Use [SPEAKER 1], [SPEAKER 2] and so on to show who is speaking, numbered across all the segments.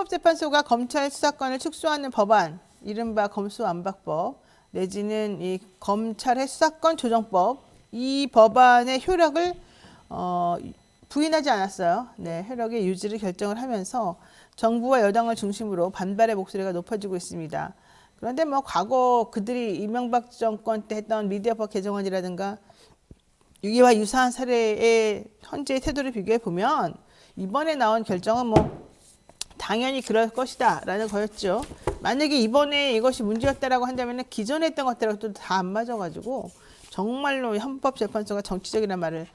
[SPEAKER 1] 헌법재판소가 검찰 수사권을 축소하는 법안, 이른바 검수완박법 내지는 이 검찰의 수사권 조정법, 이 법안의 효력을 부인하지 않았어요. 네, 효력의 유지를 결정을 하면서 정부와 여당을 중심으로 반발의 목소리가 높아지고 있습니다. 그런데 뭐 과거 그들이 이명박 정권 때 했던 미디어법 개정안이라든가 이와 유사한 사례의 현재의 태도를 비교해 보면 이번에 나온 결정은 뭐 당연히 그럴 것이다 라는 거였죠. 만약에 이번에 이것이 문제였다라고 한다면 기존에 했던 것들하고 다 안 맞아가지고 정말로 헌법재판소가 정치적이라는 말을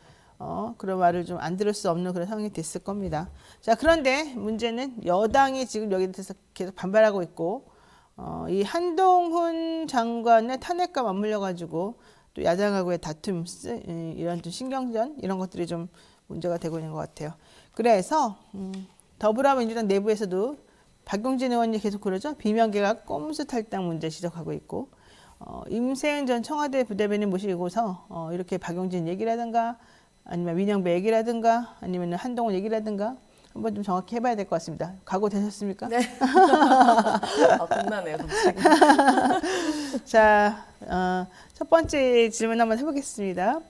[SPEAKER 1] 그런 말을 좀 안 들을 수 없는 그런 상황이 됐을 겁니다. 자, 그런데 문제는 여당이 지금 여기에 대해서 계속 반발하고 있고 이 한동훈 장관의 탄핵과 맞물려 가지고 또 야당하고의 다툼, 이런 좀 신경전 이런 것들이 좀 문제가 되고 있는 것 같아요. 그래서 더불어민주당 내부에서도 박용진 의원이 계속 그러죠. 비명계가 꼼수 탈당 문제 지적하고 있고 임세은 전 청와대 부대변인 모시고서 이렇게 박용진 얘기라든가 아니면 민영배 얘기라든가 아니면 한동훈 얘기라든가 한번 좀 정확히 해봐야 될 것 같습니다. 각오 되셨습니까?
[SPEAKER 2] 네. 겁나네요, 갑자기.
[SPEAKER 1] 자, 첫 번째 질문 한번 해보겠습니다.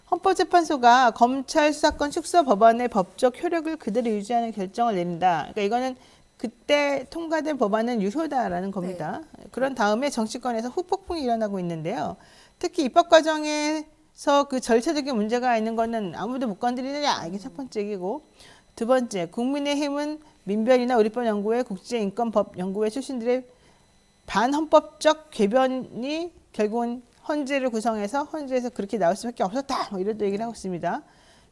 [SPEAKER 1] 헌법재판소가 검찰 수사권 축소 법안의 법적 효력을 그대로 유지하는 결정을 내린다. 그러니까 이거는 그때 통과된 법안은 유효다라는 겁니다. 네. 그런 다음에 정치권에서 후폭풍이 일어나고 있는데요. 특히 입법 과정에서 그 절차적인 문제가 있는 거는 아무도 못 건드리느냐, 이게 첫 번째 얘기고, 두 번째, 국민의힘은 민변이나 우리법연구회, 국제인권법연구회 출신들의 반헌법적 궤변이 결국은 헌재를 구성해서 헌재에서 그렇게 나올 수밖에 없었다, 뭐 이런 얘기를 하고 있습니다.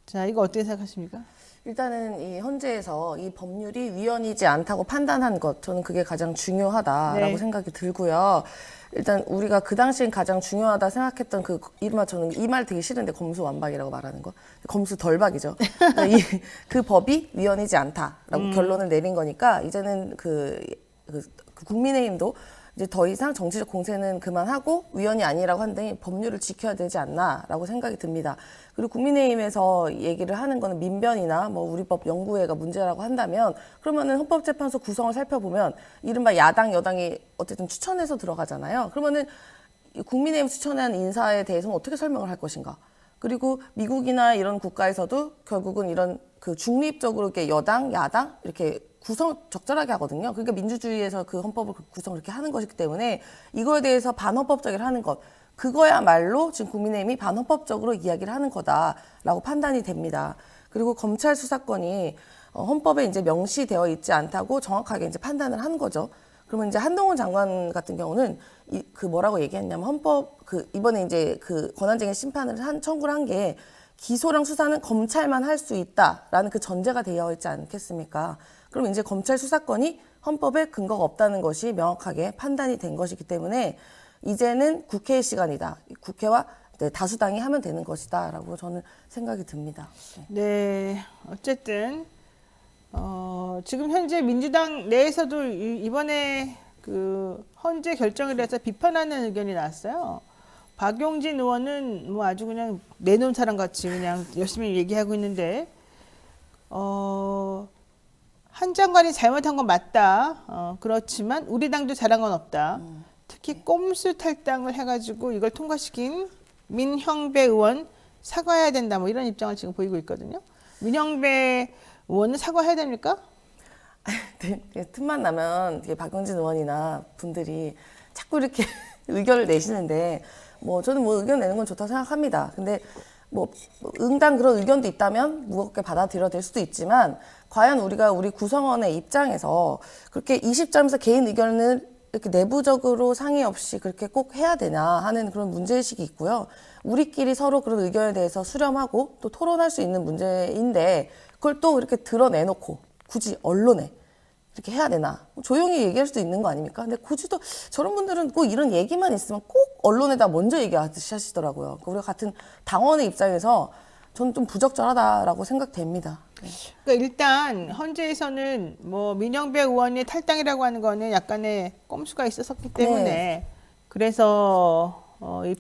[SPEAKER 1] 자, 이거 어떻게 생각하십니까?
[SPEAKER 2] 일단은 이 헌재에서 이 법률이 위헌이지 않다고 판단한 것, 저는 그게 가장 중요하다라고
[SPEAKER 1] 네. 생각이
[SPEAKER 2] 생각이 들고요. 일단 우리가 그 당시엔 가장 중요하다 생각했던 그 이른바 저는 이 말 되게 싫은데 검수완박이라고 말하는 거, 검수덜박이죠. 그 법이 위헌이지 않다라고 결론을 내린 거니까 이제는 그 국민의힘도 이제 더 이상 정치적 공세는 그만하고 위헌이 아니라고 한다니 법률을 지켜야 되지 않나라고 생각이 듭니다. 그리고 국민의힘에서 얘기를 하는 거는 민변이나 뭐 우리법 연구회가 문제라고 한다면 그러면은 헌법재판소 구성을 살펴보면 이른바 야당 여당이 어쨌든 추천해서 들어가잖아요. 그러면은 국민의힘 추천한 인사에 대해서는 어떻게 설명을 할 것인가? 그리고 미국이나 이런 국가에서도 결국은 이런 그 중립적으로 이렇게 여당, 야당 이렇게 구성 적절하게 하거든요. 그러니까 민주주의에서 그 헌법을 구성을 이렇게 하는 것이기 때문에 이거에 대해서 반헌법적이라 하는 것, 그거야말로 지금 국민의힘이 반헌법적으로 이야기를 하는 거다라고 판단이 됩니다. 그리고 검찰 수사권이 헌법에 이제 명시되어 있지 않다고 정확하게 이제 판단을 한 거죠. 그러면 이제 한동훈 장관 같은 경우는 그 뭐라고 얘기했냐면 헌법 이번에 이제 그 권한쟁의 심판을 청구를 한 게 기소랑 수사는 검찰만 할 수 있다라는 그 전제가 되어 있지 않겠습니까? 그럼 이제 검찰 수사권이 헌법에 근거가 없다는 것이 명확하게 판단이 된 것이기 때문에 이제는 국회의 시간이다. 국회와 다수당이 하면 되는 것이다라고 저는 생각이 듭니다.
[SPEAKER 1] 네, 어쨌든 지금 현재 민주당 내에서도 이번에 그 헌재 결정에 대해서 비판하는 의견이 나왔어요. 박용진 의원은 뭐 아주 그냥 내놓은 사람 같이 그냥 열심히 얘기하고 있는데 한 장관이 잘못한 건 맞다. 그렇지만 우리 당도 잘한 건 없다. 특히 꼼수 탈당을 해가지고 이걸 통과시킨 민형배 의원 사과해야 된다. 뭐 이런 입장을 지금 보이고 있거든요. 민형배 의원은 사과해야 됩니까?
[SPEAKER 2] 네, 틈만 나면 박용진 의원이나 분들이 자꾸 이렇게 의견을 내시는데 뭐 저는 뭐 의견 내는 건 좋다고 생각합니다. 근데 뭐 응당 그런 의견도 있다면 무겁게 받아들여 될 수도 있지만 과연 우리 구성원의 입장에서 그렇게 20점에서 개인 의견을 이렇게 내부적으로 상의 없이 그렇게 꼭 해야 되나 하는 그런 문제의식이 있고요. 우리끼리 서로 그런 의견에 대해서 수렴하고 또 토론할 수 있는 문제인데 그걸 또 이렇게 드러내놓고 굳이 언론에 이렇게 해야 되나? 조용히 얘기할 수도 있는 거 아닙니까? 근데 굳이 또 저런 분들은 꼭 이런 얘기만 있으면 꼭 언론에다 먼저 얘기하듯이 하시더라고요. 우리가 같은 당원의 입장에서 저는 좀 부적절하다라고 생각됩니다. 네.
[SPEAKER 1] 그러니까 일단 헌재에서는 뭐 민영배 의원이 탈당이라고 하는 거는 약간의 꼼수가 있었기 때문에
[SPEAKER 2] 네.
[SPEAKER 1] 그래서 이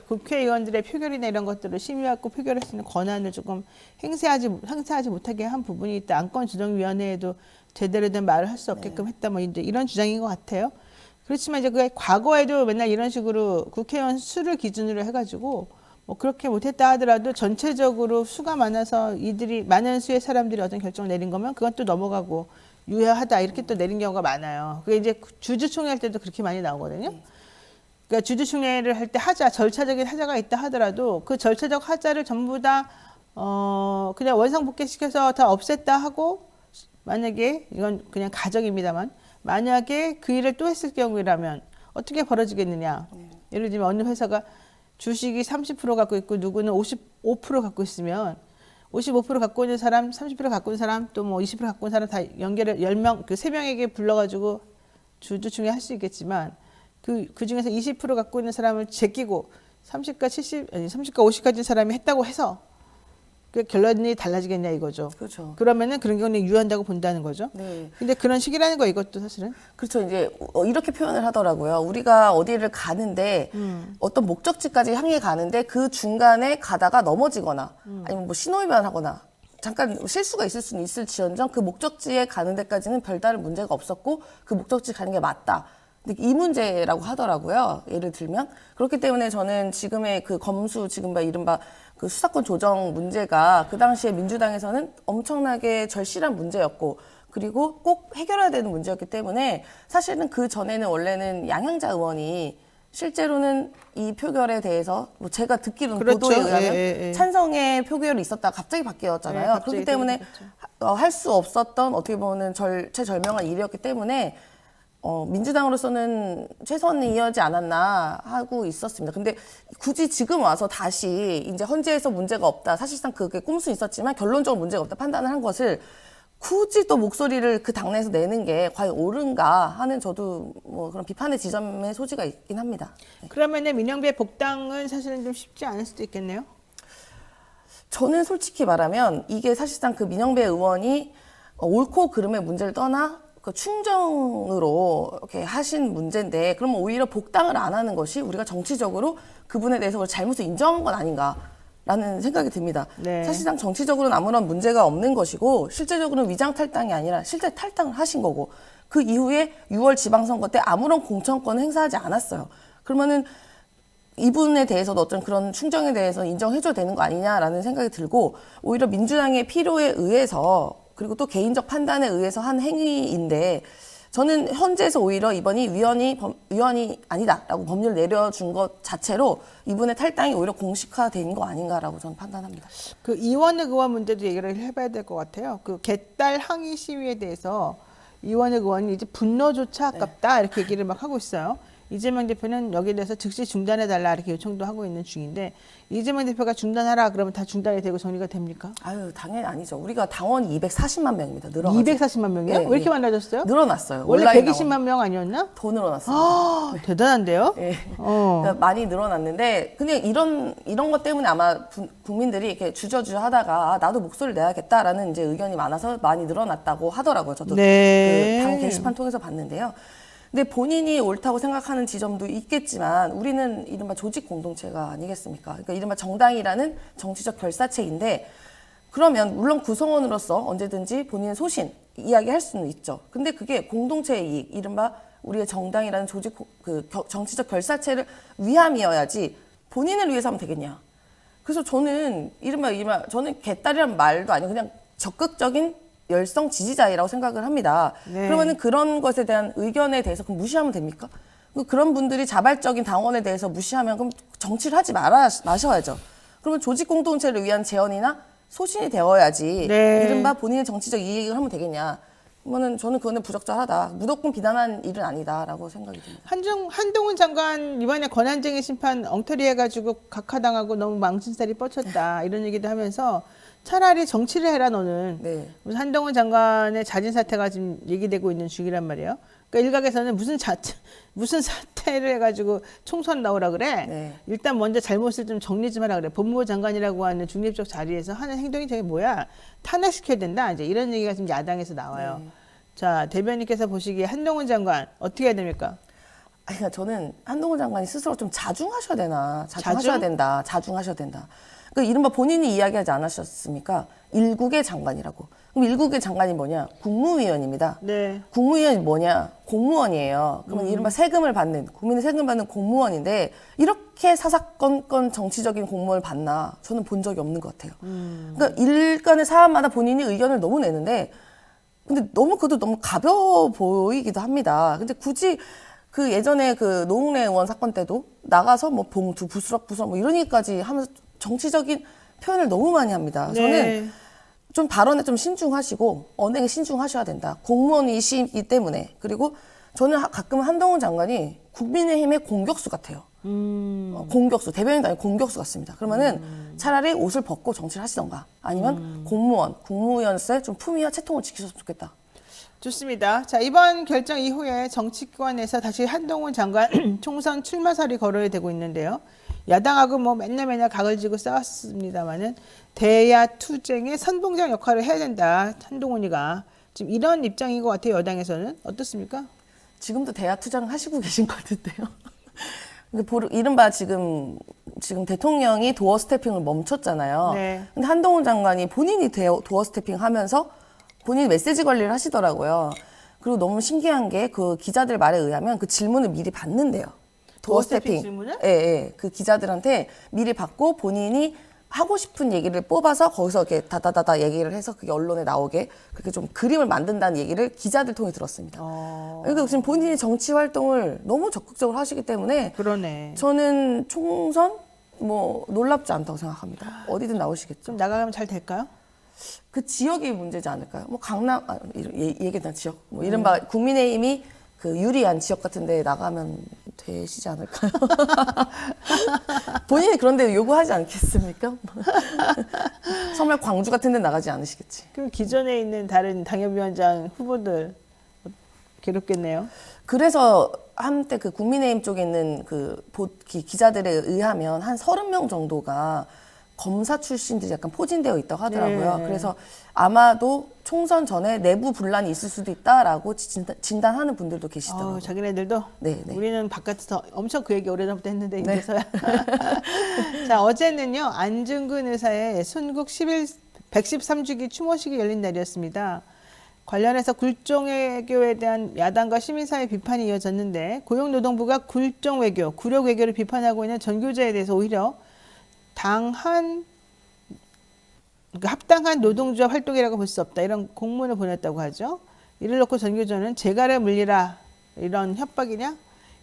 [SPEAKER 1] 국회의원들의 표결이나 이런 것들을 심의하고 표결할 수 있는 권한을 조금 행사하지 못하게 한 부분이 있다. 안건조정위원회에도 제대로 된 말을 할 수 없게끔 했다 뭐 이제 이런 주장인 것 같아요. 그렇지만 이제 그 과거에도 맨날 이런 식으로 국회의원 수를 기준으로 해가지고 뭐 그렇게 못했다 하더라도 전체적으로 수가 많아서 이들이 많은 수의 사람들이 어떤 결정을 내린 거면 그건 또 넘어가고 유효하다 이렇게 또 내린 경우가 많아요. 그게 이제 주주총회 할 때도 그렇게 많이 나오거든요. 그러니까 주주총회를 할 때 하자 절차적인 하자가 있다 하더라도 그 절차적 하자를 전부 다 그냥 원상복귀시켜서 다 없앴다 하고 만약에 이건 그냥 가정입니다만 만약에 그 일을 또 했을 경우라면 어떻게 벌어지겠느냐. 예를 들면 어느 회사가 주식이 30% 갖고 있고 누구는 55% 갖고 있으면 55% 갖고 있는 사람, 30% 갖고 있는 사람, 또 뭐 20% 갖고 있는 사람 다 연결을 10명, 그 3명에게 불러가지고 주주총회 할 수 있겠지만 그 중에서 20% 갖고 있는 사람을 제끼고 30과 70, 아니 30과 50까지 사람이 했다고 해서 그 결론이 달라지겠냐 이거죠.
[SPEAKER 2] 그렇죠.
[SPEAKER 1] 그러면은 그런 경우는 유효한다고 본다는 거죠.
[SPEAKER 2] 네.
[SPEAKER 1] 근데 그런 식이라는 거 이것도 사실은.
[SPEAKER 2] 그렇죠. 이제 이렇게 표현을 하더라고요. 우리가 어디를 가는데 어떤 목적지까지 향해 가는데 그 중간에 가다가 넘어지거나 아니면 뭐 신호위반하거나 잠깐 실수가 있을 수는 있을지언정 그 목적지에 가는 데까지는 별다른 문제가 없었고 그 목적지 가는 게 맞다. 근데 이 문제라고 하더라고요. 예를 들면 그렇기 때문에 저는 지금의 그 검수 지금 이른바 그 수사권 조정 문제가 그 당시에 민주당에서는 엄청나게 절실한 문제였고 그리고 꼭 해결해야 되는 문제였기 때문에 사실은 그 전에는 원래는 양향자 의원이 실제로는 이 표결에 대해서 뭐 제가 듣기로는
[SPEAKER 1] 그렇죠.
[SPEAKER 2] 보도에 의하면
[SPEAKER 1] 예.
[SPEAKER 2] 찬성의 표결이 있었다가 갑자기 바뀌었잖아요.
[SPEAKER 1] 네, 갑자기
[SPEAKER 2] 그렇기 때문에
[SPEAKER 1] 바뀌었죠.
[SPEAKER 2] 할 수 없었던 어떻게 보면 절체절명한 일이었기 때문에 민주당으로서는 최선을 이어지 않았나 하고 있었습니다. 근데 굳이 지금 와서 다시 이제 헌재에서 문제가 없다. 사실상 그게 꼼수 있었지만 결론적으로 문제가 없다 판단을 한 것을 굳이 또 목소리를 그 당내에서 내는 게 과연 옳은가 하는 저도 뭐 그런 비판의 지점의 소지가 있긴 합니다.
[SPEAKER 1] 그러면은 민영배 복당은 사실은 좀 쉽지 않을 수도 있겠네요.
[SPEAKER 2] 저는 솔직히 말하면 이게 사실상 그 민영배 의원이 옳고 그름의 문제를 떠나 그 충정으로 이렇게 하신 문제인데 그러면 오히려 복당을 안 하는 것이 우리가 정치적으로 그분에 대해서 잘못을 인정한 건 아닌가라는 생각이 듭니다.
[SPEAKER 1] 네.
[SPEAKER 2] 사실상 정치적으로는 아무런 문제가 없는 것이고 실제적으로는 위장 탈당이 아니라 실제 탈당을 하신 거고 그 이후에 6월 지방선거 때 아무런 공천권을 행사하지 않았어요. 그러면은 이분에 대해서도 어떤 그런 충정에 대해서 인정해줘야 되는 거 아니냐라는 생각이 들고 오히려 민주당의 필요에 의해서 그리고 또 개인적 판단에 의해서 한 행위인데 저는 현재에서 오히려 이번이 위헌이 아니다라고 법률을 내려준 것 자체로 이분의 탈당이 오히려 공식화된 거 아닌가라고 저는 판단합니다.
[SPEAKER 1] 그 이원흑 의원 문제도 얘기를 해봐야 될 것 같아요. 그 개딸 항의 시위에 대해서 이원흑 의원이 이제 분노조차 아깝다 이렇게 얘기를 막 하고 있어요. 이재명 대표는 여기에 대해서 즉시 중단해달라 이렇게 요청도 하고 있는 중인데 이재명 대표가 중단하라 그러면 다 중단이 되고 정리가 됩니까?
[SPEAKER 2] 아유 당연히 아니죠. 우리가 당원이 240만 명입니다. 늘어났어요.
[SPEAKER 1] 240만 명이요?
[SPEAKER 2] 네,
[SPEAKER 1] 왜 이렇게
[SPEAKER 2] 네.
[SPEAKER 1] 많아졌어요?
[SPEAKER 2] 늘어났어요.
[SPEAKER 1] 원래
[SPEAKER 2] 온라인
[SPEAKER 1] 120만 명 아니었나?
[SPEAKER 2] 더 늘어났어요.
[SPEAKER 1] 아, 대단한데요?
[SPEAKER 2] 네. 그러니까 많이 늘어났는데 그냥 이런 것 때문에 아마 국민들이 이렇게 주저주저 하다가 나도 목소리를 내야겠다라는 이제 의견이 많아서 많이 늘어났다고 하더라고요. 저도
[SPEAKER 1] 네.
[SPEAKER 2] 그 당 게시판 통해서 봤는데요. 근데 본인이 옳다고 생각하는 지점도 있겠지만 우리는 이른바 조직 공동체가 아니겠습니까? 그러니까 이른바 정당이라는 정치적 결사체인데 그러면 물론 구성원으로서 언제든지 본인의 소신 이야기할 수는 있죠. 근데 그게 공동체의 이익, 이른바 우리의 정당이라는 조직 정치적 결사체를 위함이어야지 본인을 위해서 하면 되겠냐. 그래서 저는 이른바 저는 개딸이란 말도 아니고 그냥 적극적인 열성 지지자이라고 생각을 합니다.
[SPEAKER 1] 네.
[SPEAKER 2] 그러면은 그런 것에 대한 의견에 대해서 그럼 무시하면 됩니까? 그런 분들이 자발적인 당원에 대해서 무시하면 그럼 정치를 하지 마셔야죠. 그러면 조직 공동체를 위한 제언이나 소신이 되어야지
[SPEAKER 1] 네.
[SPEAKER 2] 이른바 본인의 정치적 이익을 하면 되겠냐. 그러면은 저는 그거는 부적절하다. 무조건 비난한 일은 아니다라고 생각이 듭니다.
[SPEAKER 1] 한동훈 장관 이번에 권한쟁의 심판 엉터리 해가지고 각하당하고 너무 망신살이 뻗쳤다 이런 얘기도 하면서 차라리 정치를 해라 너는.
[SPEAKER 2] 네.
[SPEAKER 1] 한동훈 장관의 자진 사퇴가 지금 얘기되고 있는 중이란 말이에요. 그러니까 일각에서는 무슨 사퇴를 해가지고 총선 나오라 그래.
[SPEAKER 2] 네.
[SPEAKER 1] 일단 먼저 잘못을 좀 정리 좀 하라 그래. 법무부 장관이라고 하는 중립적 자리에서 하는 행동이 저게 뭐야? 탄핵시켜야 된다. 이제 이런 얘기가 지금 야당에서 나와요.
[SPEAKER 2] 네.
[SPEAKER 1] 자, 대변인께서 보시기에 한동훈 장관 어떻게 해야 됩니까?
[SPEAKER 2] 아니, 그러니까 저는 한동훈 장관이 스스로 좀 자중하셔야 되나. 자중하셔야 된다. 그러니까 이른바 본인이 이야기하지 않으셨습니까? 일국의 장관이라고. 그럼 일국의 장관이 뭐냐? 국무위원입니다.
[SPEAKER 1] 네.
[SPEAKER 2] 국무위원이 뭐냐? 공무원이에요. 그러면 이른바 세금을 받는, 국민의 세금을 받는 공무원인데 이렇게 사사건건 정치적인 공무원을 받나? 저는 본 적이 없는 것 같아요. 그러니까 일간의 사안마다 본인이 의견을 너무 내는데 근데 너무 그것도 너무 가벼워 보이기도 합니다. 근데 굳이 그 예전에 그 노웅래 의원 사건 때도 나가서 뭐 봉투 부스럭부스럭 뭐 이런 얘기까지 하면서 정치적인 표현을 너무 많이 합니다.
[SPEAKER 1] 네.
[SPEAKER 2] 저는 좀 발언에 좀 신중하시고 언행에 신중하셔야 된다. 공무원이시기 때문에. 그리고 저는 가끔 한동훈 장관이 국민의힘의 공격수 같아요. 공격수, 대변인도 아니고 공격수 같습니다. 그러면은 차라리 옷을 벗고 정치를 하시던가 아니면 공무원, 국무위원으로서의 좀 품위와 채통을 지키셨으면 좋겠다.
[SPEAKER 1] 좋습니다. 자, 이번 결정 이후에 정치권에서 다시 한동훈 장관 총선 출마설이 거론이 되고 있는데요. 야당하고 뭐 맨날 각을 지고 싸웠습니다만은 대야 투쟁의 선봉장 역할을 해야 된다. 한동훈이가 지금 이런 입장인 것 같아요. 여당에서는 어떻습니까?
[SPEAKER 2] 지금도 대야 투쟁을 하시고 계신 것 같은데요. 이른바 지금 대통령이 도어 스태핑을 멈췄잖아요.
[SPEAKER 1] 네.
[SPEAKER 2] 근데 한동훈 장관이 본인이 도어 스태핑 하면서 본인이 메시지 관리를 하시더라고요. 그리고 너무 신기한 게 그 기자들 말에 의하면 그 질문을 미리 받는데요. 도어 스태핑
[SPEAKER 1] 질문을?
[SPEAKER 2] 예, 예. 그 기자들한테 미리 받고 본인이 하고 싶은 얘기를 뽑아서 거기서 이렇게 다다다다 얘기를 해서 그게 언론에 나오게 그렇게 좀 그림을 만든다는 얘기를 기자들 통해 들었습니다. 그러니까 지금 본인이 정치 활동을 너무 적극적으로 하시기 때문에
[SPEAKER 1] 그러네.
[SPEAKER 2] 저는 총선 뭐 놀랍지 않다고 생각합니다. 어디든 나오시겠죠.
[SPEAKER 1] 좀 나가면 잘 될까요?
[SPEAKER 2] 그 지역이 문제지 않을까요? 뭐 강남 얘기했던 지역, 뭐 이른바 국민의힘이 그 유리한 지역 같은데 나가면 되시지 않을까요? 본인이 그런데 요구하지 않겠습니까? 정말 광주 같은 데 나가지 않으시겠지.
[SPEAKER 1] 그럼 기존에 있는 다른 당협위원장 후보들 괴롭겠네요.
[SPEAKER 2] 그래서 한때 그 국민의힘 쪽에 있는 그 기자들에 의하면 한 30명 정도가 검사 출신들이 약간 포진되어 있다고 하더라고요.
[SPEAKER 1] 네.
[SPEAKER 2] 그래서 아마도 총선 전에 내부 분란이 있을 수도 있다라고 진단하는 분들도 계시더라고요.
[SPEAKER 1] 자기네들도?
[SPEAKER 2] 네, 네.
[SPEAKER 1] 우리는 바깥에서 엄청 그 얘기 오래전부터 했는데 이제서야. 자, 어제는요. 안중근 의사의 순국 113주기 추모식이 열린 날이었습니다. 관련해서 굴종외교에 대한 야당과 시민사회 비판이 이어졌는데 고용노동부가 굴종외교, 굴욕외교를 비판하고 있는 전교조에 대해서 오히려 합당한 노동조합 활동이라고 볼 수 없다. 이런 공문을 보냈다고 하죠. 이를 놓고 전교조는 재갈에 물리라. 이런 협박이냐?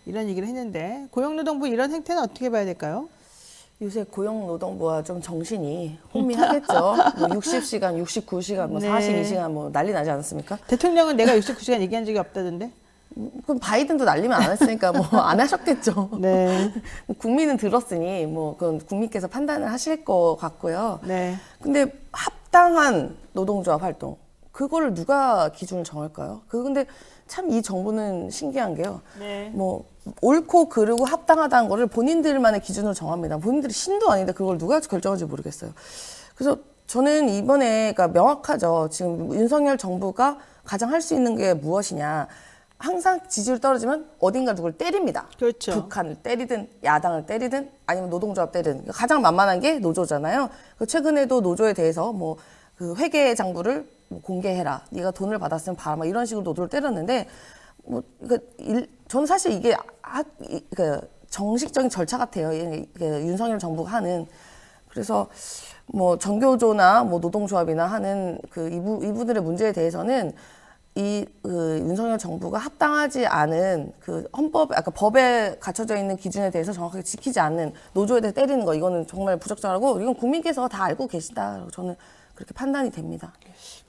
[SPEAKER 1] 이런 얘기를 했는데 고용노동부 이런 행태는 어떻게 봐야 될까요?
[SPEAKER 2] 요새 고용노동부와 좀 정신이 혼미하겠죠. 뭐 60시간, 69시간, 뭐
[SPEAKER 1] 네.
[SPEAKER 2] 42시간 뭐 난리 나지 않습니까?
[SPEAKER 1] 대통령은 내가 69시간 얘기한 적이 없다던데?
[SPEAKER 2] 그럼 바이든도 난리면 안 했으니까 뭐 안 하셨겠죠.
[SPEAKER 1] 네.
[SPEAKER 2] 국민은 들었으니 뭐 그건 국민께서 판단을 하실 것 같고요.
[SPEAKER 1] 네.
[SPEAKER 2] 근데 합당한 노동조합 활동 그거를 누가 기준을 정할까요? 근데 참 이 정부는 신기한 게요.
[SPEAKER 1] 네.
[SPEAKER 2] 뭐 옳고 그르고 합당하다는 거를 본인들만의 기준으로 정합니다. 본인들이 신도 아닌데 그걸 누가 결정할지 모르겠어요. 그래서 저는 이번에 그러니까 명확하죠. 지금 윤석열 정부가 가장 할 수 있는 게 무엇이냐. 항상 지지율 떨어지면 어딘가 누굴 때립니다.
[SPEAKER 1] 그렇죠.
[SPEAKER 2] 북한을 때리든 야당을 때리든 아니면 노동조합 때리든 가장 만만한 게 노조잖아요. 최근에도 노조에 대해서 뭐 그 회계 장부를 뭐 공개해라. 네가 돈을 받았으면 봐라. 막 이런 식으로 노조를 때렸는데 뭐 저는 사실 이게 정식적인 절차 같아요. 윤석열 정부가 하는. 그래서 뭐 정교조나 뭐 노동조합이나 하는 이분들의 문제에 대해서는 윤석열 정부가 합당하지 않은 법에 갖춰져 있는 기준에 대해서 정확하게 지키지 않는 노조에 대해 때리는 거 이거는 정말 부적절하고 이건 국민께서 다 알고 계시다. 저는 그렇게 판단이 됩니다.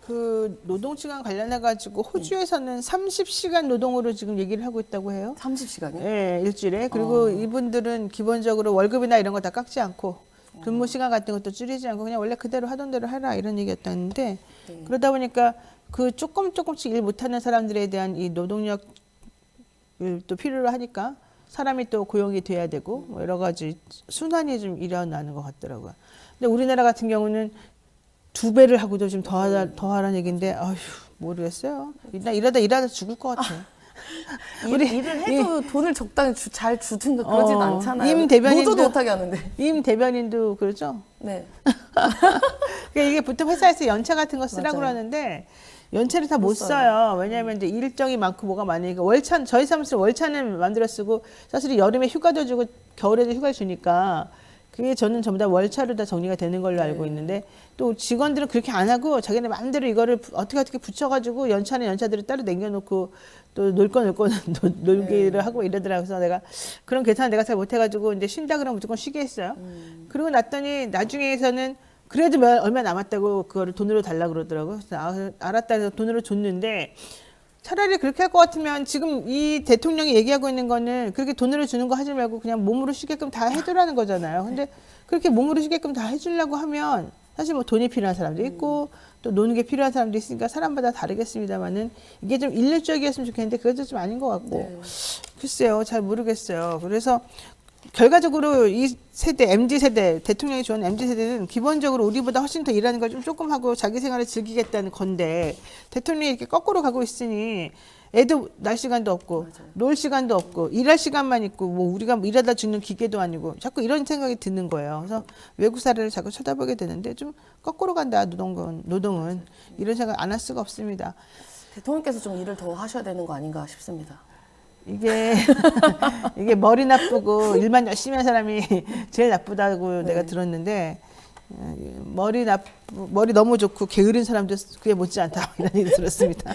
[SPEAKER 1] 그 노동시간 관련해 가지고 호주에서는 30시간 노동으로 지금 얘기를 하고 있다고 해요.
[SPEAKER 2] 30시간이요?
[SPEAKER 1] 네, 일주일에. 그리고 이분들은 기본적으로 월급이나 이런 거 다 깎지 않고 근무 시간 같은 것도 줄이지 않고 그냥 원래 그대로 하던 대로 해라 이런 얘기였다는데 그러다 보니까 그 조금씩 일 못하는 사람들에 대한 이 노동력을 또 필요로 하니까 사람이 또 고용이 돼야 되고 뭐 여러 가지 순환이 좀 일어나는 것 같더라고요. 근데 우리나라 같은 경우는 2배를 하고도 좀 더 하라는 얘기인데 아휴 모르겠어요. 일단 일하다 죽을 것 같아.
[SPEAKER 2] 일을 해도 돈을 적당히 잘 주든가 그러진 않잖아요.
[SPEAKER 1] 임 대변인도-
[SPEAKER 2] 노조도 못하게 하는데.
[SPEAKER 1] 임 대변인도 그러죠.
[SPEAKER 2] 네.
[SPEAKER 1] 그러니까 이게 보통 회사에서 연차 같은 거 쓰라고
[SPEAKER 2] 맞아요.
[SPEAKER 1] 그러는데 연차를 다 못
[SPEAKER 2] 못
[SPEAKER 1] 써요. 왜냐하면 이제 일정이 많고 뭐가 많으니까 월차 저희 사무실 월차는 만들어 쓰고 사실 여름에 휴가도 주고 겨울에도 휴가 주니까 그게 저는 전부 다 월차로 다 정리가 되는 걸로 알고 있는데 또 직원들은 그렇게 안 하고 자기네 마음대로 이거를 어떻게 붙여가지고 연차는 연차들을 따로 남겨놓고 또 놀 거 놀기를 하고 이러더라고요. 그래서 내가 그런 계산을 내가 잘 못해가지고 이제 쉰다 그러면 무조건 쉬게 했어요. 그러고 났더니 나중에서는 그래도 얼마 남았다고 그거를 돈으로 달라고 그러더라고요. 그래서 알았다 해서 돈으로 줬는데 차라리 그렇게 할 것 같으면 지금 이 대통령이 얘기하고 있는 거는 그렇게 돈으로 주는 거 하지 말고 그냥 몸으로 쉬게끔 다 해두라는 거잖아요. 근데 그렇게 몸으로 쉬게끔 다 해주려고 하면 사실 뭐 돈이 필요한 사람도 있고 또 노는 게 필요한 사람도 있으니까 사람마다 다르겠습니다만은 이게 좀 일률적이었으면 좋겠는데 그것도 좀 아닌 것 같고 글쎄요. 잘 모르겠어요. 그래서 결과적으로 이 세대, MZ세대, 대통령이 좋아하는 MZ세대는 기본적으로 우리보다 훨씬 더 일하는 걸 좀 조금 하고 자기 생활을 즐기겠다는 건데 대통령이 이렇게 거꾸로 가고 있으니 애도 날 시간도 없고 놀 시간도 없고 일할 시간만 있고 뭐 우리가 일하다 죽는 기계도 아니고 자꾸 이런 생각이 드는 거예요. 그래서 외국 사례를 자꾸 쳐다보게 되는데 좀 거꾸로 간다 노동은 이런 생각 안 할 수가 없습니다.
[SPEAKER 2] 대통령께서 좀 일을 더 하셔야 되는 거 아닌가 싶습니다.
[SPEAKER 1] 이게 이게 머리 나쁘고 일만 열심히 한 사람이 제일 나쁘다고 내가 들었는데 머리 너무 좋고 게으른 사람도 그에 못지않다 이런 얘기 들었습니다.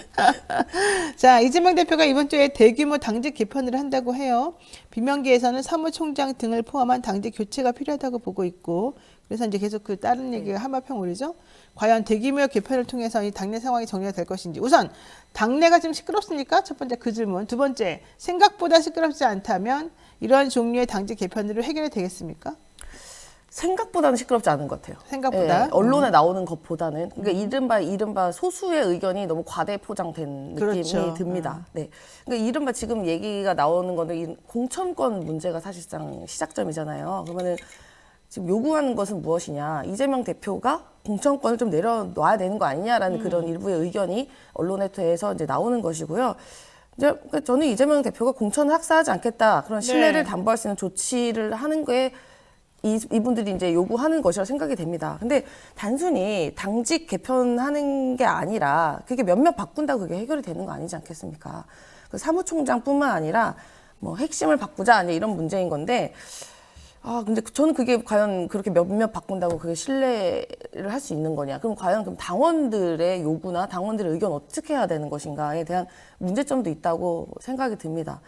[SPEAKER 1] 자, 이재명 대표가 이번 주에 대규모 당직 개편을 한다고 해요. 비명계에서는 사무총장 등을 포함한 당직 교체가 필요하다고 보고 있고 그래서 이제 계속 그 다른 얘기가 한바평 오르죠. 과연 대규모 개편을 통해서 이 당내 상황이 정리가 될 것인지. 우선 당내가 좀 시끄럽습니까? 첫 번째 그 질문. 두 번째, 생각보다 시끄럽지 않다면 이러한 종류의 당직 개편으로 해결이 되겠습니까?
[SPEAKER 2] 생각보다는 시끄럽지 않은 것 같아요.
[SPEAKER 1] 생각보다?
[SPEAKER 2] 예, 언론에 나오는 것보다는 그러니까 이른바 소수의 의견이 너무 과대 포장된 느낌이
[SPEAKER 1] 그렇죠.
[SPEAKER 2] 듭니다. 네, 그러니까 이른바 지금 얘기가 나오는 거는 이 공천권 문제가 사실상 시작점이잖아요. 그러면은 지금 요구하는 것은 무엇이냐? 이재명 대표가 공천권을 좀 내려놔야 되는 거 아니냐라는 그런 일부의 의견이 언론에 대해서 이제 나오는 것이고요. 이제 그러니까 저는 이재명 대표가 공천을 학사하지 않겠다 그런 신뢰를 담보할 수 있는 조치를 하는 게 이분들이 이제 요구하는 것이라 생각이 됩니다. 근데 단순히 당직 개편하는 게 아니라 그게 몇몇 바꾼다고 그게 해결이 되는 거 아니지 않겠습니까? 그 사무총장뿐만 아니라 뭐 핵심을 바꾸자 이런 문제인 건데 근데 저는 그게 과연 그렇게 몇몇 바꾼다고 그게 신뢰를 할 수 있는 거냐? 그럼 과연 당원들의 요구나 당원들의 의견 어떻게 해야 되는 것인가에 대한 문제점도 있다고 생각이 듭니다.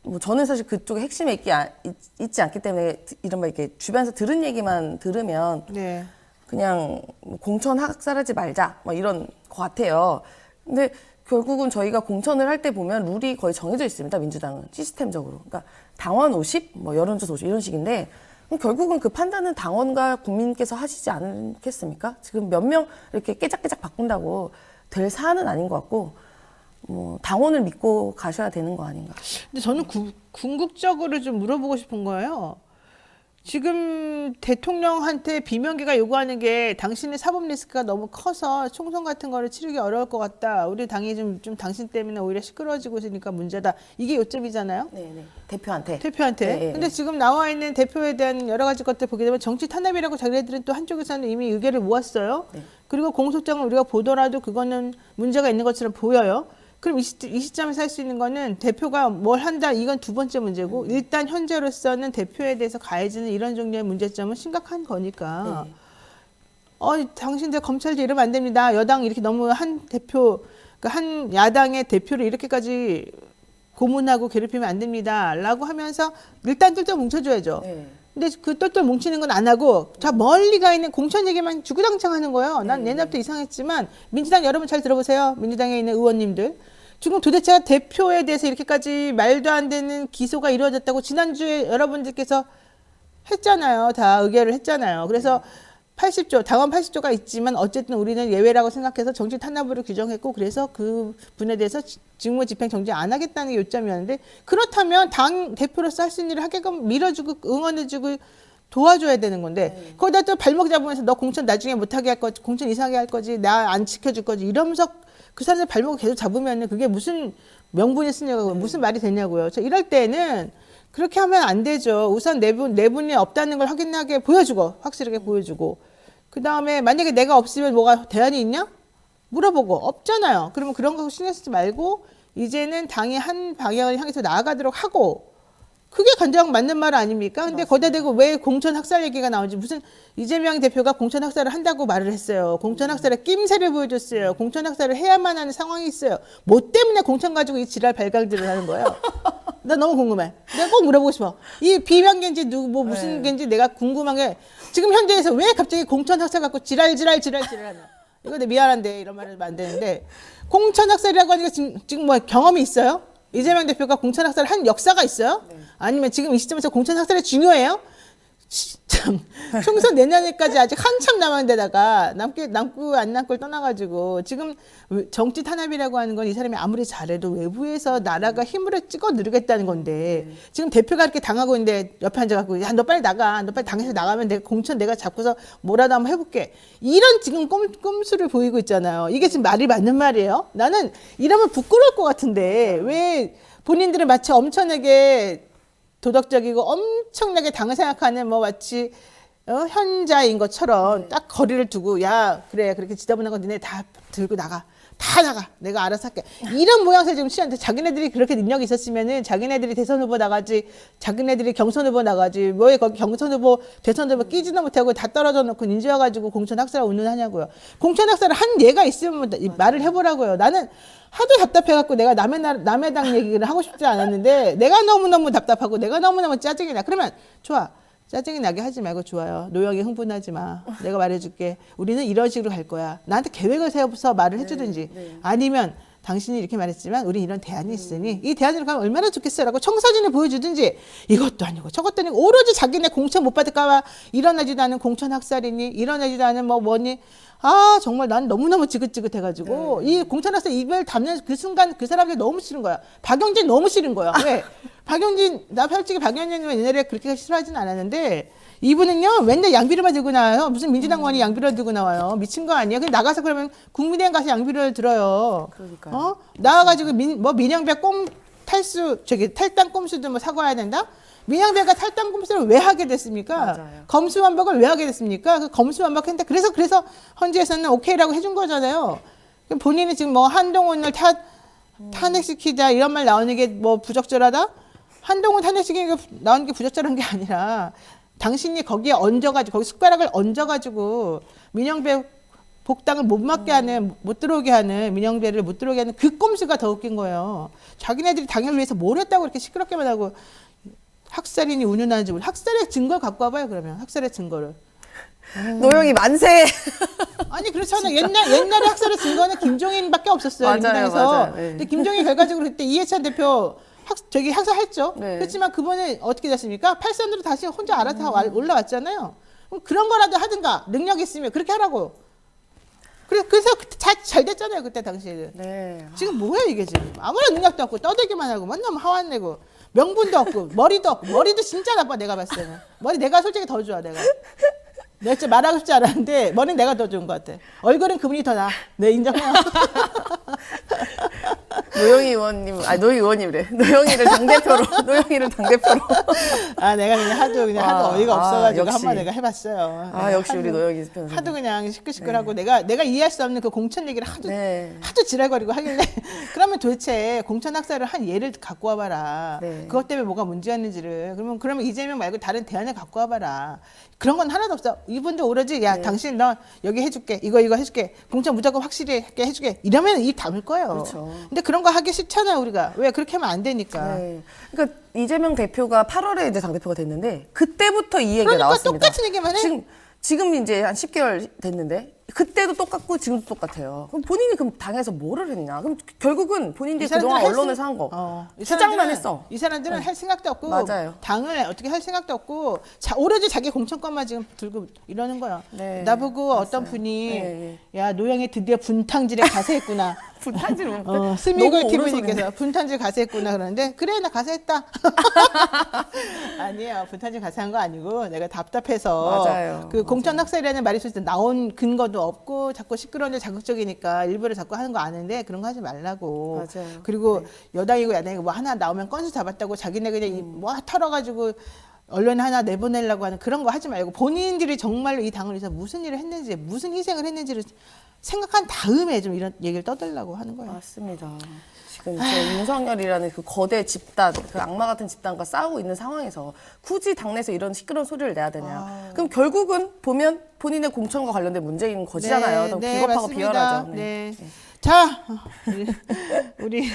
[SPEAKER 2] 뭐 저는 사실 그쪽에 핵심에 있지 않기 때문에 이른바 이렇게 주변에서 들은 얘기만 들으면 그냥 공천 학살하지 말자 뭐 이런 것 같아요. 근데 결국은 저희가 공천을 할 때 보면 룰이 거의 정해져 있습니다. 민주당은 시스템적으로. 그러니까 당원 50, 뭐 여론조사 50 이런 식인데 그럼 결국은 그 판단은 당원과 국민께서 하시지 않겠습니까? 지금 몇 명 이렇게 깨작깨작 바꾼다고 될 사안은 아닌 것 같고 뭐 당원을 믿고 가셔야 되는 거 아닌가.
[SPEAKER 1] 근데 저는 궁극적으로 좀 물어보고 싶은 거예요. 지금 대통령한테 비명계가 요구하는 게 당신의 사법 리스크가 너무 커서 총선 같은 거를 치르기 어려울 것 같다. 우리 당이 좀 당신 때문에 오히려 시끄러워지고 있으니까 문제다. 이게 요점이잖아요.
[SPEAKER 2] 네. 대표한테.
[SPEAKER 1] 네. 근데 지금 나와 있는 대표에 대한 여러 가지 것들 보게 되면 정치 탄압이라고 자기네들은 또 한쪽에서는 이미 의견을 모았어요. 그리고 공소장을 우리가 보더라도 그거는 문제가 있는 것처럼 보여요. 그럼 이 시점에서 할 수 있는 거는 대표가 뭘 한다 이건 두 번째 문제고 일단 현재로서는 대표에 대해서 가해지는 이런 종류의 문제점은 심각한 거니까 당신들 검찰도 이러면 안 됩니다. 여당 이렇게 너무 한 대표 그러니까 한 야당의 대표를 이렇게까지 고문하고 괴롭히면 안 됩니다. 라고 하면서 일단 똘똘 뭉쳐줘야죠. 근데 그 똘똘 뭉치는 건 안 하고 저 멀리 가 있는 공천 얘기만 주구장창 하는 거예요. 난 옛날부터 이상했지만 민주당 여러분 잘 들어보세요. 민주당에 있는 의원님들. 지금 도대체 대표에 대해서 이렇게까지 말도 안 되는 기소가 이루어졌다고 지난주에 여러분들께서 했잖아요. 다 의결을 했잖아요. 그래서 80조, 당원 80조가 있지만 어쨌든 우리는 예외라고 생각해서 정치 탄압으로 규정했고 그래서 그 분에 대해서 직무 집행 정지 안 하겠다는 게 요점이었는데 그렇다면 당 대표로서 할 수 있는 일을 하게끔 밀어주고 응원해주고 도와줘야 되는 건데 거기다 또 발목 잡으면서 너 공천 나중에 못하게 할 거지, 공천 이상하게 할 거지, 나 안 지켜줄 거지 이러면서 그 사람들 발목을 계속 잡으면 그게 무슨 명분이 쓰냐고 무슨 말이 되냐고요. 저 이럴 때는 그렇게 하면 안 되죠. 우선 내분이 없다는 걸 확인하게 보여주고 확실하게 보여주고 그 다음에 만약에 내가 없으면 뭐가 대안이 있냐? 물어보고 없잖아요. 그러면 그런 거 신경 쓰지 말고 이제는 당이 한 방향을 향해서 나아가도록 하고 그게 가장 맞는 말 아닙니까? 근데 거기다 대고 왜 공천 학살 얘기가 나오는지 무슨 이재명 대표가 공천 학살을 한다고 말을 했어요. 공천 학살의 낌새를 보여줬어요. 공천 학살을 해야만 하는 상황이 있어요. 뭐 때문에 공천 가지고 이 지랄 발광들을 하는 거예요? 나 너무 궁금해. 내가 꼭 물어보고 싶어. 이 비명계인지 누구 뭐 무슨 계인지 내가 궁금한 게 지금 현재에서 왜 갑자기 공천 학살 갖고 지랄 하냐? 이거 내 미안한데 이런 말을 하면 안 되는데 공천 학살이라고 하니까 지금 뭐 경험이 있어요? 이재명 대표가 공천 학살을 한 역사가 있어요? 아니면 지금 이 시점에서 공천 학살이 중요해요? 참 총선 내년에까지 아직 한참 남았는데다가 남고 안 남고를 떠나가지고 지금 정치 탄압이라고 하는 건 이 사람이 아무리 잘해도 외부에서 나라가 힘으로 찍어 누르겠다는 건데 지금 대표가 이렇게 당하고 있는데 옆에 앉아갖고 야 너 빨리 나가 너 빨리 당에서 나가면 내가 공천 내가 잡고서 뭐라도 한번 해볼게 이런 지금 꼼수를 보이고 있잖아요. 이게 지금 말이 맞는 말이에요? 나는 이러면 부끄러울 것 같은데 왜 본인들은 마치 엄청나게 도덕적이고 엄청나게 당을 생각하는 뭐 마치 현자인 것처럼 딱 거리를 두고 야 그래 그렇게 지저분한 거 니네 다 들고 나가 다 나가 내가 알아서 할게 이런 모양새 지금 취하는데 자기네들이 그렇게 능력이 있었으면은 자기네들이 대선 후보 나가지 자기네들이 경선 후보 나가지 왜 거기 경선 후보 대선 후보 끼지도 못하고 다 떨어져 놓고 인제 와가지고 공천 학살 운운하냐고요. 공천 학살을 한 예가 있으면 말을 해보라고요. 나는 하도 답답해갖고 내가 남의 당 얘기를 하고 싶지 않았는데 내가 너무너무 답답하고 내가 너무너무 짜증이 나. 그러면 좋아. 짜증이 나게 하지 말고 좋아요. 노영이 흥분하지 마. 내가 말해줄게. 우리는 이런 식으로 갈 거야. 나한테 계획을 세워서 말을 해주든지 아니면 당신이 이렇게 말했지만 우리 이런 대안이 있으니 이 대안으로 가면 얼마나 좋겠어라고 청사진을 보여주든지 이것도 아니고 저것도 아니고 오로지 자기네 공천 못 받을까 봐 일어나지도 않은 공천 학살이니 일어나지도 않은 뭐 뭐니 아 정말 난 너무너무 지긋지긋해가지고 이 공천 학살 입을 담는 그 순간 그 사람들이 너무 싫은 거야. 박영진 너무 싫은 거야. 왜? 박영진 나 솔직히 박영진은 옛날에 그렇게 싫어하진 않았는데 이분은요 맨날 양비료만 들고 나와요. 무슨 민주당원이 양비료 들고 나와요. 미친 거 아니야? 근데 나가서 그러면 국민의힘 가서 양비료를 들어요.
[SPEAKER 2] 그러니까요.
[SPEAKER 1] 나와가지고 민영배 탈당 꼼수도 뭐 사과해야 된다? 민영배가 탈당 꼼수를 왜 하게 됐습니까?
[SPEAKER 2] 맞아요.
[SPEAKER 1] 검수완박을 왜 하게 됐습니까? 그 검수완박했는데 그래서 헌재에서는 오케이라고 해준 거잖아요. 그럼 본인이 지금 뭐 한동훈을 탄핵시키자 이런 말 나오는 게 뭐 부적절하다? 한동훈 탄핵시키는 게 나오는 게 부적절한 게 아니라 당신이 거기에 얹어가지고 거기 숟가락을 얹어가지고 민영배 복당을 못 맞게 하는 못 들어오게 하는 민영배를 못 들어오게 하는 그 꼼수가 더 웃긴 거예요. 자기네들이 당을 위해서 뭘 했다고 이렇게 시끄럽게만 하고 학살이니 운운하는지 모르. 학살의 증거를 갖고 와봐요 그러면 학살의 증거를.
[SPEAKER 2] 노영이 만세.
[SPEAKER 1] 아니 그렇잖아요. 옛날에 학살의 증거는 김종인밖에 없었어요. 민주당에서.
[SPEAKER 2] 맞아요. 네.
[SPEAKER 1] 근데 김종인 결과적으로 그때 이해찬 대표 학살했죠.
[SPEAKER 2] 네.
[SPEAKER 1] 그렇지만 그분은 어떻게 됐습니까? 팔선으로 다시 혼자 알아서 올라왔잖아요. 그럼 그런 거라도 하든가 능력 있으면 그렇게 하라고. 그래서 잘 됐잖아요 그때 당시에는.
[SPEAKER 2] 네.
[SPEAKER 1] 지금 뭐야 이게 지금 아무런 능력도 없고 떠들기만 하고 맨날 화환 내고 명분도 없고 머리도 진짜 나빠 내가 봤을 때는. 머리 내가 솔직히 더 좋아 내가 진짜 말하고 싶지 않았는데 머리는 내가 더 좋은 것 같아. 얼굴은 그분이 더 나아. 네 인정해요.
[SPEAKER 2] 노영희 의원님이래. 노영희를 당대표로.
[SPEAKER 1] 아 내가 그냥 하도 어이가 없어가지고
[SPEAKER 2] 역시.
[SPEAKER 1] 한번 내가 해봤어요.
[SPEAKER 2] 역시 우리 노영희 변호사님.
[SPEAKER 1] 하도 그냥 시끌시끌하고 내가 이해할 수 없는 그 공천 얘기를 하도 지랄거리고 하길래 그러면 도대체 공천 학살을 한 예를 갖고 와봐라.
[SPEAKER 2] 네.
[SPEAKER 1] 그것 때문에 뭐가 문제였는지를 그러면 이재명 말고 다른 대안을 갖고 와봐라. 그런 건 하나도 없어. 이분도 오로지 야 당신 너 여기 해줄게 이거 해줄게 공천 무조건 확실히 해줄게 이러면 입 다물 거예요.
[SPEAKER 2] 그렇죠.
[SPEAKER 1] 근데 그런 거 하기 싫잖아요 우리가. 왜 그렇게 하면 안 되니까.
[SPEAKER 2] 네. 그러니까 이재명 대표가 8월에 이제 당대표가 됐는데 그때부터 이 얘기가
[SPEAKER 1] 그러니까
[SPEAKER 2] 나왔습니다.
[SPEAKER 1] 똑같은 얘기만 해.
[SPEAKER 2] 지금 이제 한 10개월 됐는데 그때도 똑같고 지금도 똑같아요. 그럼 본인이 그럼 당에서 뭐를 했냐? 그럼 결국은 본인들이 그동안 언론에서 한 거 주장만 했어.
[SPEAKER 1] 이 사람들은 할 생각도 없고
[SPEAKER 2] 맞아요.
[SPEAKER 1] 당을 어떻게 할 생각도 없고 오로지 자기 공천권만 지금 들고 이러는 거야.
[SPEAKER 2] 네,
[SPEAKER 1] 나보고
[SPEAKER 2] 맞아요.
[SPEAKER 1] 어떤 분이
[SPEAKER 2] 네.
[SPEAKER 1] 야 노영이 드디어 분탕질에 가세했구나.
[SPEAKER 2] 분탄질
[SPEAKER 1] 스미글
[SPEAKER 2] 너무
[SPEAKER 1] TV님께서 분탄질 가세했구나 그러는데 그래 나 가세했다. 아니에요. 분탄질 가세한 거 아니고 내가 답답해서
[SPEAKER 2] 맞아요.
[SPEAKER 1] 그 공천 학살이라는 말이 있을 때 나온 근거도 없고 자꾸 시끄러운데 자극적이니까 일부러 자꾸 하는 거 아는데 그런 거 하지 말라고.
[SPEAKER 2] 맞아요.
[SPEAKER 1] 그리고 여당이고 야당이고 뭐 하나 나오면 건수 잡았다고 자기네 그냥 뭐 털어가지고 언론에 하나 내보내려고 하는 그런 거 하지 말고 본인들이 정말로 이 당을 위해서 무슨 일을 했는지 무슨 희생을 했는지를 생각한 다음에 좀 이런 얘기를 떠들려고 하는 거예요.
[SPEAKER 2] 맞습니다. 지금 저 윤석열이라는 그 거대 집단, 그 악마 같은 집단과 싸우고 있는 상황에서 굳이 당내에서 이런 시끄러운 소리를 내야 되냐. 그럼 결국은 보면 본인의 공천과 관련된 문제인 거지잖아요. 너무 비겁하고
[SPEAKER 1] 맞습니다.
[SPEAKER 2] 비열하죠.
[SPEAKER 1] 네. 자, 우리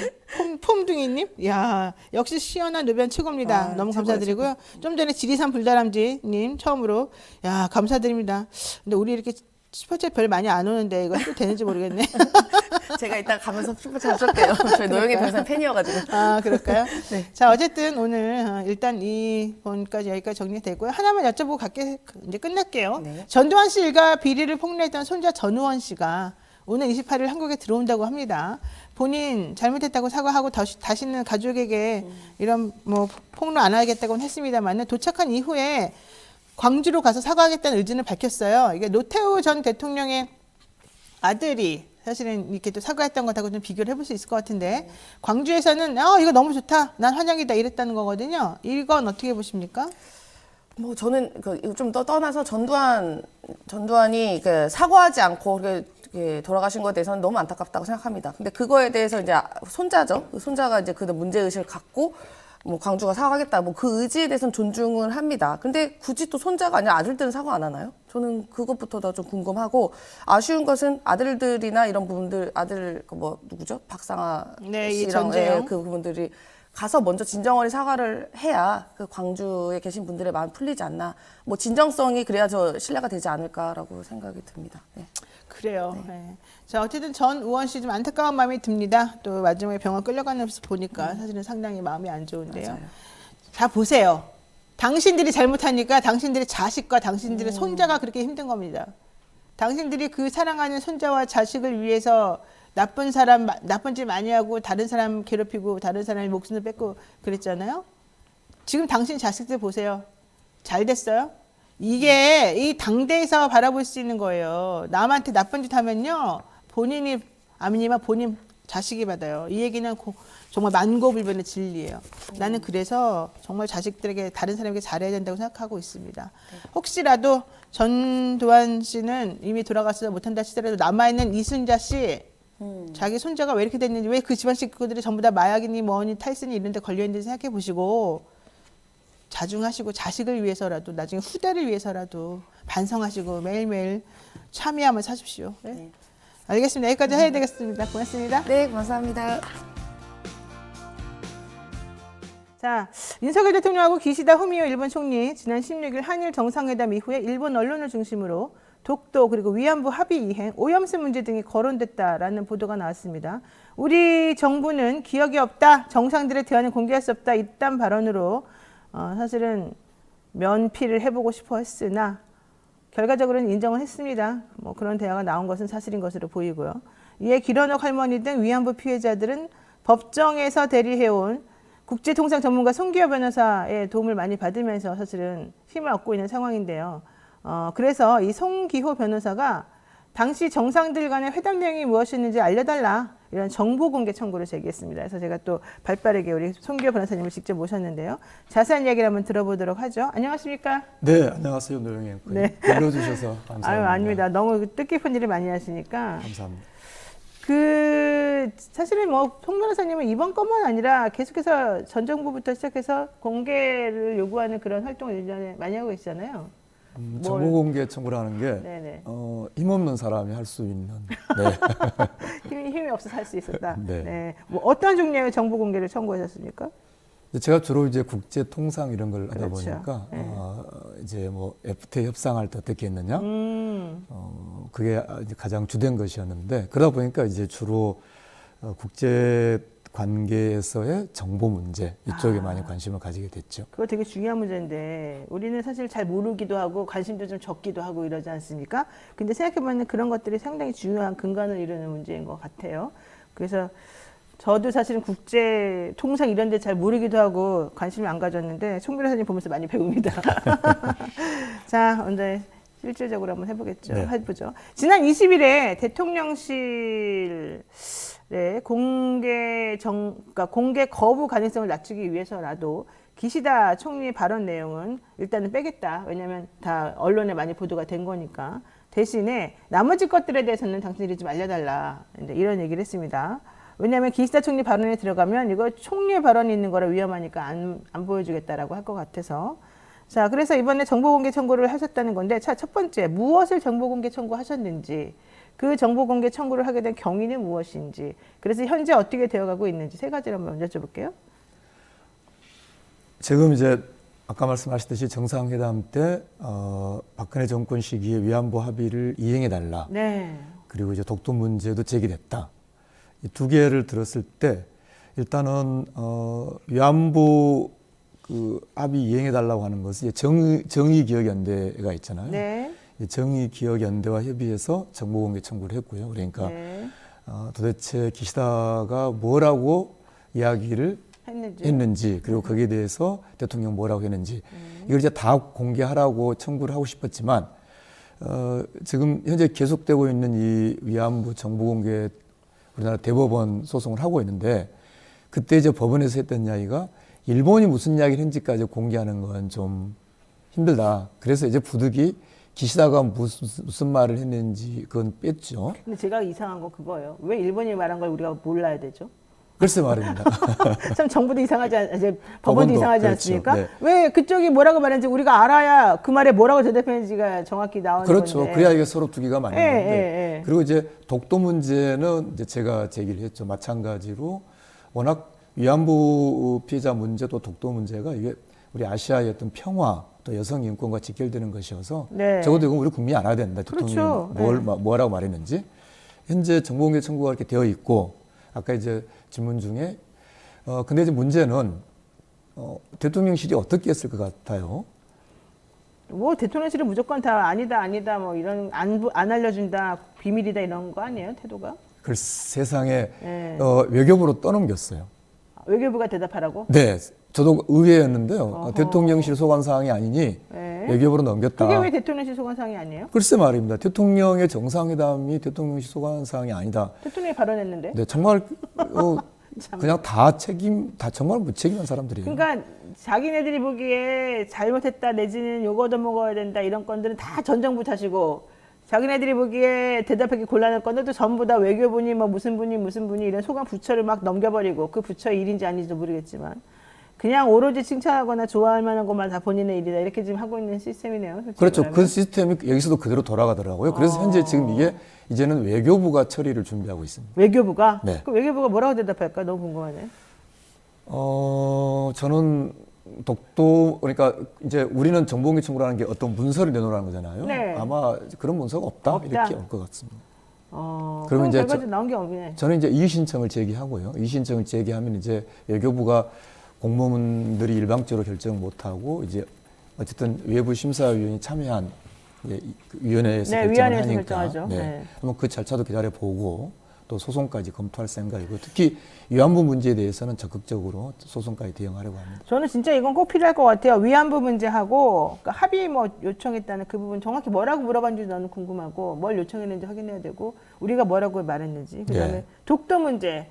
[SPEAKER 1] 폼둥이님, 야 역시 시원한 노변 최고입니다. 너무 감사드리고요. 좀 전에 지리산 불다람쥐님 처음으로, 야 감사드립니다. 근데 우리 이렇게 슈퍼챗 별 많이 안 오는데 이거 해도 되는지 모르겠네.
[SPEAKER 2] 제가 이따 가면서 슈퍼챗 쏠게요. 저희 노영희 변호사 팬이어가지고.
[SPEAKER 1] 아 그럴까요?
[SPEAKER 2] 네.
[SPEAKER 1] 자 어쨌든 오늘 일단 이 번까지 여기까지 정리되고요. 하나만 여쭤보고 갈게 이제 끝낼게요.
[SPEAKER 2] 네.
[SPEAKER 1] 전두환 씨 일가 비리를 폭로했던 손자 전우원 씨가 오늘 28일 한국에 들어온다고 합니다. 본인 잘못했다고 사과하고 다시는 가족에게 이런 뭐 폭로 안 하겠다고는 했습니다만 도착한 이후에 광주로 가서 사과하겠다는 의지를 밝혔어요. 이게 노태우 전 대통령의 아들이 사실은 이렇게 또 사과했던 것하고 좀 비교를 해볼 수 있을 것 같은데 광주에서는 이거 너무 좋다, 난 환영이다 이랬다는 거거든요. 이건 어떻게 보십니까?
[SPEAKER 2] 뭐 저는 좀 떠나서 전두환이 그 사과하지 않고 그렇게 돌아가신 것에 대해서는 너무 안타깝다고 생각합니다. 근데 그거에 대해서 이제 손자죠. 그 손자가 이제 그 문제 의식을 갖고 뭐 광주가 사과하겠다, 뭐 그 의지에 대해서는 존중을 합니다. 근데 굳이 또 손자가 아니라 아들들은 사과 안 하나요? 저는 그것부터 더 좀 궁금하고 아쉬운 것은 아들들이나 이런 부분들 뭐 누구죠? 박상아
[SPEAKER 1] 네, 이
[SPEAKER 2] 씨랑
[SPEAKER 1] 전재영.
[SPEAKER 2] 그분들이 가서 먼저 진정어리 사과를 해야 그 광주에 계신 분들의 마음 풀리지 않나. 뭐 진정성이 그래야 저 신뢰가 되지 않을까라고 생각이 듭니다. 네.
[SPEAKER 1] 그래요. 네. 자 어쨌든 전 의원 씨 좀 안타까운 마음이 듭니다. 또 마지막에 병원 끌려가는 모습 보니까 사실은 상당히 마음이 안 좋은데요.
[SPEAKER 2] 맞아요.
[SPEAKER 1] 자 보세요. 당신들이 잘못하니까 당신들의 자식과 당신들의 손자가 그렇게 힘든 겁니다. 당신들이 그 사랑하는 손자와 자식을 위해서 나쁜 짓 많이 하고 다른 사람 괴롭히고 다른 사람의 목숨을 뺏고 그랬잖아요. 지금 당신 자식들 보세요. 잘 됐어요? 이게 이 당대에서 바라볼 수 있는 거예요. 남한테 나쁜 짓 하면요. 본인이 아니면 본인 자식이 받아요. 이 얘기는 정말 만고불변의 진리예요. 나는 그래서 정말 자식들에게 다른 사람에게 잘해야 된다고 생각하고 있습니다. 혹시라도 전두환 씨는 이미 돌아가서 못한다 치더라도 남아있는 이순자 씨 자기 손자가 왜 이렇게 됐는지, 왜 그 집안 식구들이 전부 다 마약이니 뭐니 탈선이 이런 데 걸려있는지 생각해 보시고 자중하시고 자식을 위해서라도 나중에 후대를 위해서라도 반성하시고 매일매일 참여하며 사십시오. 네?
[SPEAKER 2] 네.
[SPEAKER 1] 알겠습니다. 여기까지 해야 되겠습니다. 고맙습니다.
[SPEAKER 2] 네, 감사합니다.
[SPEAKER 1] 자, 윤석열 대통령하고 기시다 후미오 일본 총리 지난 16일 한일 정상회담 이후에 일본 언론을 중심으로 독도 그리고 위안부 합의 이행, 오염수 문제 등이 거론됐다라는 보도가 나왔습니다. 우리 정부는 기억이 없다, 정상들의 대화는 공개할 수 없다 이딴 발언으로 사실은 면피를 해보고 싶어 했으나 결과적으로는 인정을 했습니다. 뭐 그런 대화가 나온 것은 사실인 것으로 보이고요. 이에 길원옥 할머니 등 위안부 피해자들은 법정에서 대리해온 국제통상 전문가 송기호 변호사의 도움을 많이 받으면서 사실은 힘을 얻고 있는 상황인데요. 그래서 이 송기호 변호사가 당시 정상들 간의 회담 내용이 무엇이었는지 알려달라, 이런 정보 공개 청구를 제기했습니다. 그래서 제가 또 발빠르게 우리 송기호 변호사님을 직접 모셨는데요. 자세한 이야기를 한번 들어보도록 하죠. 안녕하십니까?
[SPEAKER 3] 네, 안녕하세요, 노영희.
[SPEAKER 1] 네.
[SPEAKER 3] 불러주셔서 감사합니다.
[SPEAKER 1] 아유, 아닙니다. 너무 뜻깊은 일을 많이 하시니까.
[SPEAKER 3] 감사합니다.
[SPEAKER 1] 사실은 뭐 송 변호사님은 이번 건만 아니라 계속해서 전 정부부터 시작해서 공개를 요구하는 그런 활동을 예전에 많이 하고 계시잖아요.
[SPEAKER 3] 정보 공개 청구라는 게
[SPEAKER 1] 네네.
[SPEAKER 3] 힘없는 사람이 할 수 있는. 네.
[SPEAKER 1] 힘이 없어서 할 수 있었다.
[SPEAKER 3] 네.
[SPEAKER 1] 네. 뭐 어떤 종류의 정보 공개를 청구하셨습니까?
[SPEAKER 3] 제가 주로 이제 국제 통상 이런 걸 하다
[SPEAKER 1] 그렇죠.
[SPEAKER 3] 보니까
[SPEAKER 1] 네.
[SPEAKER 3] 이제 뭐 FTA 협상할 때 어떻게 했느냐, 그게 이제 가장 주된 것이었는데 그러다 보니까 이제 주로 국제 관계에서의 정보 문제 이쪽에 많이 관심을 가지게 됐죠.
[SPEAKER 1] 그거 되게 중요한 문제인데 우리는 사실 잘 모르기도 하고 관심도 좀 적기도 하고 이러지 않습니까? 근데 생각해보면 그런 것들이 상당히 중요한 근간을 이루는 문제인 것 같아요. 그래서 저도 사실은 국제 통상 이런 데 잘 모르기도 하고 관심이 안 가졌는데 송 변호사님 보면서 많이 배웁니다. 자, 먼저 실질적으로 한번 해보겠죠.
[SPEAKER 3] 네.
[SPEAKER 1] 해보죠. 지난 20일에 대통령실에 그러니까 공개 거부 가능성을 낮추기 위해서라도 기시다 총리 발언 내용은 일단은 빼겠다. 왜냐하면 다 언론에 많이 보도가 된 거니까. 대신에 나머지 것들에 대해서는 당신들이 좀 알려달라. 이제 이런 얘기를 했습니다. 왜냐하면 기시다 총리 발언에 들어가면 이거 총리의 발언이 있는 거라 위험하니까 안 보여주겠다라고 할 것 같아서. 자, 그래서 이번에 정보공개 청구를 하셨다는 건데, 자, 첫 번째, 무엇을 정보공개 청구하셨는지, 그 정보공개 청구를 하게 된 경위는 무엇인지, 그래서 현재 어떻게 되어가고 있는지 세 가지를 한번 여쭤볼게요.
[SPEAKER 3] 지금 이제 아까 말씀하셨듯이 정상회담 때 박근혜 정권 시기에 위안부 합의를 이행해달라.
[SPEAKER 1] 네.
[SPEAKER 3] 그리고 이제 독도 문제도 제기됐다. 이 두 개를 들었을 때 일단은 위안부 그 합의 이행해달라고 하는 것은 정의기억연대가 있잖아요.
[SPEAKER 1] 네.
[SPEAKER 3] 정의기억연대와 협의해서 정보공개 청구를 했고요. 그러니까
[SPEAKER 1] 네.
[SPEAKER 3] 도대체 기시다가 뭐라고 이야기를 했는지 그리고 거기에 대해서 대통령 뭐라고 했는지 이걸 이제 다 공개하라고 청구를 하고 싶었지만 지금 현재 계속되고 있는 이 위안부 정보공개 우리나라 대법원 소송을 하고 있는데 그때 이제 법원에서 했던 이야기가 일본이 무슨 이야기를 했는지까지 공개하는 건 좀 힘들다. 그래서 이제 부득이 기시다가 무슨 말을 했는지 그건 뺐죠.
[SPEAKER 1] 근데 제가 이상한 건 그거예요. 왜 일본이 말한 걸 우리가 몰라야 되죠?
[SPEAKER 3] 글쎄 말입니다.
[SPEAKER 1] 참 정부도 이상하지 이제 법원도 이상하지
[SPEAKER 3] 그렇죠.
[SPEAKER 1] 않습니까?
[SPEAKER 3] 네.
[SPEAKER 1] 왜 그쪽이 뭐라고 말했는지 우리가 알아야 그 말에 뭐라고 대답했는지가 정확히 나오는
[SPEAKER 3] 그렇죠.
[SPEAKER 1] 건데.
[SPEAKER 3] 그래야 이게 서로 두기가 맞는
[SPEAKER 1] 예,
[SPEAKER 3] 건데.
[SPEAKER 1] 예, 예.
[SPEAKER 3] 그리고 이제 독도 문제는 이제 제가 제기를 했죠. 마찬가지로 워낙 위안부 피해자 문제도 독도 문제가 이게 우리 아시아의 어떤 평화 또 여성 인권과 직결되는 것이어서
[SPEAKER 1] 네.
[SPEAKER 3] 적어도 이건 우리 국민이 알아야 된다.
[SPEAKER 1] 그렇죠.
[SPEAKER 3] 대통령이 뭐라고 말했는지. 현재 정보공개 청구가 이렇게 되어 있고 아까 이제 질문 중에 근데 이제 문제는 대통령실이 어떻게 했을 것 같아요?
[SPEAKER 1] 뭐 대통령실은 무조건 다 아니다 뭐 이런 안 알려준다 비밀이다 이런 거 아니에요 태도가?
[SPEAKER 3] 그 세상에
[SPEAKER 1] 네.
[SPEAKER 3] 외교부로 떠넘겼어요.
[SPEAKER 1] 외교부가 대답하라고?
[SPEAKER 3] 네, 저도 의외였는데요.
[SPEAKER 1] 어허.
[SPEAKER 3] 대통령실 소관 사항이 아니니
[SPEAKER 1] 네.
[SPEAKER 3] 외교부로 넘겼다.
[SPEAKER 1] 그게 왜 대통령실 소관 사항이 아니에요?
[SPEAKER 3] 글쎄 말입니다. 대통령의 정상회담이 대통령실 소관 사항이 아니다.
[SPEAKER 1] 대통령이 발언했는데.
[SPEAKER 3] 네, 정말
[SPEAKER 1] 참.
[SPEAKER 3] 그냥 다 정말 무책임한 사람들이에요.
[SPEAKER 1] 그러니까 자기네들이 보기에 잘못했다 내지는 요거 더 먹어야 된다 이런 건들은 다 전 정부 탓이고 자기네들이 보기에 대답하기 곤란한 건들도 전부 다 외교부니 뭐 무슨 분이 이런 소관 부처를 막 넘겨버리고 그 부처의 일인지 아닌지도 모르겠지만 그냥 오로지 칭찬하거나 좋아할 만한 것만 다 본인의 일이다 이렇게 지금 하고 있는 시스템이네요. 솔직히
[SPEAKER 3] 그렇죠.
[SPEAKER 1] 말하면.
[SPEAKER 3] 그 시스템이 여기서도 그대로 돌아가더라고요. 그래서 현재 지금 이게 이제는 외교부가 처리를 준비하고 있습니다.
[SPEAKER 1] 외교부가?
[SPEAKER 3] 네.
[SPEAKER 1] 그 외교부가 뭐라고 대답할까? 너무 궁금하네.
[SPEAKER 3] 저는 독도 그러니까 이제 우리는 정보공개 청구라는 게 어떤 문서를 내놓으라는 거잖아요.
[SPEAKER 1] 네.
[SPEAKER 3] 아마 그런 문서가 없다,
[SPEAKER 1] 없다.
[SPEAKER 3] 이렇게 올 것 같습니다.
[SPEAKER 1] 그러면
[SPEAKER 3] 그러면 이제
[SPEAKER 1] 결과적으로 나온 게 없네.
[SPEAKER 3] 저는 이제 이의 신청을 제기하고요. 이의 신청을 제기하면 이제 외교부가 공무원들이 일방적으로 결정 못하고 이제 어쨌든 외부 심사위원이 참여한 그 위원회에서
[SPEAKER 1] 네,
[SPEAKER 3] 결정을
[SPEAKER 1] 위원회에서
[SPEAKER 3] 하니까
[SPEAKER 1] 결정하죠.
[SPEAKER 3] 네.
[SPEAKER 1] 네.
[SPEAKER 3] 한번 그 절차도 기다려 보고 또 소송까지 검토할 생각이고 특히 위안부 문제에 대해서는 적극적으로 소송까지 대응하려고 합니다.
[SPEAKER 1] 저는 진짜 이건 꼭 필요할 것 같아요. 위안부 문제하고 그러니까 합의 뭐 요청했다는 그 부분 정확히 뭐라고 물어봤는지 너는 궁금하고 뭘 요청했는지 확인해야 되고 우리가 뭐라고 말했는지 그다음에
[SPEAKER 3] 네.
[SPEAKER 1] 독도 문제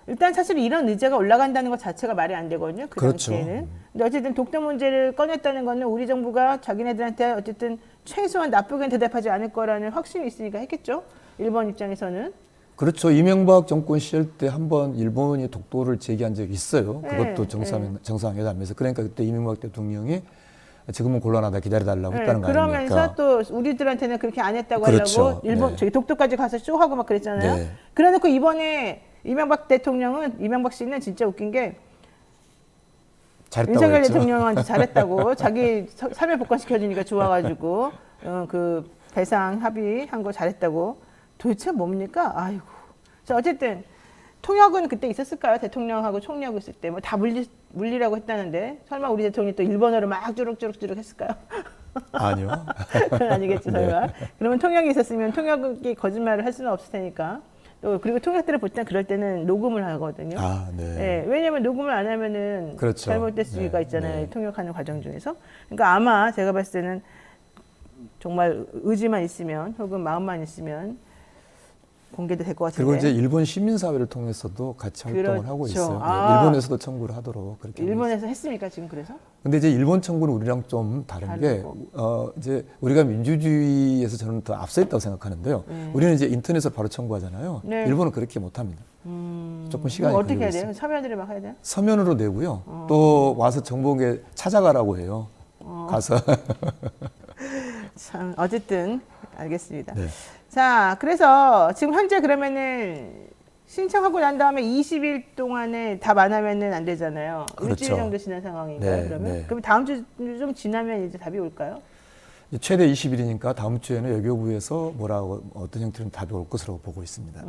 [SPEAKER 1] 일단 사실 이런 의제가 올라간다는 것 자체가 말이 안 되거든요. 그
[SPEAKER 3] 그렇죠.
[SPEAKER 1] 당시에는. 근데 어쨌든 독도 문제를 꺼냈다는 거는 우리 정부가 자기네들한테 어쨌든 최소한 나쁘게 대답하지 않을 거라는 확신이 있으니까 했겠죠. 일본 입장에서는.
[SPEAKER 3] 그렇죠. 이명박 정권 시절 때 한번 일본이 독도를 제기한 적이 있어요. 그것도
[SPEAKER 1] 네,
[SPEAKER 3] 정상회담에서. 그러니까 그때 이명박 대통령이 지금은 곤란하다 기다려달라고 했다는 거
[SPEAKER 1] 그러면서
[SPEAKER 3] 아닙니까?
[SPEAKER 1] 또 우리들한테는 그렇게 안 했다고
[SPEAKER 3] 그렇죠.
[SPEAKER 1] 하려고 일본
[SPEAKER 3] 네.
[SPEAKER 1] 저기 독도까지 가서 쇼하고 막 그랬잖아요.
[SPEAKER 3] 네.
[SPEAKER 1] 그래놓고 이번에 이명박 씨는 진짜 웃긴 게
[SPEAKER 3] 잘했다고
[SPEAKER 1] 윤석열
[SPEAKER 3] 했죠.
[SPEAKER 1] 대통령한테 잘했다고 자기 사면 복권 시켜주니까 좋아가지고 그 배상 합의한 거 잘했다고 도대체 뭡니까? 아이고. 자 어쨌든 통역은 그때 있었을까요? 대통령하고 총리하고 있을 때 뭐 다 물리라고 했다는데 설마 우리 대통령이 또 일본어를 막 쭈룩쭈룩 했을까요?
[SPEAKER 3] 아니요.
[SPEAKER 1] 그건 아니겠지 설마. 그러면 통역이 있었으면 통역이 거짓말을 할 수는 없을 테니까. 또 그리고 통역들을 볼 때 그럴 때는 녹음을 하거든요.
[SPEAKER 3] 아, 네.
[SPEAKER 1] 네, 왜냐하면 녹음을 안 하면은
[SPEAKER 3] 그렇죠.
[SPEAKER 1] 잘못될 수가
[SPEAKER 3] 네,
[SPEAKER 1] 있잖아요.
[SPEAKER 3] 네.
[SPEAKER 1] 통역하는 과정 중에서. 그러니까 아마 제가 봤을 때는 정말 의지만 있으면 혹은 마음만 있으면 공개도 될 것 같은데.
[SPEAKER 3] 그리고 이제 일본 시민사회를 통해서도 같이 활동을
[SPEAKER 1] 그렇죠.
[SPEAKER 3] 하고 있어요.
[SPEAKER 1] 아.
[SPEAKER 3] 일본에서도 청구를 하도록 그렇게. 하고 있어요.
[SPEAKER 1] 일본에서 했습니까 지금 그래서?
[SPEAKER 3] 근데 이제 일본 청구는 우리랑 좀 다른 게,
[SPEAKER 1] 다르고.
[SPEAKER 3] 이제 우리가 민주주의에서 저는 더 앞서 있다고 생각하는데요. 우리는 이제 인터넷으로 바로 청구하잖아요.
[SPEAKER 1] 네.
[SPEAKER 3] 일본은 그렇게 못 합니다. 조금 시간이
[SPEAKER 1] 그럼 어떻게
[SPEAKER 3] 걸리고
[SPEAKER 1] 해야
[SPEAKER 3] 있어요.
[SPEAKER 1] 돼요? 서면으로 막 해야 돼요?
[SPEAKER 3] 서면으로 내고요. 또 와서 정보에 찾아가라고 해요. 가서.
[SPEAKER 1] 참 어쨌든 알겠습니다.
[SPEAKER 3] 네.
[SPEAKER 1] 자, 그래서 지금 현재 그러면은 신청하고 난 다음에 20일 동안에 답 안 하면은 안 되잖아요.
[SPEAKER 3] 그렇죠.
[SPEAKER 1] 일주일 정도 지난 상황인가요?
[SPEAKER 3] 네,
[SPEAKER 1] 그러면?
[SPEAKER 3] 네.
[SPEAKER 1] 그럼 다음 주 좀 지나면 이제 답이 올까요?
[SPEAKER 3] 최대 20일이니까 다음 주에는 외교부에서 뭐라고 어떤 형태로 답이 올 것으로 보고 있습니다.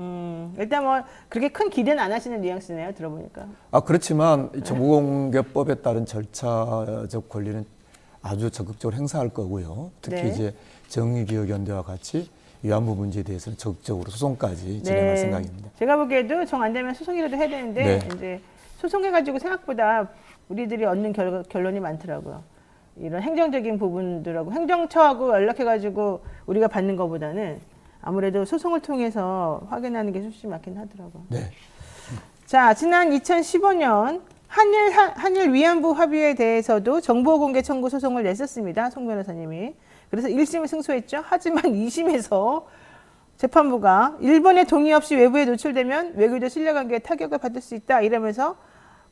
[SPEAKER 1] 일단 뭐 그렇게 큰 기대는 안 하시는 뉘앙스네요. 들어보니까.
[SPEAKER 3] 그렇지만 이 정보공개법에 따른 절차적 권리는 아주 적극적으로 행사할 거고요. 특히
[SPEAKER 1] 네.
[SPEAKER 3] 이제 정의기억연대와 같이 위안부 문제에 대해서는 적극적으로 소송까지 진행할 생각입니다.
[SPEAKER 1] 제가 보기에도 정 안 되면 소송이라도 해야 되는데
[SPEAKER 3] 네.
[SPEAKER 1] 이제 소송해가지고 생각보다 우리들이 얻는 결론이 많더라고요. 이런 행정적인 부분들하고 행정처하고 연락해가지고 우리가 받는 것보다는 아무래도 소송을 통해서 확인하는 게 훨씬 많긴 하더라고요.
[SPEAKER 3] 네.
[SPEAKER 1] 자, 지난 2015년 한일 위안부 합의에 대해서도 정보공개 청구 소송을 냈었습니다. 송 변호사님이. 그래서 1심을 승소했죠. 하지만 2심에서 재판부가 일본의 동의 없이 외부에 노출되면 외교적 신뢰관계에 타격을 받을 수 있다 이러면서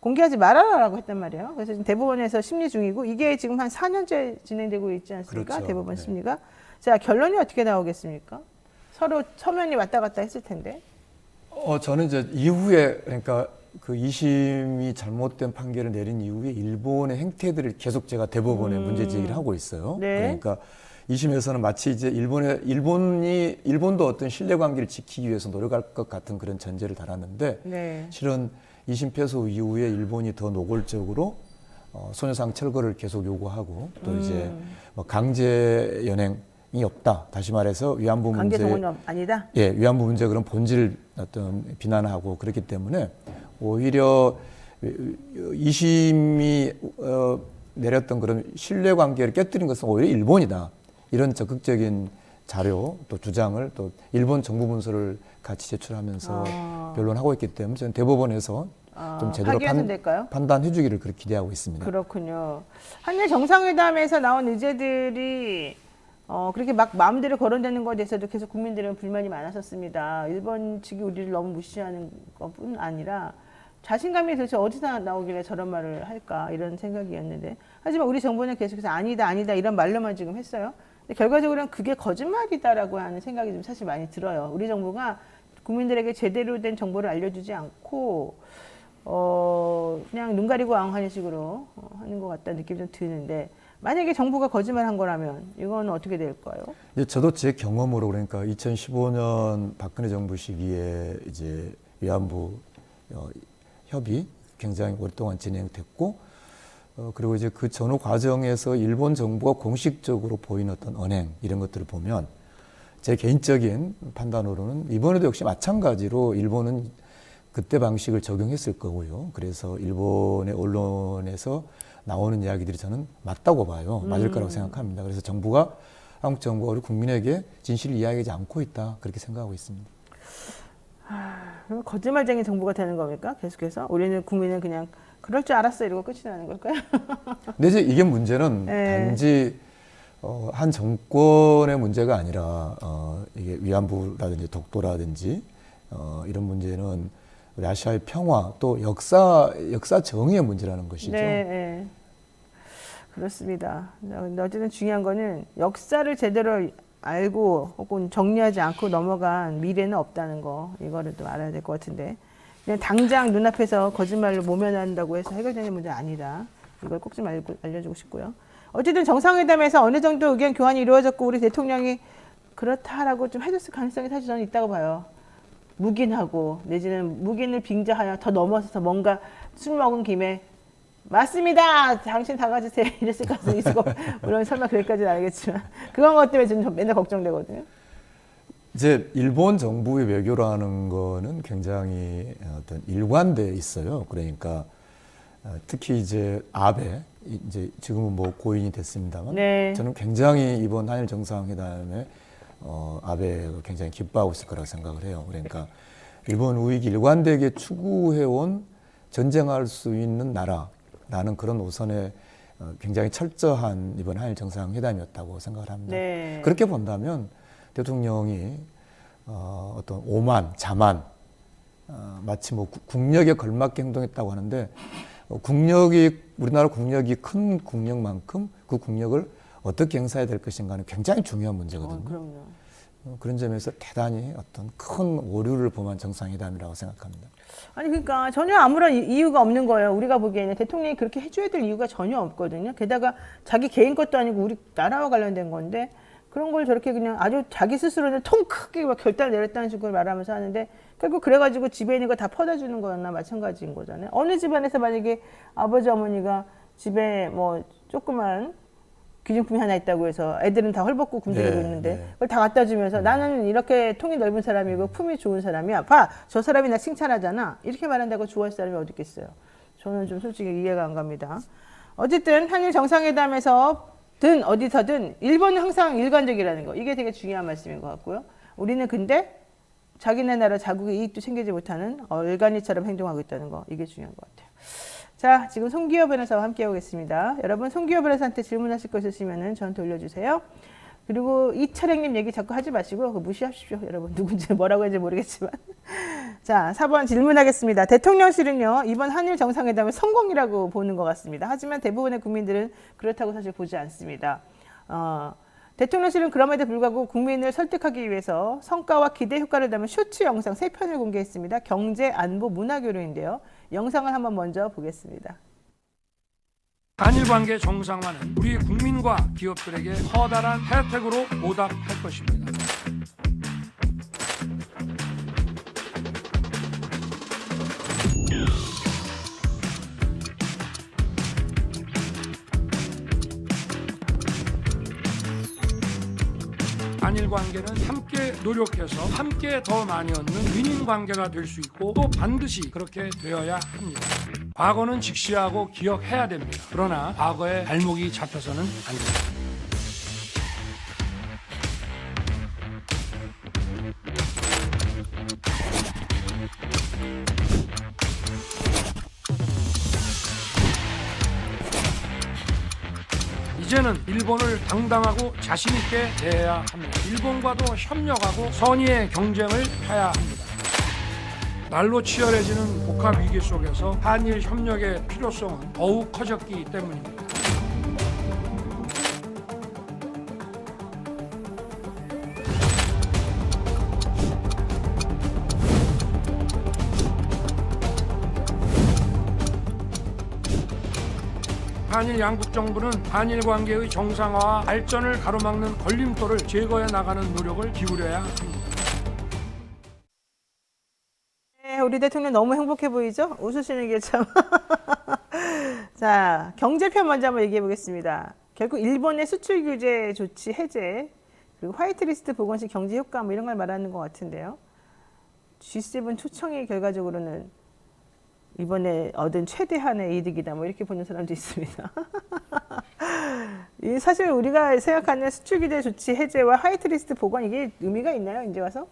[SPEAKER 1] 공개하지 말아라라고 했단 말이에요. 그래서 지금 대법원에서 심리 중이고 이게 지금 한 4년째 진행되고 있지 않습니까?
[SPEAKER 3] 그렇죠.
[SPEAKER 1] 대법원
[SPEAKER 3] 네.
[SPEAKER 1] 심리가. 자, 결론이 어떻게 나오겠습니까? 서로 서면이 왔다 갔다 했을 텐데.
[SPEAKER 3] 저는 이제 이후에 그러니까 그 2심이 잘못된 판결을 내린 이후에 일본의 행태들을 계속 제가 대법원에 문제 제기를 하고 있어요.
[SPEAKER 1] 네.
[SPEAKER 3] 그러니까 2심에서는 마치 이제 일본도 어떤 신뢰관계를 지키기 위해서 노력할 것 같은 그런 전제를 달았는데
[SPEAKER 1] 네.
[SPEAKER 3] 실은 2심 패소 이후에 일본이 더 노골적으로 소녀상 철거를 계속 요구하고 또 이제 뭐 강제 연행이 없다. 다시 말해서 위안부
[SPEAKER 1] 관계
[SPEAKER 3] 문제
[SPEAKER 1] 동원이 아니다.
[SPEAKER 3] 예, 위안부 문제 그런 본질을 어떤 비난하고 그렇기 때문에 오히려 2심이 내렸던 그런 신뢰관계를 깨뜨린 것은 오히려 일본이다. 이런 적극적인 자료 또 주장을 또 일본 정부 문서를 같이 제출하면서 변론하고 있기 때문에 저는 대법원에서 좀 제대로
[SPEAKER 1] 파기환송 될까요?
[SPEAKER 3] 판단해 주기를 그렇게 기대하고 있습니다.
[SPEAKER 1] 그렇군요. 한일 정상회담에서 나온 의제들이 그렇게 막 마음대로 거론되는 것에 대해서도 계속 국민들은 불만이 많았었습니다. 일본 측이 우리를 너무 무시하는 것뿐 아니라 자신감이 도대체 어디서 나오길래 저런 말을 할까 이런 생각이었는데 하지만 우리 정부는 계속해서 아니다 이런 말로만 지금 했어요. 근데 결과적으로는 그게 거짓말이다라고 하는 생각이 좀 사실 많이 들어요. 우리 정부가 국민들에게 제대로 된 정보를 알려주지 않고 그냥 눈 가리고 앙하는 식으로 하는 것 같다는 느낌이 좀 드는데 만약에 정부가 거짓말한 거라면 이건 어떻게 될까요?
[SPEAKER 3] 저도 제 경험으로 그러니까 2015년 박근혜 정부 시기에 이제 위안부 협의 굉장히 오랫동안 진행됐고 그리고 이제 그 전후 과정에서 일본 정부가 공식적으로 보인 어떤 언행 이런 것들을 보면 제 개인적인 판단으로는 이번에도 역시 마찬가지로 일본은 그때 방식을 적용했을 거고요. 그래서 일본의 언론에서 나오는 이야기들이 저는 맞다고 봐요. 맞을 거라고 생각합니다. 그래서 정부가 한국 정부가 우리 국민에게 진실을 이야기하지 않고 있다 그렇게 생각하고 있습니다.
[SPEAKER 1] 그럼 거짓말쟁이 정부가 되는 겁니까? 계속해서 우리는 국민은 그냥 그럴 줄 알았어 이러고 끝이 나는 걸까요?
[SPEAKER 3] 근데 이제 이게 문제는
[SPEAKER 1] 네.
[SPEAKER 3] 단지 한 정권의 문제가 아니라 이게 위안부라든지 독도라든지 이런 문제는 우리 아시아의 평화 또 역사 정의의 문제라는 것이죠.
[SPEAKER 1] 네, 네. 그렇습니다. 근데 어쨌든 중요한 거는 역사를 제대로 알고 혹은 정리하지 않고 넘어간 미래는 없다는 거 이거를 또 알아야 될 것 같은데 그냥 당장 눈앞에서 거짓말로 모면한다고 해서 해결되는 문제 아니다. 이걸 꼭 좀 알려주고 싶고요. 어쨌든 정상회담에서 어느 정도 의견 교환이 이루어졌고 우리 대통령이 그렇다라고 좀 해줬을 가능성이 사실 저는 있다고 봐요. 묵인하고 내지는 묵인을 빙자하여 더 넘어서서 뭔가 술 먹은 김에 맞습니다. 당신 다 가지세요. 이랬을 가능성이 있고 물론 설마 그럴까지는 알겠지만 그런 것 때문에 저는 맨날 걱정되거든요.
[SPEAKER 3] 이제 일본 정부의 외교라는 거는 굉장히 어떤 일관돼 있어요. 그러니까 특히 이제 아베 이제 지금은 뭐 고인이 됐습니다만
[SPEAKER 1] 네.
[SPEAKER 3] 저는 굉장히 이번 한일 정상회담에 아베가 굉장히 기뻐하고 있을 거라고 생각을 해요. 그러니까 일본 우익이 일관되게 추구해온 전쟁할 수 있는 나라라는 그런 노선에 굉장히 철저한 이번 한일 정상회담이었다고 생각을 합니다.
[SPEAKER 1] 네.
[SPEAKER 3] 그렇게 본다면 대통령이 어떤 오만, 자만, 마치 뭐 국력에 걸맞게 행동했다고 하는데 우리나라 국력이 큰 국력만큼 그 국력을 어떻게 행사해야 될 것인가는 굉장히 중요한 문제거든요.
[SPEAKER 1] 그럼요.
[SPEAKER 3] 그런 점에서 대단히 어떤 큰 오류를 범한 정상회담이라고 생각합니다.
[SPEAKER 1] 아니 그러니까 전혀 아무런 이유가 없는 거예요. 우리가 보기에는 대통령이 그렇게 해줘야 될 이유가 전혀 없거든요. 게다가 자기 개인 것도 아니고 우리 나라와 관련된 건데 그런 걸 저렇게 그냥 아주 자기 스스로는 통 크게 막 결단을 내렸다는 식으로 말하면서 하는데 결국 그래가지고 집에 있는 거 다 퍼다 주는 거나 마찬가지인 거잖아요. 어느 집안에서 만약에 아버지 어머니가 집에 뭐 조그만 귀중품이 하나 있다고 해서 애들은 다 헐벗고 굶주리고
[SPEAKER 3] 네,
[SPEAKER 1] 있는데
[SPEAKER 3] 네.
[SPEAKER 1] 그걸 다 갖다 주면서 나는 이렇게 통이 넓은 사람이고 품이 좋은 사람이야. 봐, 저 사람이 나 칭찬하잖아. 이렇게 말한다고 좋아할 사람이 어디 있겠어요. 저는 좀 솔직히 이해가 안 갑니다. 어쨌든 한일 정상회담에서든 어디서든 일본은 항상 일관적이라는 거. 이게 되게 중요한 말씀인 것 같고요. 우리는 근데 자기네 나라 자국의 이익도 챙기지 못하는 얼간이처럼 행동하고 있다는 거. 이게 중요한 것 같아요. 자, 지금 송기호 변호사와 함께 하겠습니다. 여러분, 송기호 변호사한테 질문하실 거 있으시면 저한테 올려주세요. 그리고 이철행님 얘기 자꾸 하지 마시고 그거 무시하십시오. 여러분, 누군지 뭐라고 했는지 모르겠지만. 자, 4번 질문하겠습니다. 대통령실은요, 이번 한일 정상회담을 성공이라고 보는 것 같습니다. 하지만 대부분의 국민들은 그렇다고 사실 보지 않습니다. 대통령실은 그럼에도 불구하고 국민을 설득하기 위해서 성과와 기대 효과를 담은 쇼츠 영상 3편을 공개했습니다. 경제, 안보, 문화 교류인데요. 영상을 한번 먼저 보겠습니다.
[SPEAKER 4] 한일 관계 정상화는 우리 국민과 기업들에게 커다란 혜택으로 보답할 것입니다. 한일 관계는 함께 노력해서 함께 더 많이 얻는 윈윈 관계가 될 수 있고 또 반드시 그렇게 되어야 합니다. 과거는 직시하고 기억해야 됩니다. 그러나 과거에 발목이 잡혀서는 안 됩니다. 이제는 일본을 당당하고 자신 있게 대해야 합니다. 일본과도 협력하고 선의의 경쟁을 해야 합니다. 날로 치열해지는 복합 위기 속에서 한일 협력의 필요성은 더욱 커졌기 때문입니다. 한일 양국 정부는 한일 관계의 정상화와 발전을 가로막는 걸림돌을 제거해 나가는 노력을 기울여야 합니다.
[SPEAKER 1] 네, 우리 대통령 너무 행복해 보이죠? 웃으시는 게 참. 자, 경제편 먼저 한번 얘기해 보겠습니다. 결국 일본의 수출 규제 조치 해제, 그리고 화이트리스트 복원 시 경제 효과 뭐 이런 걸 말하는 것 같은데요. G7 초청이 결과적으로는 이번에 얻은 최대한의 이득이다 뭐 이렇게 보는 사람도 있습니다. 사실 우리가 생각하는 수출 규제 조치 해제와 화이트리스트 복원 이게 의미가 있나요? 이제 와서?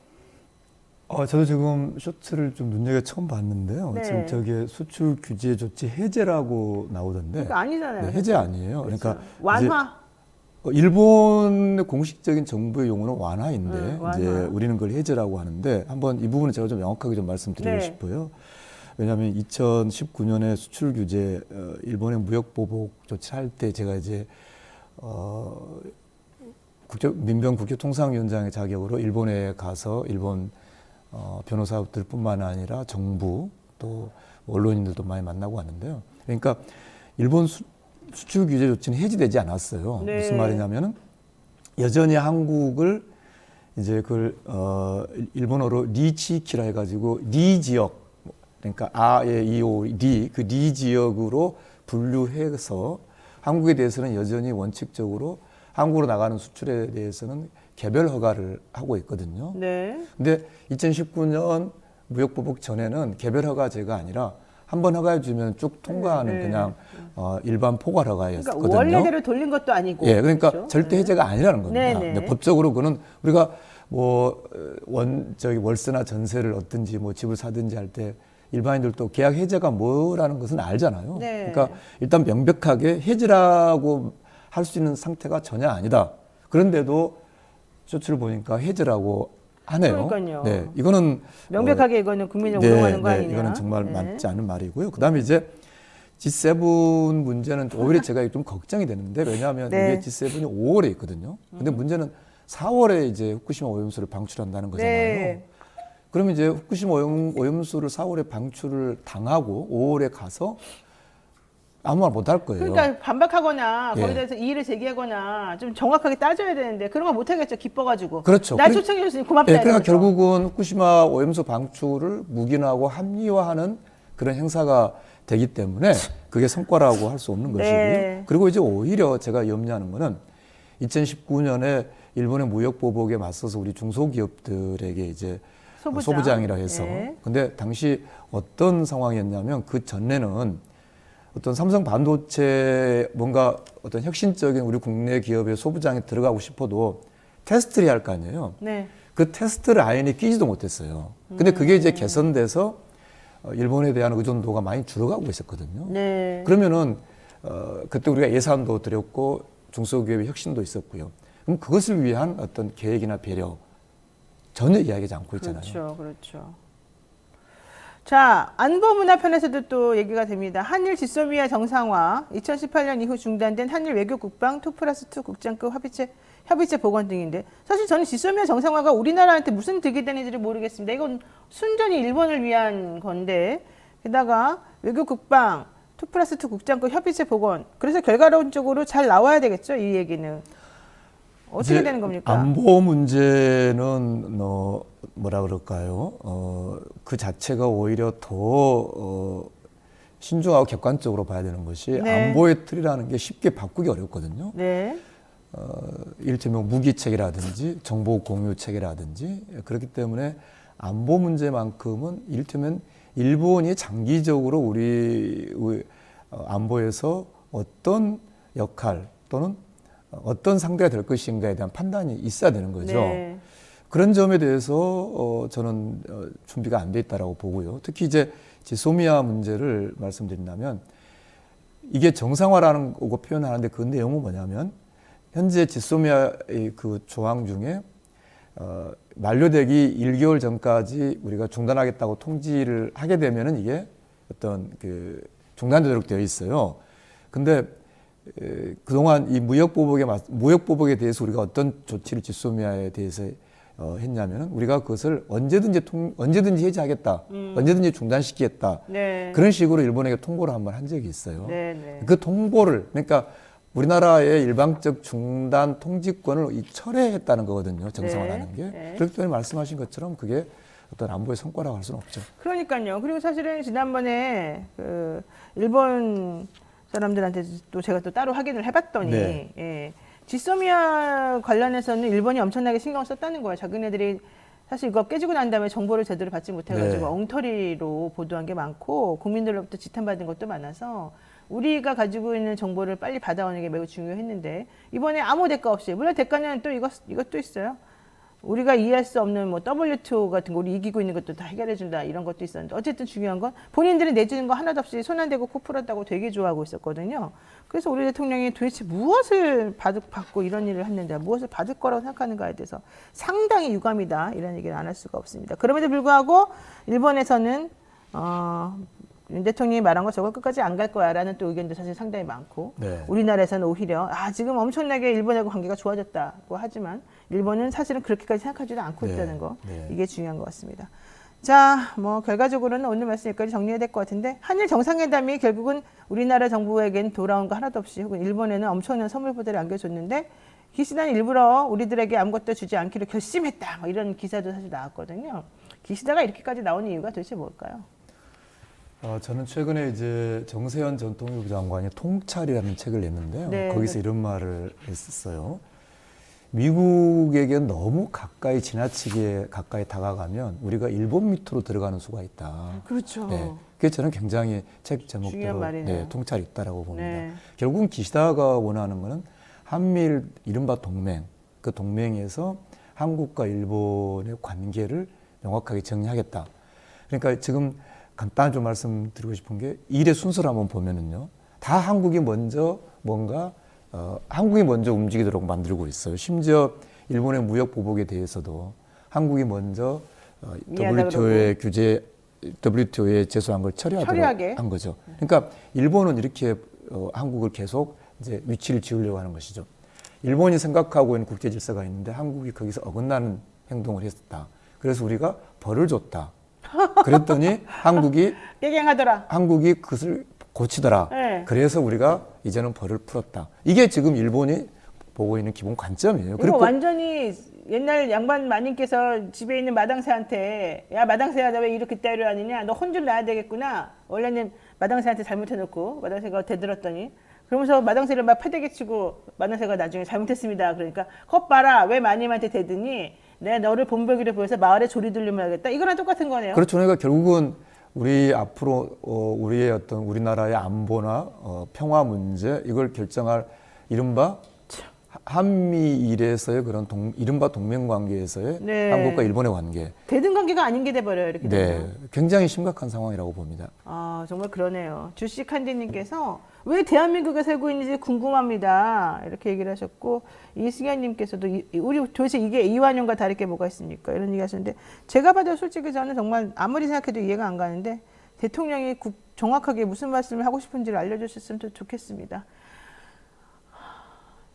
[SPEAKER 3] 저도 지금 쇼츠를 좀 눈여겨 처음 봤는데요.
[SPEAKER 1] 네.
[SPEAKER 3] 지금 저게 수출 규제 조치 해제라고 나오던데
[SPEAKER 1] 그러니까 아니잖아요.
[SPEAKER 3] 네, 해제 아니에요.
[SPEAKER 1] 그렇죠.
[SPEAKER 3] 그러니까
[SPEAKER 1] 완화.
[SPEAKER 3] 이제 일본의 공식적인 정부의 용어는 완화인데
[SPEAKER 1] 완화.
[SPEAKER 3] 이제 우리는 그걸 해제라고 하는데 한번 이 부분은 제가 좀 명확하게 좀 말씀드리고
[SPEAKER 1] 네.
[SPEAKER 3] 싶어요. 왜냐하면 2019년에 수출 규제 일본의 무역 보복 조치를 할 때 제가 이제 민병 국교통상위원장의 자격으로 일본에 가서 일본 변호사들뿐만 아니라 정부 또 언론인들도 많이 만나고 왔는데요. 그러니까 일본 수출 규제 조치는 해지되지 않았어요.
[SPEAKER 1] 네.
[SPEAKER 3] 무슨 말이냐면은 여전히 한국을 이제 그걸 일본어로 리치키라 해가지고 리 지역 그러니까 그 리 지역으로 분류해서 한국에 대해서는 여전히 원칙적으로 한국으로 나가는 수출에 대해서는 개별 허가를 하고 있거든요.
[SPEAKER 1] 네.
[SPEAKER 3] 근데 2019년 무역보복 전에는 개별 허가제가 아니라 한번 허가해 주면 쭉 통과하는
[SPEAKER 1] 네.
[SPEAKER 3] 그냥 일반 포괄 허가였거든요.
[SPEAKER 1] 그러니까 원래대로 돌린 것도 아니고.
[SPEAKER 3] 예, 그러니까
[SPEAKER 1] 그렇죠?
[SPEAKER 3] 절대 해제가 아니라는 겁니다.
[SPEAKER 1] 네, 네.
[SPEAKER 3] 근데 법적으로 그는 우리가 뭐 월세나 전세를 얻든지 뭐 집을 사든지 할 때 일반인들도 계약 해제가 뭐라는 것은 알잖아요.
[SPEAKER 1] 네.
[SPEAKER 3] 그러니까 일단 명백하게 해제라고 할 수 있는 상태가 전혀 아니다. 그런데도 쇼츠를 보니까 해제라고 하네요.
[SPEAKER 1] 그러니까요.
[SPEAKER 3] 네, 이거는
[SPEAKER 1] 명백하게 이거는 국민을 우롱하는 거 아니냐.
[SPEAKER 3] 이거는 정말
[SPEAKER 1] 네.
[SPEAKER 3] 맞지 않은 말이고요. 그다음에 이제 G7 문제는 오히려 제가 좀 걱정이 되는데 왜냐하면
[SPEAKER 1] 네.
[SPEAKER 3] 이게 G7이 5월에 있거든요. 근데 문제는 4월에 이제 후쿠시마 오염수를 방출한다는 거잖아요.
[SPEAKER 1] 네.
[SPEAKER 3] 그러면 이제 후쿠시마 오염수를 4월에 방출을 당하고 5월에 가서 아무 말 못 할 거예요.
[SPEAKER 1] 그러니까 반박하거나
[SPEAKER 3] 예.
[SPEAKER 1] 거기에 대해서 이의를 제기하거나 좀 정확하게 따져야 되는데 그런 거 못 하겠죠. 기뻐가지고.
[SPEAKER 3] 그렇죠.
[SPEAKER 1] 날
[SPEAKER 3] 그래-
[SPEAKER 1] 초청해 줬으니 고맙다.
[SPEAKER 3] 예, 그러니까
[SPEAKER 1] 이러면서.
[SPEAKER 3] 결국은 후쿠시마 오염수 방출을 묵인하고 합리화하는 그런 행사가 되기 때문에 그게 성과라고 할 수 없는
[SPEAKER 1] 네.
[SPEAKER 3] 것이고요. 그리고 이제 오히려 제가 염려하는 거는 2019년에 일본의 무역 보복에 맞서서 우리 중소기업들에게 이제 소부장이라 해서
[SPEAKER 1] 네.
[SPEAKER 3] 근데 당시 어떤 상황이었냐면 그 전에는 어떤 삼성 반도체 뭔가 어떤 혁신적인 우리 국내 기업의 소부장에 들어가고 싶어도 테스트를 해야 할 거 아니에요.
[SPEAKER 1] 네.
[SPEAKER 3] 그 테스트 라인이 끼지도 못했어요. 근데 그게 이제 개선돼서 일본에 대한 의존도가 많이 줄어가고 있었거든요.
[SPEAKER 1] 네.
[SPEAKER 3] 그러면은 그때 우리가 예산도 드렸고 중소기업의 혁신도 있었고요. 그럼 그것을 위한 어떤 계획이나 배려 전혀 이야기하지 않고 있잖아요.
[SPEAKER 1] 그렇죠, 그렇죠. 자, 안보문화편에서도 또 얘기가 됩니다. 한일 지소미아 정상화, 2018년 이후 중단된 한일 외교 국방 2+2 국장급 협의체 복원 등인데 사실 저는 지소미아 정상화가 우리나라한테 무슨 득이 되는지를 모르겠습니다. 이건 순전히 일본을 위한 건데 게다가 외교 국방 2+2 국장급 협의체 복원 그래서 결과론적으로 잘 나와야 되겠죠, 이 얘기는. 어떻게
[SPEAKER 3] 이제
[SPEAKER 1] 되는 겁니까?
[SPEAKER 3] 안보 문제는 뭐라 그럴까요? 그 자체가 오히려 더 신중하고 객관적으로 봐야 되는 것이
[SPEAKER 1] 네.
[SPEAKER 3] 안보의 틀이라는 게 쉽게 바꾸기 어렵거든요.
[SPEAKER 1] 네.
[SPEAKER 3] 이를테면 무기체계라든지 정보 공유 체계라든지 그렇기 때문에 안보 문제만큼은 이를테면 일본이 장기적으로 우리 안보에서 어떤 역할 또는 어떤 상대가 될 것인가에 대한 판단이 있어야 되는 거죠.
[SPEAKER 1] 네.
[SPEAKER 3] 그런 점에 대해서 저는 준비가 안 돼 있다라고 보고요. 특히 이제 지소미아 문제를 말씀드린다면 이게 정상화라는 거 표현하는데 그 내용은 뭐냐면 현재 지소미아의 그 조항 중에 만료되기 1개월 전까지 우리가 중단하겠다고 통지를 하게 되면은 이게 어떤 그 중단되도록 되어 있어요. 근데 그동안 이 무역보복에 대해서 우리가 어떤 조치를 지소미아에 대해서 했냐면은 우리가 그것을 언제든지 해제하겠다, 언제든지 중단시키겠다.
[SPEAKER 1] 네.
[SPEAKER 3] 그런 식으로 일본에게 통보를 한번 한 적이 있어요.
[SPEAKER 1] 네, 네.
[SPEAKER 3] 그 통보를 그러니까 우리나라의 일방적 중단 통지권을 철회했다는 거거든요. 정상화라는 게.
[SPEAKER 1] 네.
[SPEAKER 3] 그렇기 때문에 말씀하신 것처럼 그게 어떤 안보의 성과라고 할 수는 없죠.
[SPEAKER 1] 그러니까요. 그리고 사실은 지난번에 그 일본 사람들한테 또 제가 또 따로 확인을 해봤더니
[SPEAKER 3] 네.
[SPEAKER 1] 예, 지소미아 관련해서는 일본이 엄청나게 신경을 썼다는 거예요. 자기네들이 사실 이거 깨지고 난 다음에 정보를 제대로 받지 못해가지고
[SPEAKER 3] 네.
[SPEAKER 1] 엉터리로 보도한 게 많고 국민들로부터 지탄받은 것도 많아서 우리가 가지고 있는 정보를 빨리 받아오는 게 매우 중요했는데 이번에 아무 대가 없이 물론 대가는 또 이것도 있어요. 우리가 이해할 수 없는 뭐 WTO 같은 거 우리 이기고 있는 것도 다 해결해준다 이런 것도 있었는데 어쨌든 중요한 건 본인들이 내주는 거 하나도 없이 손 안 대고 코 풀었다고 되게 좋아하고 있었거든요. 그래서 우리 대통령이 도대체 무엇을 받고 이런 일을 했는데 무엇을 받을 거라고 생각하는가에 대해서 상당히 유감이다 이런 얘기를 안 할 수가 없습니다. 그럼에도 불구하고 일본에서는 윤 대통령이 말한 거 저거 끝까지 안 갈 거야라는 또 의견도 사실 상당히 많고
[SPEAKER 3] 네.
[SPEAKER 1] 우리나라에서는 오히려 지금 엄청나게 일본하고 관계가 좋아졌다고 하지만 일본은 사실은 그렇게까지 생각하지도 않고
[SPEAKER 3] 네.
[SPEAKER 1] 있다는 거
[SPEAKER 3] 네.
[SPEAKER 1] 이게 중요한 것 같습니다. 자, 뭐 결과적으로는 오늘 말씀 여기까지 정리해야 될 것 같은데 한일 정상회담이 결국은 우리나라 정부에겐 돌아온 거 하나도 없이 혹은 일본에는 엄청난 선물 부대를 안겨줬는데 기시다는 일부러 우리들에게 아무것도 주지 않기로 결심했다 뭐 이런 기사도 사실 나왔거든요. 기시다가 이렇게까지 나오는 이유가 도대체 뭘까요?
[SPEAKER 3] 저는 최근에 이제 정세현 전 통일부 장관이 통찰이라는 책을 냈는데요.
[SPEAKER 1] 네.
[SPEAKER 3] 거기서 이런 말을 했었어요. 미국에게 너무 가까이 지나치게 가까이 다가가면 우리가 일본 밑으로 들어가는 수가 있다.
[SPEAKER 1] 그렇죠.
[SPEAKER 3] 네. 그게 저는 굉장히 책
[SPEAKER 1] 중요한
[SPEAKER 3] 제목대로
[SPEAKER 1] 말이네요.
[SPEAKER 3] 통찰이 있다라고 봅니다.
[SPEAKER 1] 네.
[SPEAKER 3] 결국은 기시다가 원하는 것은 한미일 이른바 동맹, 그 동맹에서 한국과 일본의 관계를 명확하게 정리하겠다. 그러니까 지금 간단히 좀 말씀드리고 싶은 게 일의 순서를 한번 보면은요, 다 한국이 먼저 뭔가 한국이 먼저 움직이도록 만들고 있어요. 심지어 일본의 무역 보복에 대해서도 한국이 먼저
[SPEAKER 1] 미안하다
[SPEAKER 3] WTO의 규제, WTO에 제소한 걸
[SPEAKER 1] 처리하게.
[SPEAKER 3] 처리하도록 한 거죠. 그러니까 일본은 이렇게 한국을 계속 이제 위치를 지으려고 하는 것이죠. 일본이 생각하고 있는 국제 질서가 있는데 한국이 거기서 어긋나는 행동을 했었다. 그래서 우리가 벌을 줬다. 그랬더니
[SPEAKER 1] 깨갱하더라.
[SPEAKER 3] 한국이 그것을 고치더라.
[SPEAKER 1] 네.
[SPEAKER 3] 그래서 우리가 이제는 벌을 풀었다. 이게 지금 일본이 보고 있는 기본 관점이에요.
[SPEAKER 1] 이거 완전히 옛날 양반 마님께서 집에 있는 마당새한테 야 마당새야 너 왜 이렇게 때려하느냐 너 혼 좀 나야 되겠구나. 원래는 마당새한테 잘못해놓고 마당새가 대들었더니 그러면서 마당새를 막 패대기 치고 마당새가 나중에 잘못했습니다. 그러니까 것 봐라 왜 마님한테 대더니 내가 너를 본보기로 보여서 마을에 조리 들리면 하겠다. 이거랑 똑같은 거네요.
[SPEAKER 3] 그렇죠. 그러니까 결국은 우리 앞으로 우리의 어떤 우리나라의 안보나 평화 문제 이걸 결정할 이른바 한미일에서의 그런 이른바 동맹 관계에서의
[SPEAKER 1] 네.
[SPEAKER 3] 한국과 일본의 관계.
[SPEAKER 1] 대등 관계가 아닌 게 돼버려요. 이렇게
[SPEAKER 3] 네,
[SPEAKER 1] 되면.
[SPEAKER 3] 굉장히 심각한 상황이라고 봅니다.
[SPEAKER 1] 아 정말 그러네요. 주식한디님께서 왜 대한민국에 살고 있는지 궁금합니다. 이렇게 얘기를 하셨고 이승현님께서도 우리 도대체 이게 이완용과 다를 게 뭐가 있습니까? 이런 얘기 하셨는데 제가 봐도 솔직히 저는 정말 아무리 생각해도 이해가 안 가는데 대통령이 정확하게 무슨 말씀을 하고 싶은지를 알려주셨으면 더 좋겠습니다.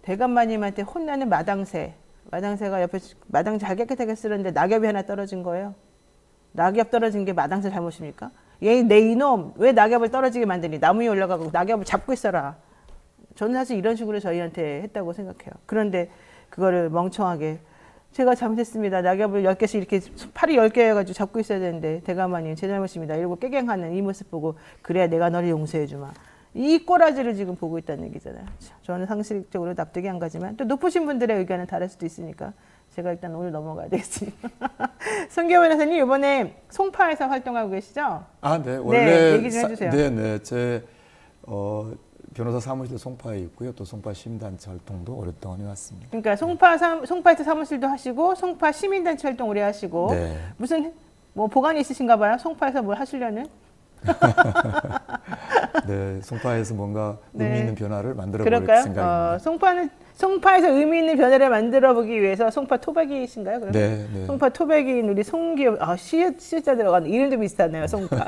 [SPEAKER 1] 대감마님한테 혼나는 마당새가 옆에 마당 잘 깨끗하게 쓰는데 낙엽이 하나 떨어진 거예요. 낙엽 떨어진 게 마당새 잘못입니까? 내 이놈 왜 낙엽을 떨어지게 만드니 나무 위에 올라가고 낙엽을 잡고 있어라. 저는 사실 이런 식으로 저희한테 했다고 생각해요. 그런데 그거를 멍청하게 제가 잘못했습니다. 낙엽을 10개씩 이렇게 팔이 10개 해가지고 잡고 있어야 되는데 대감마님 제 잘못입니다. 이러고 깨갱하는 이 모습 보고 그래야 내가 너를 용서해 주마. 이 꼬라지를 지금 보고 있다는 얘기잖아요. 저는 상식적으로 납득이 안 가지만 또 높으신 분들의 의견은 다를 수도 있으니까 제가 일단 오늘 넘어가야 되겠습니다. 손기호 변호사님 이번에 송파에서 활동하고 계시죠?
[SPEAKER 3] 아, 네. 원래
[SPEAKER 1] 얘기 좀 해주세요.
[SPEAKER 3] 네. 제 변호사 사무실도 송파에 있고요. 또 송파 시민단체 활동도 오랫동안 해왔습니다.
[SPEAKER 1] 그러니까 송파에서 사무실도 하시고 송파 시민단체 활동 오래 하시고
[SPEAKER 3] 네.
[SPEAKER 1] 무슨 뭐 보관이 있으신가 봐요. 송파에서 뭘 하시려는?
[SPEAKER 3] 네, 송파에서 뭔가
[SPEAKER 1] 네.
[SPEAKER 3] 의미 있는 변화를 만들어 볼
[SPEAKER 1] 그럴까요?
[SPEAKER 3] 생각입니다.
[SPEAKER 1] 송파에서 의미 있는 변화를 만들어 보기 위해서 송파 토백이신가요? 그러면?
[SPEAKER 3] 네, 네.
[SPEAKER 1] 송파 토백인 우리 송기호 시자 들어가는 이름도 비슷하네요. 송파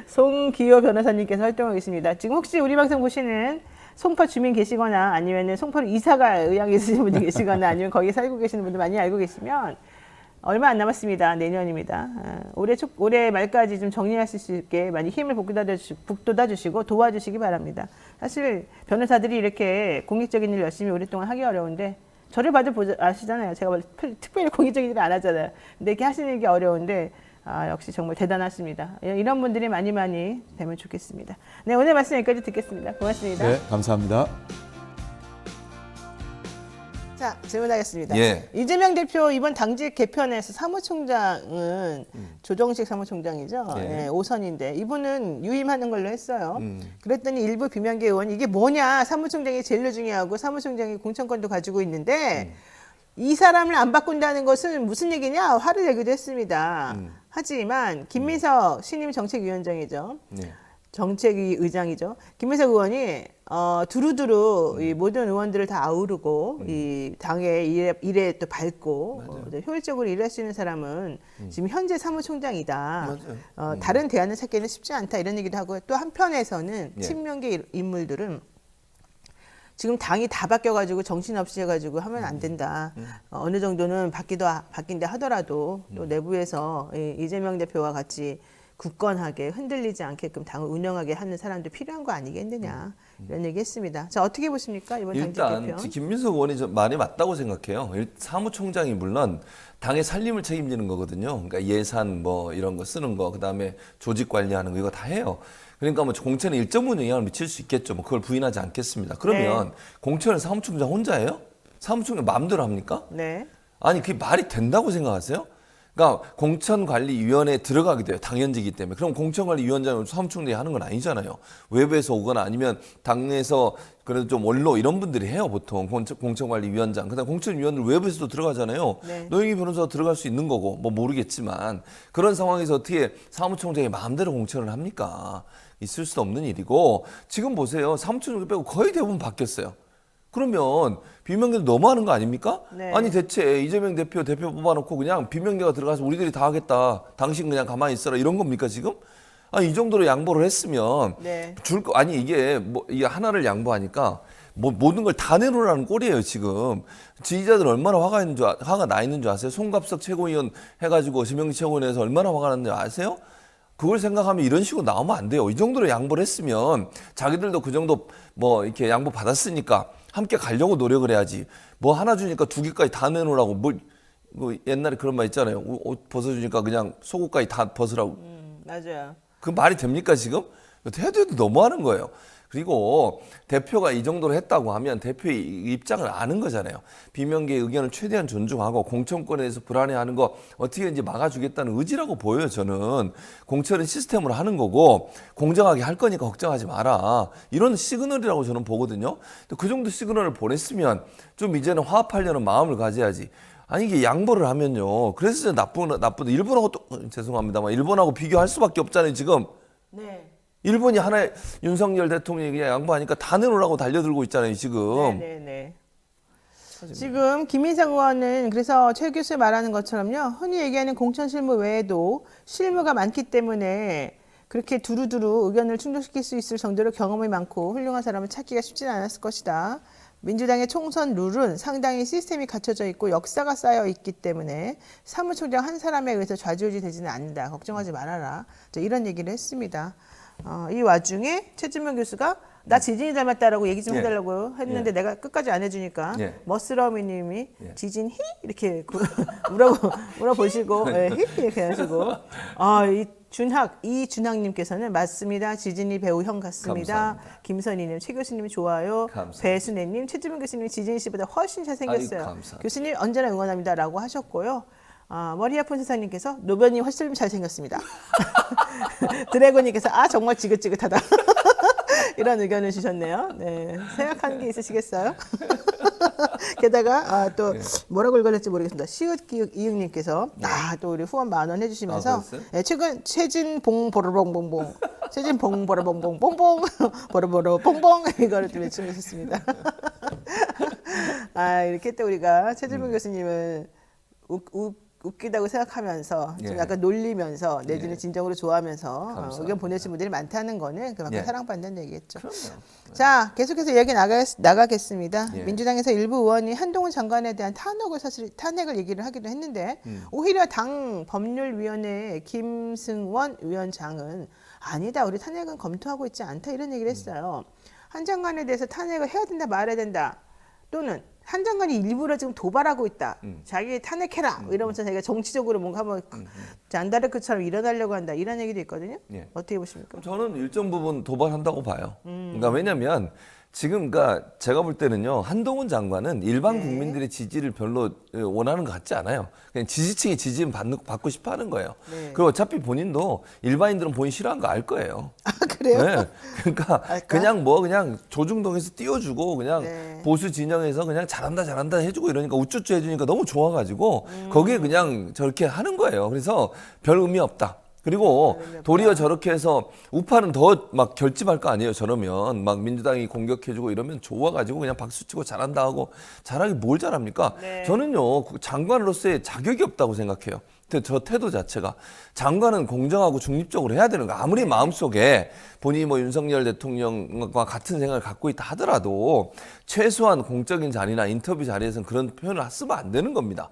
[SPEAKER 1] 송기호 변호사님께서 활동하고 계십니다. 지금 혹시 우리 방송 보시는 송파 주민 계시거나 아니면 송파로 이사가 의향이 있으신 분들 계시거나 아니면 거기 살고 계시는 분들 많이 알고 계시면 얼마 안 남았습니다. 내년입니다. 올해 말까지 좀 정리하실 수 있게 많이 힘을 북돋아 주시고 도와주시기 바랍니다. 사실 변호사들이 이렇게 공익적인 일 열심히 오랫동안 하기 어려운데 저를 봐도 아시잖아요. 제가 특별히 공익적인 일을 안 하잖아요. 근데 이렇게 하시는 게 어려운데 역시 정말 대단하십니다. 이런 분들이 많이 되면 좋겠습니다. 네, 오늘 말씀 여기까지 듣겠습니다. 고맙습니다.
[SPEAKER 3] 네, 감사합니다.
[SPEAKER 1] 자, 질문하겠습니다.
[SPEAKER 5] 예.
[SPEAKER 1] 이재명 대표 이번 당직 개편에서 사무총장은 조정식 사무총장이죠.
[SPEAKER 5] 예.
[SPEAKER 1] 네, 5선인데 이분은 유임하는 걸로 했어요. 그랬더니 일부 비명계 의원이 이게 뭐냐, 사무총장이 제일 중요하고 사무총장이 공천권도 가지고 있는데 이 사람을 안 바꾼다는 것은 무슨 얘기냐 화를 내기도 했습니다. 하지만 김민석 신임 정책위원장이죠.
[SPEAKER 5] 네.
[SPEAKER 1] 정책위 의장이죠. 김민석 의원이 두루두루 이 모든 의원들을 다 아우르고 이 당의 일에 또 밝고 효율적으로 일할 수 있는 사람은 지금 현재 사무총장이다. 다른 대안을 찾기는 쉽지 않다 이런 얘기도 하고 또 한편에서는
[SPEAKER 5] 예.
[SPEAKER 1] 친명계 인물들은 지금 당이 다 바뀌어가지고 정신없이 해가지고 하면 안 된다. 어느 정도는 바뀐다 하더라도 또 내부에서 이재명 대표와 같이 굳건하게 흔들리지 않게끔 당을 운영하게 하는 사람도 필요한 거 아니겠느냐 이런 얘기했습니다. 자, 어떻게 보십니까 이번 당직
[SPEAKER 5] 일단
[SPEAKER 1] 개편?
[SPEAKER 5] 김민석 의원이 좀 말이 맞다고 생각해요. 사무총장이 물론 당의 살림을 책임지는 거거든요. 그러니까 예산 뭐 이런 거 쓰는 거, 그다음에 조직 관리하는 거 이거 다 해요. 그러니까 뭐 공천에 일정 부분 영향을 미칠 수 있겠죠. 뭐 그걸 부인하지 않겠습니다. 그러면
[SPEAKER 1] 네.
[SPEAKER 5] 공천을 사무총장 혼자 해요? 사무총장 마음대로 합니까?
[SPEAKER 1] 네.
[SPEAKER 5] 아니 그게 말이 된다고 생각하세요? 그러니까 공천관리위원회에 들어가게 돼요. 당연직이기 때문에. 그럼 공천관리위원장을 사무총장이 하는 건 아니잖아요. 외부에서 오거나 아니면 당내에서 그래도 좀 원로 이런 분들이 해요. 보통 공천관리위원장. 그다음 공천위원들 외부에서도 들어가잖아요.
[SPEAKER 1] 네.
[SPEAKER 5] 노영희 변호사가 들어갈 수 있는 거고 뭐 모르겠지만 그런 상황에서 어떻게 사무총장이 마음대로 공천을 합니까? 있을 수 없는 일이고 지금 보세요. 사무총장 빼고 거의 대부분 바뀌었어요. 그러면 비명계도 너무하는 거 아닙니까?
[SPEAKER 1] 네.
[SPEAKER 5] 아니 대체 이재명 대표 뽑아놓고 그냥 비명계가 들어가서 우리들이 다 하겠다. 당신 그냥 가만히 있어라 이런 겁니까 지금? 아니 이 정도로 양보를 했으면
[SPEAKER 1] 네.
[SPEAKER 5] 아니 이게 뭐 이게 하나를 양보하니까 뭐 모든 걸 다 내놓으라는 꼴이에요 지금. 지지자들 얼마나 화가 나 있는 줄 아세요? 송갑석 최고위원 해가지고 지명직 최고위원회에서 얼마나 화가 났는지 아세요? 그걸 생각하면 이런 식으로 나오면 안 돼요. 이 정도로 양보를 했으면 자기들도 그 정도 뭐 이렇게 양보 받았으니까 함께 가려고 노력을 해야지. 뭐 하나 주니까 두 개까지 다 내놓으라고 뭐 옛날에 그런 말 있잖아요. 옷 벗어주니까 그냥 속옷까지 다 벗으라고.
[SPEAKER 1] 맞아요.
[SPEAKER 5] 그 말이 됩니까 지금? 해도 너무하는 거예요. 그리고 대표가 이 정도로 했다고 하면 대표의 입장을 아는 거잖아요. 비명계의 의견을 최대한 존중하고 공천권에 대해서 불안해하는 거 어떻게 이제 막아주겠다는 의지라고 보여요. 저는 공천은 시스템으로 하는 거고 공정하게 할 거니까 걱정하지 마라. 이런 시그널이라고 저는 보거든요. 그 정도 시그널을 보냈으면 좀 이제는 화합하려는 마음을 가져야지. 아니 이게 양보를 하면요. 그래서 나쁜 일본하고 또 죄송합니다만 일본하고 비교할 수밖에 없잖아요. 지금.
[SPEAKER 1] 네.
[SPEAKER 5] 일본이 하나의 윤석열 대통령이 그냥 양보하니까 다 내놓으라고 달려들고 있잖아요, 지금.
[SPEAKER 1] 네네네. 지금 김인상 의원은 그래서 최 교수 말하는 것처럼요. 흔히 얘기하는 공천 실무 외에도 실무가 많기 때문에 그렇게 두루두루 의견을 충족시킬 수 있을 정도로 경험이 많고 훌륭한 사람을 찾기가 쉽지는 않았을 것이다. 민주당의 총선 룰은 상당히 시스템이 갖춰져 있고 역사가 쌓여 있기 때문에 사무총장 한 사람에 의해서 좌지우지 되지는 않는다. 걱정하지 말아라. 이런 얘기를 했습니다. 이 와중에 최진명 교수가 나 지진이 닮았다라고 얘기 좀
[SPEAKER 5] 예.
[SPEAKER 1] 해달라고 했는데
[SPEAKER 5] 예.
[SPEAKER 1] 내가 끝까지 안 해주니까
[SPEAKER 5] 예.
[SPEAKER 1] 머스러미님이
[SPEAKER 5] 예.
[SPEAKER 1] 지진히 이렇게 물어보시고 예, 히 이렇게 하시고 이준학님께서는 맞습니다. 지진이 배우 형 같습니다.
[SPEAKER 5] 감사합니다.
[SPEAKER 1] 김선희님 최 교수님이 좋아요.
[SPEAKER 5] 감사합니다.
[SPEAKER 1] 배순애님 최진명 교수님이 지진이 씨보다 훨씬 잘생겼어요.
[SPEAKER 5] 아이고, 감사합니다.
[SPEAKER 1] 교수님 언제나 응원합니다라고 하셨고요. 머리 아픈 세상님께서 노변이 훨씬 잘생겼습니다. 드래곤님께서 정말 지긋지긋하다. 이런 의견을 주셨네요. 네, 생각하는 게 있으시겠어요? 게다가 또 뭐라고 읽어낼지 모르겠습니다. 시읒기읒 이응님께서 또 우리 후원 10,000원 해주시면서
[SPEAKER 5] 그랬어요?
[SPEAKER 1] 최근 최진봉 보르봉봉봉 최진봉 보르봉봉봉봉 보르보르봉봉 이거를 좀 외쳐주셨습니다. 이렇게 또 우리가 최진봉 교수님을 웃기다고 생각하면서 좀
[SPEAKER 5] 예.
[SPEAKER 1] 약간 놀리면서 내지는
[SPEAKER 5] 예.
[SPEAKER 1] 진정으로 좋아하면서
[SPEAKER 5] 감사합니다.
[SPEAKER 1] 의견 보내신 분들이 많다는 거는 그만큼
[SPEAKER 5] 예.
[SPEAKER 1] 사랑받는다는 얘기겠죠.
[SPEAKER 5] 그럼요.
[SPEAKER 1] 자, 계속해서 얘기 나가겠습니다.
[SPEAKER 5] 예.
[SPEAKER 1] 민주당에서 일부 의원이 한동훈 장관에 대한 탄핵을 얘기를 하기도 했는데 오히려 당 법률위원회 김승원 위원장은 아니다. 우리 탄핵은 검토하고 있지 않다. 이런 얘기를 했어요. 한 장관에 대해서 탄핵을 해야 된다 말아야 된다. 또는 한 장관이 일부러 지금 도발하고 있다. 자기 탄핵해라. 이러면서 자기가 정치적으로 뭔가 한번 잔다르크처럼 일어나려고 한다. 이런 얘기도 있거든요.
[SPEAKER 5] 예.
[SPEAKER 1] 어떻게 보십니까?
[SPEAKER 5] 저는 일정 부분 도발한다고 봐요. 그러니까 왜냐하면 지금 그러니까 제가 볼 때는요 한동훈 장관은 일반
[SPEAKER 1] 네.
[SPEAKER 5] 국민들의 지지를 별로 원하는 것 같지 않아요. 그냥 지지층의 지지는 받고 싶어하는 거예요.
[SPEAKER 1] 네.
[SPEAKER 5] 그리고 어차피 본인도 일반인들은 본인 싫어하는 거 알 거예요.
[SPEAKER 1] 그래요?
[SPEAKER 5] 네. 그러니까
[SPEAKER 1] 알까?
[SPEAKER 5] 그냥 조중동에서 띄워주고 그냥
[SPEAKER 1] 네.
[SPEAKER 5] 보수 진영에서 그냥 잘한다 해주고 이러니까 우쭈쭈 해주니까 너무 좋아가지고 거기에 그냥 저렇게 하는 거예요. 그래서 별 의미 없다. 그리고 도리어 저렇게 해서 우파는 더 막 결집할 거 아니에요. 저러면 막 민주당이 공격해주고 이러면 좋아가지고 그냥 박수치고 잘한다 하고 잘하기 뭘 잘합니까?
[SPEAKER 1] 네.
[SPEAKER 5] 저는요 장관으로서의 자격이 없다고 생각해요. 저 태도 자체가 장관은 공정하고 중립적으로 해야 되는 거야. 아무리 마음속에 본인이 뭐 윤석열 대통령과 같은 생각을 갖고 있다 하더라도 최소한 공적인 자리나 인터뷰 자리에서는 그런 표현을 쓰면 안 되는 겁니다.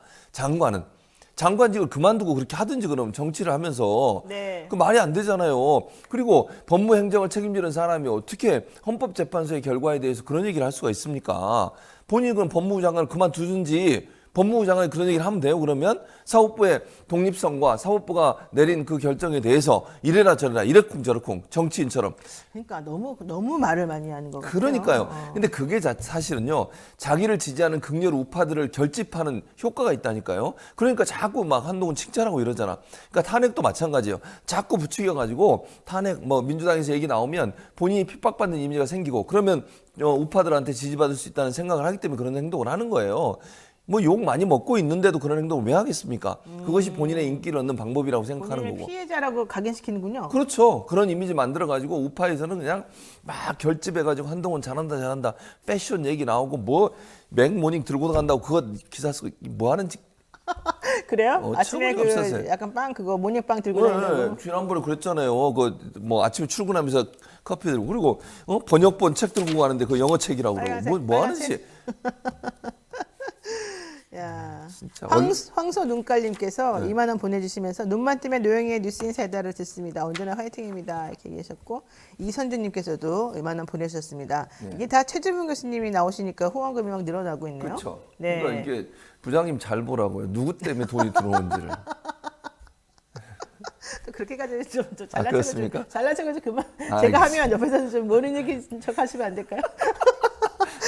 [SPEAKER 5] 장관직을 그만두고 그렇게 하든지 그러면 정치를 하면서
[SPEAKER 1] 네.
[SPEAKER 5] 그 말이 안 되잖아요. 그리고 법무행정을 책임지는 사람이 어떻게 헌법재판소의 결과에 대해서 그런 얘기를 할 수가 있습니까? 본인이 그럼 법무부 장관을 그만두든지 법무부 장관이 그런 얘기를 하면 돼요. 그러면 사법부의 독립성과 사법부가 내린 그 결정에 대해서 이래라 저래라 이래쿵 저래쿵 정치인처럼.
[SPEAKER 1] 그러니까 너무 말을 많이 하는 거 같아요.
[SPEAKER 5] 그러니까요. 근데 그게 사실은요, 자기를 지지하는 극렬 우파들을 결집하는 효과가 있다니까요. 그러니까 자꾸 막 한동훈 칭찬하고 이러잖아. 그러니까 탄핵도 마찬가지예요. 자꾸 부추겨가지고 탄핵 뭐 민주당에서 얘기 나오면 본인이 핍박받는 이미지가 생기고 그러면 우파들한테 지지받을 수 있다는 생각을 하기 때문에 그런 행동을 하는 거예요. 뭐 욕 많이 먹고 있는데도 그런 행동을 왜 하겠습니까? 그것이 본인의 인기를 얻는 방법이라고 생각하는
[SPEAKER 1] 본인을
[SPEAKER 5] 거고.
[SPEAKER 1] 피해자라고 각인시키는군요.
[SPEAKER 5] 그렇죠. 그런 이미지 만들어가지고 우파에서는 그냥 막 결집해가지고 한동훈 잘한다 패션 얘기 나오고 뭐 맥모닝 들고 간다고 그거 기사 쓰고 뭐 하는지.
[SPEAKER 1] 그래요? 아침에
[SPEAKER 5] 어처구니가 없었어요.
[SPEAKER 1] 약간 빵 그거 모닝빵 들고 다니는
[SPEAKER 5] 네, 지난번에 그랬잖아요. 그 뭐 아침에 출근하면서 커피 들고 그리고 번역본 책 들고 가는데 그 영어 책이라고 그러고 뭐 하는지.
[SPEAKER 1] 야,
[SPEAKER 5] 진짜
[SPEAKER 1] 황소 눈깔님께서 2만 원 보내주시면서 눈만 뜨면 노영희의 뉴스인사이다를 듣습니다. 언제나 화이팅입니다. 이렇게 얘기하셨고 이선주님께서도 2만 원 보내주셨습니다. 이게 다 최재문 교수님이 나오시니까 후원금이 막 늘어나고 있네요.
[SPEAKER 5] 그렇죠.
[SPEAKER 1] 네.
[SPEAKER 5] 그러니까 이게 부장님 잘 보라고요. 누구 때문에 돈이 들어오는지를.
[SPEAKER 1] 또 그렇게까지 좀
[SPEAKER 5] 그렇습니까?
[SPEAKER 1] 잘난 척을 좀 그만.
[SPEAKER 5] 아,
[SPEAKER 1] 제가
[SPEAKER 5] 알겠습니다.
[SPEAKER 1] 하면 옆에서 좀 모르는 얘기 척 하시면 안 될까요?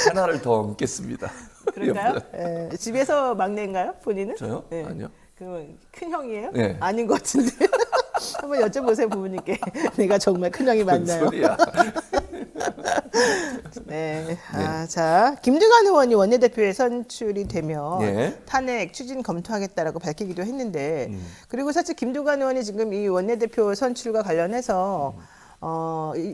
[SPEAKER 5] 하나를 더 얹겠습니다.
[SPEAKER 1] 그럴까요? 예, 집에서 막내인가요? 본인은?
[SPEAKER 5] 저요?
[SPEAKER 1] 예.
[SPEAKER 5] 아니요.
[SPEAKER 1] 그러면 큰 형이에요?
[SPEAKER 5] 네.
[SPEAKER 1] 아닌 것 같은데. 한번 여쭤보세요 부모님께. 내가 정말 큰 형이
[SPEAKER 5] 무슨
[SPEAKER 1] 맞나요?
[SPEAKER 5] 소리야.
[SPEAKER 1] 네. 자, 김두관 의원이 원내대표에 선출이 되면
[SPEAKER 5] 네.
[SPEAKER 1] 탄핵 추진 검토하겠다라고 밝히기도 했는데, 그리고 사실 김두관 의원이 지금 이 원내대표 선출과 관련해서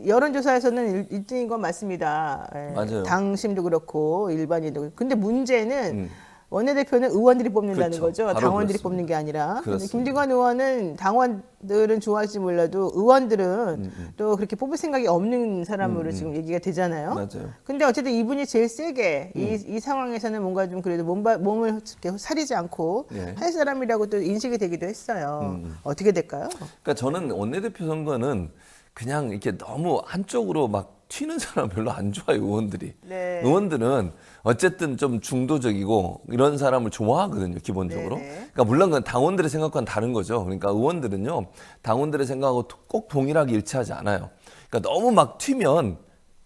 [SPEAKER 1] 여론조사에서는 1등인 건 맞습니다. 예,
[SPEAKER 5] 맞아요.
[SPEAKER 1] 당심도 그렇고 일반인도 그렇고. 근데 문제는 원내대표는 의원들이 뽑는다는
[SPEAKER 5] 그렇죠.
[SPEAKER 1] 거죠.
[SPEAKER 5] 바로
[SPEAKER 1] 당원들이
[SPEAKER 5] 그렇습니다.
[SPEAKER 1] 뽑는 게 아니라. 근데
[SPEAKER 5] 그렇습니다.
[SPEAKER 1] 김두관 의원은 당원들은 좋아할지 몰라도 의원들은 또 그렇게 뽑을 생각이 없는 사람으로 지금 얘기가 되잖아요.
[SPEAKER 5] 맞아요.
[SPEAKER 1] 근데 어쨌든 이분이 제일 세게 이 상황에서는 뭔가 좀 그래도 몸을 이렇게 사리지 않고
[SPEAKER 5] 네.
[SPEAKER 1] 할 사람이라고 또 인식이 되기도 했어요. 어떻게 될까요?
[SPEAKER 5] 그러니까 저는 원내대표 선거는 그냥 이렇게 너무 한쪽으로 막 튀는 사람 별로 안 좋아요, 의원들이.
[SPEAKER 1] 네.
[SPEAKER 5] 의원들은 어쨌든 좀 중도적이고 이런 사람을 좋아하거든요, 기본적으로.
[SPEAKER 1] 네네.
[SPEAKER 5] 그러니까 물론 그건 당원들의 생각과는 다른 거죠. 그러니까 의원들은요, 당원들의 생각하고 꼭 동일하게 일치하지 않아요. 그러니까 너무 막 튀면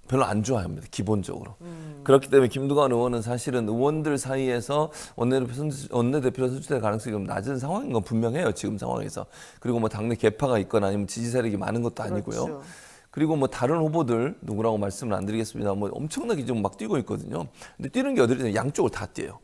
[SPEAKER 5] 별로 안 좋아합니다, 기본적으로. 그렇기 때문에 김두관 의원은 사실은 의원들 사이에서 원내대표로 선출될 가능성이 좀 낮은 상황인 건 분명해요, 지금 상황에서. 그리고 뭐 당내 개파가 있거나 아니면 지지 세력이 많은 것도 아니고요.
[SPEAKER 1] 그렇죠.
[SPEAKER 5] 그리고 뭐 다른 후보들 누구라고 말씀을 안 드리겠습니다. 뭐 엄청나게 좀 막 뛰고 있거든요. 근데 뛰는 게 어디든 양쪽을 다 뛰어요.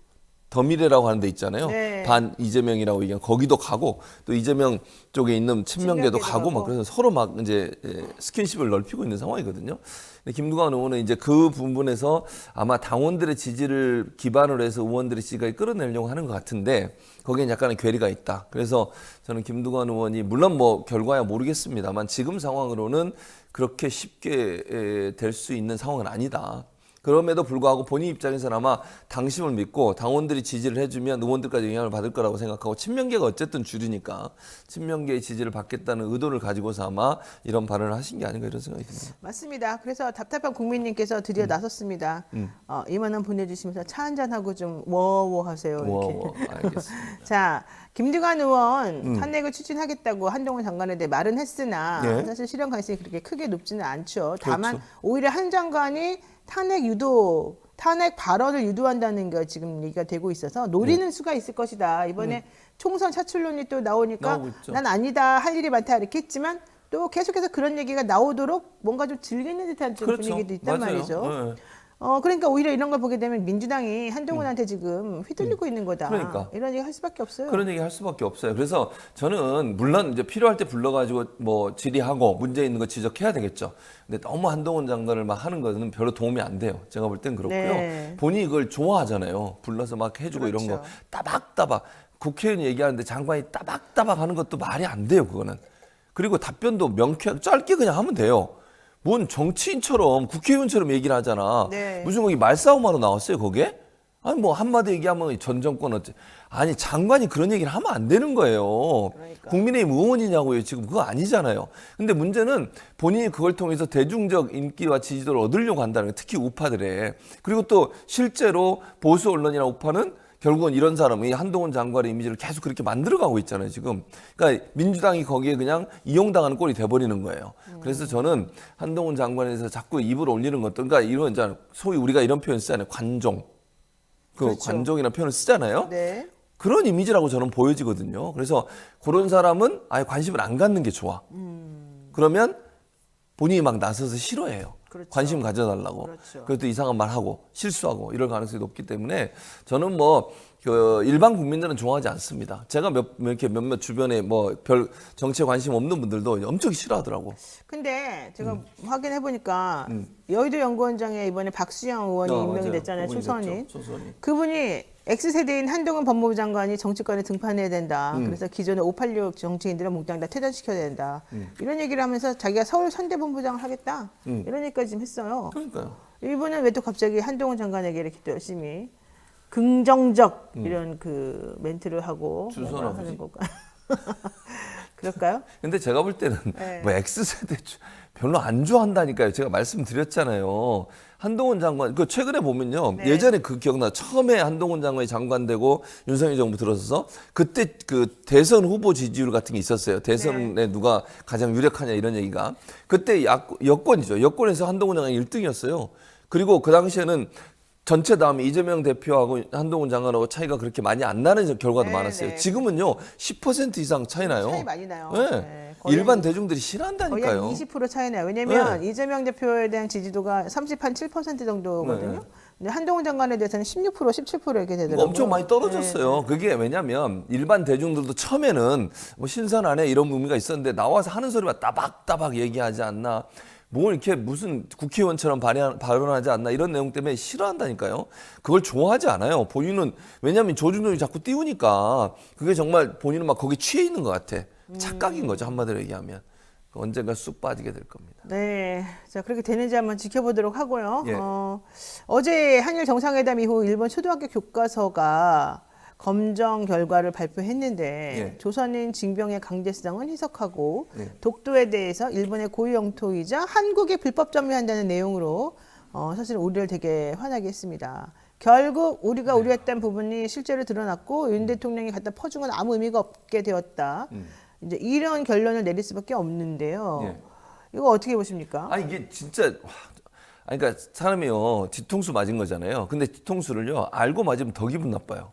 [SPEAKER 5] 더미래라고 하는 데 있잖아요.
[SPEAKER 1] 네.
[SPEAKER 5] 반 이재명이라고 얘기한 거기도 가고 또 이재명 쪽에 있는 친명계도 가고 막 그래서 서로 막 이제 스킨십을 넓히고 있는 상황이거든요. 근데 김두관 의원은 이제 그 부분에서 아마 당원들의 지지를 기반으로 해서 의원들의 지지까지 끌어내려고 하는 것 같은데 거기엔 약간의 괴리가 있다. 그래서 저는 김두관 의원이 물론 뭐 결과야 모르겠습니다만 지금 상황으로는 그렇게 쉽게 될 수 있는 상황은 아니다. 그럼에도 불구하고 본인 입장에서는 아마 당심을 믿고 당원들이 지지를 해주면 의원들까지 영향을 받을 거라고 생각하고 친명계가 어쨌든 주류니까 친명계의 지지를 받겠다는 의도를 가지고서 아마 이런 발언을 하신 게 아닌가 이런 생각이 듭니다.
[SPEAKER 1] 맞습니다. 그래서 답답한 국민님께서 드디어 나섰습니다. 2만 원 보내주시면서 차 한잔하고 좀 워워 하세요. 이렇게.
[SPEAKER 5] 알겠습니다.
[SPEAKER 1] 자, 김두관 의원 탄핵을 추진하겠다고 한동훈 장관에 대해 말은 했으나
[SPEAKER 5] 네.
[SPEAKER 1] 사실 실현 가능성이 그렇게 크게 높지는 않죠. 다만
[SPEAKER 5] 그렇죠.
[SPEAKER 1] 오히려 한 장관이 탄핵 발언을 유도한다는 게 지금 얘기가 되고 있어서 노리는 수가 있을 것이다. 이번에 총선 차출론이 또 나오니까
[SPEAKER 5] 나오고 있죠.
[SPEAKER 1] 난 아니다, 할 일이 많다 이렇게 했지만 또 계속해서 그런 얘기가 나오도록 뭔가 좀 즐기는 듯한 좀
[SPEAKER 5] 그렇죠.
[SPEAKER 1] 분위기도 있단
[SPEAKER 5] 맞아요.
[SPEAKER 1] 말이죠.
[SPEAKER 5] 네.
[SPEAKER 1] 그러니까 오히려 이런 걸 보게 되면 민주당이 한동훈한테 지금 휘둘리고 있는 거다.
[SPEAKER 5] 그러니까.
[SPEAKER 1] 이런 얘기 할 수밖에 없어요.
[SPEAKER 5] 그런 얘기 할 수밖에 없어요. 그래서 저는 물론 이제 필요할 때 불러가지고 뭐 질의하고 문제 있는 거 지적해야 되겠죠. 근데 너무 한동훈 장관을 막 하는 거는 별로 도움이 안 돼요. 제가 볼 땐 그렇고요.
[SPEAKER 1] 네.
[SPEAKER 5] 본인이 그걸 좋아하잖아요. 불러서 막 해주고
[SPEAKER 1] 그렇죠.
[SPEAKER 5] 이런 거 따박따박 국회의원 얘기하는데 장관이 따박따박 하는 것도 말이 안 돼요. 그거는. 그리고 답변도 명쾌하게 짧게 그냥 하면 돼요. 뭔 정치인처럼 국회의원처럼 얘기를 하잖아.
[SPEAKER 1] 네.
[SPEAKER 5] 무슨 거기 말싸움하러 나왔어요, 거기에? 아니 뭐 한마디 얘기하면 전 정권 어째? 아니 장관이 그런 얘기를 하면 안 되는 거예요.
[SPEAKER 1] 그러니까.
[SPEAKER 5] 국민의힘 의원이냐고요. 지금 그거 아니잖아요. 근데 문제는 본인이 그걸 통해서 대중적 인기와 지지도를 얻으려고 한다는 거예요. 특히 우파들의. 그리고 또 실제로 보수 언론이나 우파는 결국은 이런 사람이 한동훈 장관의 이미지를 계속 그렇게 만들어가고 있잖아요, 지금. 그러니까 민주당이 거기에 그냥 이용당하는 꼴이 돼버리는 거예요. 그래서 저는 한동훈 장관에 대해서 자꾸 입을 올리는 것도, 그러니까 이런, 이제 소위 우리가 이런 표현 쓰잖아요. 관종. 그
[SPEAKER 1] 그렇죠.
[SPEAKER 5] 관종이라는 표현을 쓰잖아요.
[SPEAKER 1] 네.
[SPEAKER 5] 그런 이미지라고 저는 보여지거든요. 그래서 그런 사람은 아예 관심을 안 갖는 게 좋아. 그러면 본인이 막 나서서 싫어해요.
[SPEAKER 1] 그렇죠.
[SPEAKER 5] 관심 가져달라고.
[SPEAKER 1] 그렇죠.
[SPEAKER 5] 그래도 이상한 말 하고 실수하고 이럴 가능성이 높기 때문에 저는 뭐 그 일반 국민들은 좋아하지 않습니다. 제가 이렇게 몇몇 주변에 뭐 별 정치에 관심 없는 분들도 엄청 싫어하더라고.
[SPEAKER 1] 근데 제가 확인해 보니까 여의도 연구원장에 이번에 박수영 의원이 임명이
[SPEAKER 5] 맞아요.
[SPEAKER 1] 됐잖아요.
[SPEAKER 5] 그분이
[SPEAKER 1] 초선이.
[SPEAKER 5] 됐죠, 초선이.
[SPEAKER 1] 그분이 X세대인 한동훈 법무부 장관이 정치권에 등판해야 된다. 그래서 기존의 586 정치인들을 몽땅 다 퇴장시켜야 된다. 이런 얘기를 하면서 자기가 서울 선대본부장을 하겠다. 이런 얘기까지 지금 했어요.
[SPEAKER 5] 그러니까요.
[SPEAKER 1] 이분은 왜 또 갑자기 한동훈 장관에게 이렇게 또 열심히 긍정적 이런 그 멘트를 하고
[SPEAKER 5] 주선
[SPEAKER 1] 뭔가
[SPEAKER 5] 아버지.
[SPEAKER 1] 하는 걸까? 그럴까요?
[SPEAKER 5] 근데 제가 볼 때는
[SPEAKER 1] 네.
[SPEAKER 5] 뭐 X세대 별로 안 좋아한다니까요. 제가 말씀드렸잖아요. 한동훈 장관, 그 최근에 보면요.
[SPEAKER 1] 네.
[SPEAKER 5] 예전에 그 기억나. 처음에 한동훈 장관이 장관되고 윤석열 정부 들어서서 그때 그 대선 후보 지지율 같은 게 있었어요. 대선에 누가 가장 유력하냐 이런 얘기가. 그때 여권이죠. 여권에서 한동훈 장관이 1등이었어요. 그리고 그 당시에는 전체 다음에 이재명 대표하고 한동훈 장관하고 차이가 그렇게 많이 안 나는 결과도
[SPEAKER 1] 네,
[SPEAKER 5] 많았어요.
[SPEAKER 1] 네.
[SPEAKER 5] 지금은요 10% 이상 차이 나요.
[SPEAKER 1] 차이 많이 나요.
[SPEAKER 5] 네.
[SPEAKER 1] 네, 거의
[SPEAKER 5] 일반 대중들이
[SPEAKER 1] 거의
[SPEAKER 5] 싫어한다니까요.
[SPEAKER 1] 한 20% 차이 나요. 왜냐면
[SPEAKER 5] 네.
[SPEAKER 1] 이재명 대표에 대한 지지도가 7% 정도거든요. 근데 한동훈 장관에 대해서는 16%, 17% 이렇게 되더라고요.
[SPEAKER 5] 엄청 많이 떨어졌어요. 그게 왜냐면 일반 대중들도 처음에는 뭐 신선하네 이런 의미가 있었는데 나와서 하는 소리만 따박따박 얘기하지 않나. 뭐 이렇게 무슨 국회의원처럼 발언하지 않나 이런 내용 때문에 싫어한다니까요. 그걸 좋아하지 않아요. 본인은 왜냐하면 조중동이 자꾸 띄우니까 그게 정말 본인은 막 거기 취해 있는 것 같아. 착각인 거죠 한마디로 얘기하면. 언젠가 쑥 빠지게 될 겁니다.
[SPEAKER 1] 네, 자 그렇게 되는지 한번 지켜보도록 하고요.
[SPEAKER 5] 예.
[SPEAKER 1] 어제 한일 정상회담 이후 일본 초등학교 교과서가 검정 결과를 발표했는데
[SPEAKER 5] 예.
[SPEAKER 1] 조선인 징병의 강제성은 희석하고
[SPEAKER 5] 예.
[SPEAKER 1] 독도에 대해서 일본의 고유 영토이자 한국이 불법 점유한다는 내용으로 사실 우리를 되게 화나게 했습니다. 결국 우리가 우려했던 부분이 실제로 드러났고 윤 대통령이 갖다 퍼준 건 아무 의미가 없게 되었다. 이제 이런 결론을 내릴 수밖에 없는데요.
[SPEAKER 5] 예.
[SPEAKER 1] 이거 어떻게 보십니까?
[SPEAKER 5] 아 이게 진짜 아니, 그러니까 사람이요 뒤통수 맞은 거잖아요. 근데 뒤통수를요 알고 맞으면 더 기분 나빠요.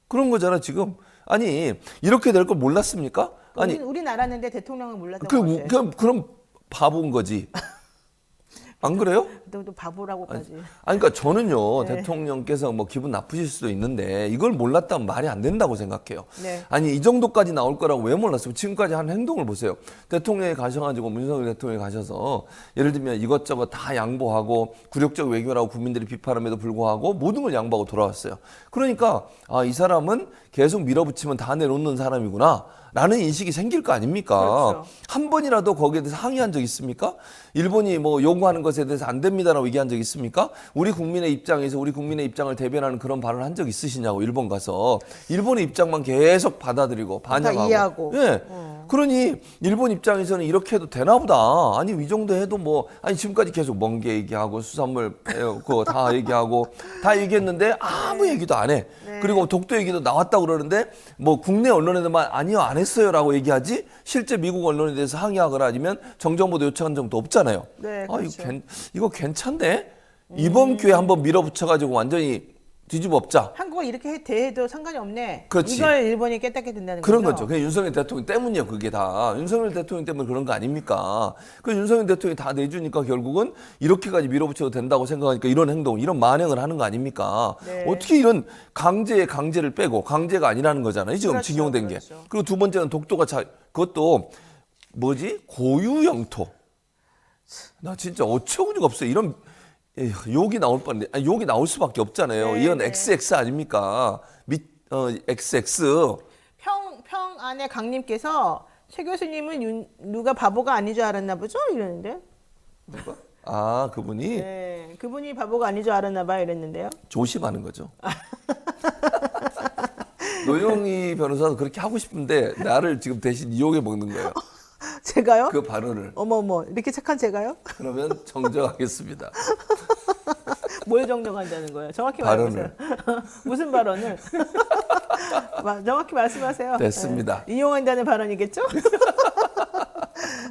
[SPEAKER 5] 그런 거잖아 지금. 아니 이렇게 될 걸 몰랐습니까? 아니
[SPEAKER 1] 우리 알았는데 대통령은 몰랐던 것 같아요.
[SPEAKER 5] 그럼 바보인 거지. 안 그래요?
[SPEAKER 1] 또 바보라고까지.
[SPEAKER 5] 아니, 그러니까 저는요 대통령께서 뭐 기분 나쁘실 수도 있는데 이걸 몰랐다면 말이 안 된다고 생각해요.
[SPEAKER 1] 네.
[SPEAKER 5] 아니 이 정도까지 나올 거라고 왜 몰랐어요? 지금까지 한 행동을 보세요. 대통령이 가셔가지고 문석열 대통령이 가셔서 예를 들면 이것저것 다 양보하고 굴욕적 외교라고 국민들이 비판함에도 불구하고 모든 걸 양보하고 돌아왔어요. 그러니까 아, 이 사람은 계속 밀어붙이면 다 내놓는 사람이구나. 라는 인식이 생길 거 아닙니까?
[SPEAKER 1] 그렇죠.
[SPEAKER 5] 한 번이라도 거기에 대해서 항의한 적 있습니까? 일본이 뭐 요구하는 것에 대해서 안 됩니다라고 얘기한 적 있습니까? 우리 국민의 입장에서 우리 국민의 입장을 대변하는 그런 발언을 한 적 있으시냐고 일본 가서 일본의 입장만 계속 받아들이고 반영하고.
[SPEAKER 1] 이해하고.
[SPEAKER 5] 예. 그러니 일본 입장에서는 이렇게 해도 되나 보다. 아니 이 정도 해도 뭐 아니 지금까지 계속 멍게 얘기하고 수산물 그거 다 얘기하고 다 얘기했는데 아무 얘기도 안 해. 그리고 독도 얘기도 나왔다고 그러는데 뭐 국내 언론에서만 아니요 안 했어요라고 얘기하지 실제 미국 언론에 대해서 항의하거나 아니면 정정보도 요청한 적도 없잖아요.
[SPEAKER 1] 네,
[SPEAKER 5] 아
[SPEAKER 1] 그렇죠.
[SPEAKER 5] 이거 괜찮네. 이번 기회에 한번 밀어붙여가지고 완전히 뒤집어 엎자.
[SPEAKER 1] 한국은 이렇게 대해도 상관이 없네.
[SPEAKER 5] 그렇지.
[SPEAKER 1] 이걸 일본이 깨닫게 된다는
[SPEAKER 5] 그런
[SPEAKER 1] 거죠.
[SPEAKER 5] 거죠. 그냥 윤석열 대통령 때문이에요. 그게 다. 윤석열 대통령 때문에 그런 거 아닙니까? 그 윤석열 대통령이 다 내주니까 결국은 이렇게까지 밀어붙여도 된다고 생각하니까 이런 행동, 이런 만행을 하는 거 아닙니까?
[SPEAKER 1] 네.
[SPEAKER 5] 어떻게 이런 강제를 빼고 강제가 아니라는 거잖아요. 지금
[SPEAKER 1] 그렇죠,
[SPEAKER 5] 징용된 게.
[SPEAKER 1] 그렇죠.
[SPEAKER 5] 그리고 두 번째는 독도가 그것도 뭐지? 고유 영토. 나 진짜 어처구니가 없어요. 이런 욕이 나올 뻔한데 욕이 나올 수밖에 없잖아요.
[SPEAKER 1] 네,
[SPEAKER 5] 이건
[SPEAKER 1] 네.
[SPEAKER 5] XX 아닙니까? XX.
[SPEAKER 1] 평안의 강님께서 최 교수님은 누가 바보가 아닌 줄 알았나 보죠? 이러는데.
[SPEAKER 5] 누가? 아 그분이
[SPEAKER 1] 네, 그분이 바보가 아닌 줄 알았나 봐요. 이랬는데요.
[SPEAKER 5] 조심하는 거죠. 노영희 변호사도 그렇게 하고 싶은데 나를 지금 대신 이용해 먹는 거예요.
[SPEAKER 1] 제가요?
[SPEAKER 5] 그 발언을.
[SPEAKER 1] 어머 이렇게 착한 제가요?
[SPEAKER 5] 그러면 정정하겠습니다.
[SPEAKER 1] 뭘 정정한다는 거예요? 정확히
[SPEAKER 5] 발언을.
[SPEAKER 1] 말해보세요. 무슨 발언을? 정확히 말씀하세요.
[SPEAKER 5] 됐습니다.
[SPEAKER 1] 네. 이용한다는 발언이겠죠?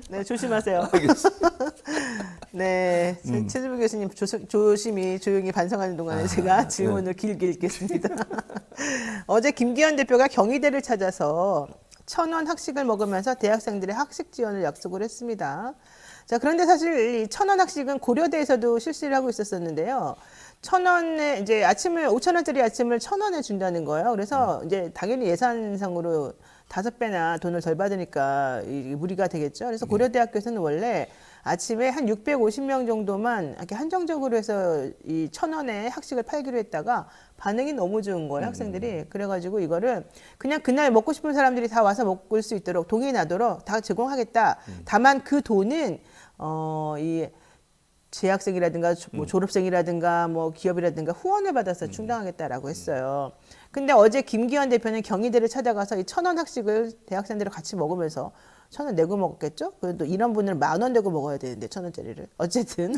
[SPEAKER 1] 네, 조심하세요.
[SPEAKER 5] 알겠습니다.
[SPEAKER 1] 네, 최지부 교수님 조심히 조용히 반성하는 동안에 제가 질문을 길게 읽겠습니다. 어제 김기현 대표가 경희대를 찾아서 1,000원 학식을 먹으면서 대학생들의 학식 지원을 약속을 했습니다. 자, 그런데 사실 이 1,000원 학식은 고려대에서도 실시를 하고 있었었는데요. 1,000원에 이제 5,000원짜리 아침을 1,000원에 준다는 거예요. 그래서 이제 당연히 예산상으로 5배나 돈을 덜 받으니까 무리가 되겠죠. 그래서 고려대학교에서는 원래 아침에 한 650명 정도만 이렇게 한정적으로 해서 이 1,000원에 학식을 팔기로 했다가 반응이 너무 좋은 거예요, 학생들이. 그래가지고 이거를 그냥 그날 먹고 싶은 사람들이 다 와서 먹을 수 있도록 동의 나도록 다 제공하겠다. 다만 그 돈은 이 재학생이라든가 뭐 졸업생이라든가 뭐 기업이라든가 후원을 받아서 충당하겠다라고 했어요. 근데 어제 김기현 대표는 경희대를 찾아가서 이 1,000원 학식을 대학생들과 같이 먹으면서 1,000원 내고 먹었겠죠? 그래도 이런 분들은 10,000원 내고 먹어야 되는데 1,000원짜리를. 어쨌든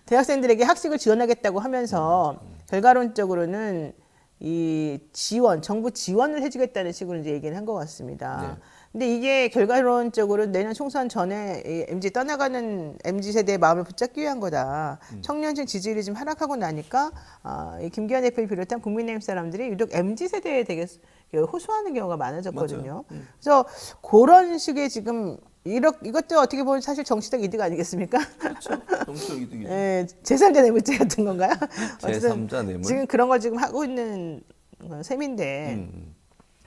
[SPEAKER 1] 대학생들에게 학식을 지원하겠다고 하면서 결과론적으로는 이 지원, 정부 지원을 해주겠다는 식으로 이제 얘기를 한 것 같습니다.
[SPEAKER 5] 네.
[SPEAKER 1] 근데 이게 결과론적으로 내년 총선 전에 이 MZ 떠나가는 MZ 세대의 마음을 붙잡기 위한 거다. 청년층 지지율이 좀 하락하고 나니까 이 김기현 대표를 비롯한 국민의힘 사람들이 유독 MZ 세대에 되게 호소하는 경우가 많아졌거든요. 그래서 그런 식의 지금 이것도 어떻게 보면 사실 정치적 이득 아니겠습니까?
[SPEAKER 5] 그렇죠. 정치적 이득이죠.
[SPEAKER 1] 네, 제3자 뇌물죄 같은 건가요?
[SPEAKER 5] 제3자 뇌물.
[SPEAKER 1] 지금 그런 걸 지금 하고 있는 셈인데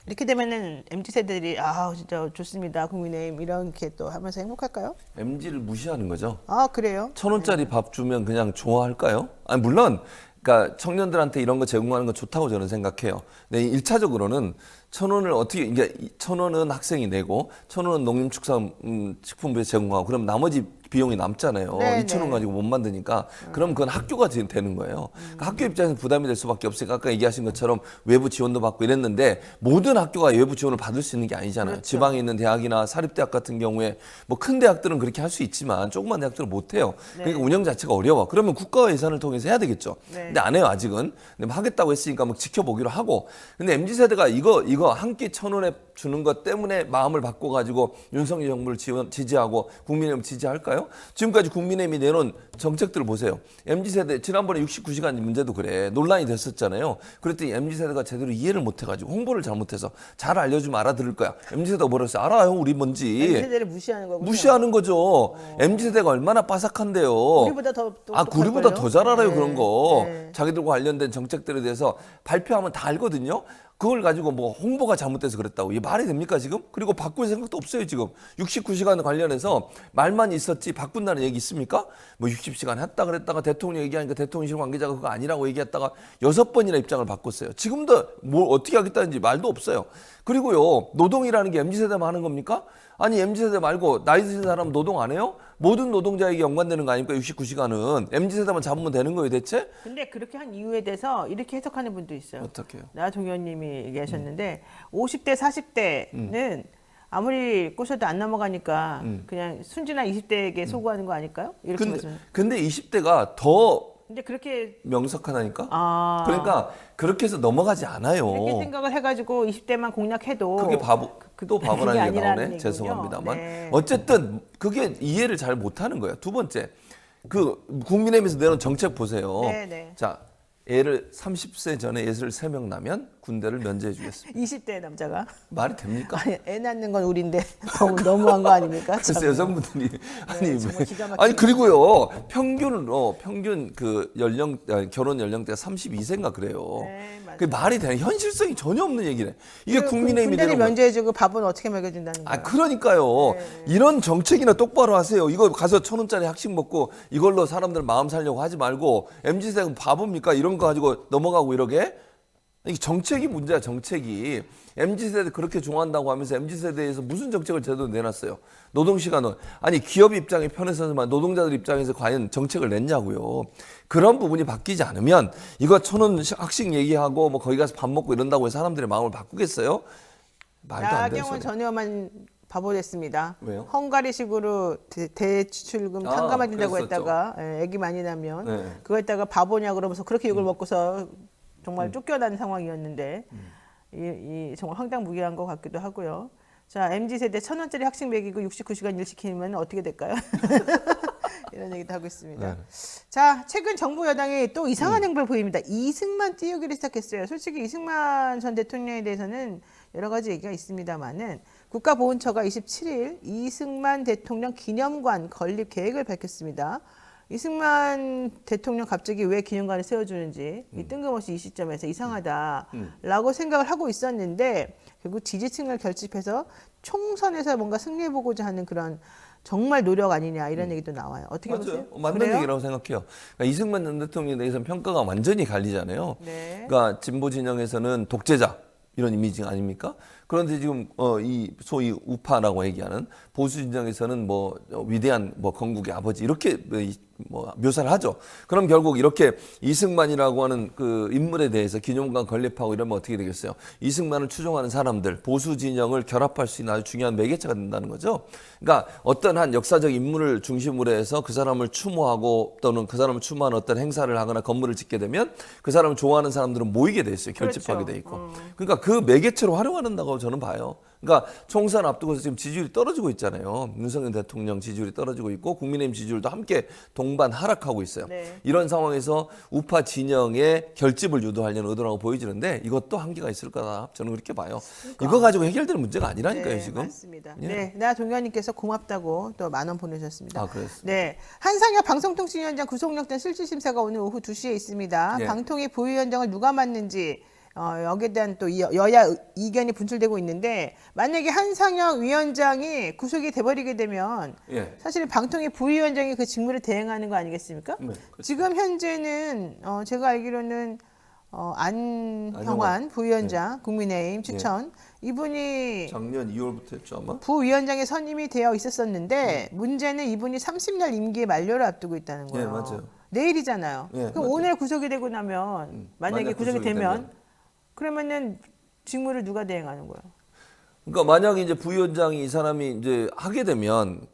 [SPEAKER 1] 이렇게 되면은 MZ 세대들이 진짜 좋습니다. 국민의힘 이렇게 또 하면서 행복할까요?
[SPEAKER 5] MZ를 무시하는 거죠.
[SPEAKER 1] 그래요?
[SPEAKER 5] 1,000원짜리 밥 주면 그냥 좋아할까요? 아니 물론 그러니까 청년들한테 이런 거 제공하는 건 좋다고 저는 생각해요. 근데 1차적으로는 1,000원을 어떻게 이게 1,000원은 학생이 내고 1,000원은 농림축산식품부에서 제공하고 그럼 나머지 비용이 남잖아요.
[SPEAKER 1] 네,
[SPEAKER 5] 2,000원
[SPEAKER 1] 네.
[SPEAKER 5] 가지고 못 만드니까 그럼 그건 학교가 되는 거예요. 그러니까 학교 입장에서 부담이 될 수밖에 없으니까 아까 얘기하신 것처럼 외부 지원도 받고 이랬는데 모든 학교가 외부 지원을 받을 수 있는 게 아니잖아요.
[SPEAKER 1] 그렇죠.
[SPEAKER 5] 지방에 있는 대학이나 사립대학 같은 경우에 뭐 큰 대학들은 그렇게 할 수 있지만 조그만 대학들은 못 해요. 그러니까 운영 자체가 어려워. 그러면 국가 예산을 통해서 해야 되겠죠.
[SPEAKER 1] 네.
[SPEAKER 5] 근데 안 해요 아직은. 근데 뭐 하겠다고 했으니까 뭐 지켜보기로 하고. 근데 MZ 세대가 이거 한 끼 1,000원에 주는 것 때문에 마음을 바꿔가지고 윤석열 정부를 지지하고 국민의힘 지지할까요? 지금까지 국민의힘이 내놓은 정책들을 보세요. MZ 세대 지난번에 69시간 문제도 그래 논란이 됐었잖아요. 그랬더니 MZ 세대가 제대로 이해를 못해가지고 홍보를 잘못해서 잘 알려주면 알아들을 거야. MZ 세대가 뭐라 했어요? 알아요 우리 뭔지.
[SPEAKER 1] MZ 세대를 무시하는 거군요.
[SPEAKER 5] 무시하는 거죠. MZ 세대가 얼마나 빠삭한데요.
[SPEAKER 1] 우리보다 더
[SPEAKER 5] 우리보다 더 잘 알아요
[SPEAKER 1] 네.
[SPEAKER 5] 그런 거.
[SPEAKER 1] 네.
[SPEAKER 5] 자기들과 관련된 정책들에 대해서 발표하면 다 알거든요. 그걸 가지고 뭐 홍보가 잘못돼서 그랬다고 이게 말이 됩니까 지금? 그리고 바꿀 생각도 없어요 지금. 69시간 관련해서 말만 있었지 바꾼다는 얘기 있습니까? 뭐 60시간 했다 그랬다가 대통령 얘기하니까 대통령실 관계자가 그거 아니라고 얘기했다가 6번이나 입장을 바꿨어요. 지금도 뭘 어떻게 하겠다는지 말도 없어요. 그리고요 노동이라는 게 MZ세대만 하는 겁니까? 아니 MZ세대 말고 나이 드신 사람 노동 안 해요? 모든 노동자에게 연관되는 거 아닙니까? 69시간은 MZ세대만 잡으면 되는 거예요 대체?
[SPEAKER 1] 근데 그렇게 한 이유에 대해서 이렇게 해석하는 분도 있어요.
[SPEAKER 5] 어떻게요?
[SPEAKER 1] 나동 의원님이 얘기하셨는데 50대 40대는 아무리 꼬셔도 안 넘어가니까 그냥 순진한 20대에게 소구하는 거 아닐까요? 이렇게 말씀.
[SPEAKER 5] 근데 20대가 더
[SPEAKER 1] 근데 그렇게
[SPEAKER 5] 명석하다니까?
[SPEAKER 1] 아.
[SPEAKER 5] 그러니까 그렇게 해서 넘어가지 않아요.
[SPEAKER 1] 이렇게 생각을 해가지고 20대만 공략해도
[SPEAKER 5] 그게 또 바보라는
[SPEAKER 1] 그게
[SPEAKER 5] 얘기가
[SPEAKER 1] 아니라는
[SPEAKER 5] 나오네.
[SPEAKER 1] 얘기군요.
[SPEAKER 5] 죄송합니다만.
[SPEAKER 1] 네.
[SPEAKER 5] 어쨌든 그게 이해를 잘 못하는 거예요. 두 번째, 그 국민의힘에서 내놓은 정책 보세요.
[SPEAKER 1] 네, 네.
[SPEAKER 5] 자, 애를 30세 전에 애를 3명 낳으면 군대를 면제해 주겠습니다.
[SPEAKER 1] 20대 남자가
[SPEAKER 5] 말이 됩니까?
[SPEAKER 1] 아니, 애 낳는 건 우리인데 너무한 거 아닙니까?
[SPEAKER 5] 글쎄
[SPEAKER 1] 참.
[SPEAKER 5] 여성분들이
[SPEAKER 1] 정말 기가 막히네.
[SPEAKER 5] 아니 그리고요 평균 그 결혼 연령대가 32세인가 그래요.
[SPEAKER 1] 네, 맞아요.
[SPEAKER 5] 그 말이 되는 현실성이 전혀 없는 얘기네. 이게 국민의힘이
[SPEAKER 1] 군대를
[SPEAKER 5] 내놓은 거-
[SPEAKER 1] 면제해주고 밥은 어떻게 먹여준다는 거야?
[SPEAKER 5] 그러니까요.
[SPEAKER 1] 네.
[SPEAKER 5] 이런 정책이나 똑바로 하세요. 이거 가서 1,000원짜리 학식 먹고 이걸로 사람들 마음 살려고 하지 말고 MZ세대는 바보입니까? 이런 거 가지고 넘어가고 이러게? 이게 정책이 문제야, 정책이. MZ세대 그렇게 좋아한다고 하면서 MZ세대에서 무슨 정책을 제대로 내놨어요? 노동시간은. 아니, 기업 입장에 편해서만 노동자들 입장에서 과연 정책을 냈냐고요. 그런 부분이 바뀌지 않으면 이거 1,000원 학식 얘기하고 뭐 거기 가서 밥 먹고 이런다고 해서 사람들의 마음을 바꾸겠어요? 말도 안 되는
[SPEAKER 1] 나경원
[SPEAKER 5] 소리.
[SPEAKER 1] 전 의원만 바보 됐습니다.
[SPEAKER 5] 왜요?
[SPEAKER 1] 헝가리식으로 대출금 탕감해준다고
[SPEAKER 5] 그랬었죠.
[SPEAKER 1] 했다가 애기 많이 나면
[SPEAKER 5] 네.
[SPEAKER 1] 그거 했다가 바보냐 그러면서 그렇게 욕을 먹고서 정말 쫓겨난 상황이었는데 이 정말 황당무계한 것 같기도 하고요. 자, MZ세대 1,000원짜리 학식 먹이고 69시간 일 시키면 어떻게 될까요? 이런 얘기도 하고 있습니다.
[SPEAKER 5] 네.
[SPEAKER 1] 자, 최근 정부 여당이 또 이상한 행보를 보입니다. 이승만 띄우기를 시작했어요. 솔직히 이승만 전 대통령에 대해서는 여러 가지 얘기가 있습니다만은 국가보훈처가 27일 이승만 대통령 기념관 건립 계획을 밝혔습니다. 이승만 대통령 갑자기 왜 기념관을 세워주는지 이 뜬금없이 이 시점에서 이상하다라고 생각을 하고 있었는데 결국 지지층을 결집해서 총선에서 뭔가 승리해보고자 하는 그런 정말 노력 아니냐 이런 얘기도 나와요. 어떻게 보세요?
[SPEAKER 5] 맞아요. 맞는
[SPEAKER 1] 그래요?
[SPEAKER 5] 얘기라고 생각해요. 그러니까 이승만 전 대통령에 대해서는 평가가 완전히 갈리잖아요.
[SPEAKER 1] 네.
[SPEAKER 5] 그러니까 진보 진영에서는 독재자 이런 이미지 아닙니까? 그런데 지금 이 소위 우파라고 얘기하는 보수 진영에서는 뭐 위대한 뭐 건국의 아버지 이렇게 뭐 묘사를 하죠. 그럼 결국 이렇게 이승만이라고 하는 그 인물에 대해서 기념관 건립하고 이러면 어떻게 되겠어요? 이승만을 추종하는 사람들, 보수 진영을 결합할 수 있는 아주 중요한 매개체가 된다는 거죠. 그러니까 어떤 한 역사적 인물을 중심으로 해서 그 사람을 추모하고 또는 그 사람을 추모하는 어떤 행사를 하거나 건물을 짓게 되면 그 사람을 좋아하는 사람들은 모이게 돼 있어요. 결집하게 돼 있고. 그러니까 그 매개체로 활용한다고 저는 봐요. 그러니까 총선 앞두고서 지금 지지율이 떨어지고 있잖아요. 윤석열 대통령 지지율이 떨어지고 있고 국민의힘 지지율도 함께 동반 하락하고 있어요.
[SPEAKER 1] 네.
[SPEAKER 5] 이런 상황에서 우파 진영의 결집을 유도하려는 의도라고 보여지는데 이것도 한계가 있을 거다. 저는 그렇게 봐요. 이거 가지고 해결될 문제가 아니라니까요,
[SPEAKER 1] 네,
[SPEAKER 5] 지금.
[SPEAKER 1] 맞습니다.
[SPEAKER 5] 예.
[SPEAKER 1] 네, 나 동현님께서 고맙다고 또 10,000원 보내셨습니다.
[SPEAKER 5] 아, 그랬어요?
[SPEAKER 1] 네, 한상혁 방송통신위원장 구속영장 실질심사가 오늘 오후 2시에 있습니다.
[SPEAKER 5] 예.
[SPEAKER 1] 방통위 부위원장을 누가 맡는지 여기에 대한 또 여야 이견이 분출되고 있는데 만약에 한상혁 위원장이 구속이 돼버리게 되면
[SPEAKER 5] 예.
[SPEAKER 1] 사실은 방통위 부위원장이 그 직무를 대행하는 거 아니겠습니까?
[SPEAKER 5] 네, 그렇죠.
[SPEAKER 1] 지금 현재는 제가 알기로는 안형환 부위원장 국민의힘 추천 이분이
[SPEAKER 5] 작년 2월부터 했죠, 아마.
[SPEAKER 1] 부위원장에 선임이 되어 있었었는데 문제는 이분이 30년 임기의 만료를 앞두고 있다는 거예요.
[SPEAKER 5] 예, 맞아요.
[SPEAKER 1] 내일이잖아요.
[SPEAKER 5] 예,
[SPEAKER 1] 그럼
[SPEAKER 5] 맞아요.
[SPEAKER 1] 오늘 구속이 되고 나면 만약에
[SPEAKER 5] 만약
[SPEAKER 1] 구속이
[SPEAKER 5] 구속이
[SPEAKER 1] 되면
[SPEAKER 5] 되면.
[SPEAKER 1] 그러면은 직무를 누가 대행하는 거예요?
[SPEAKER 5] 그러니까 만약에 이제 부위원장이 이 사람이 이제 하게 되면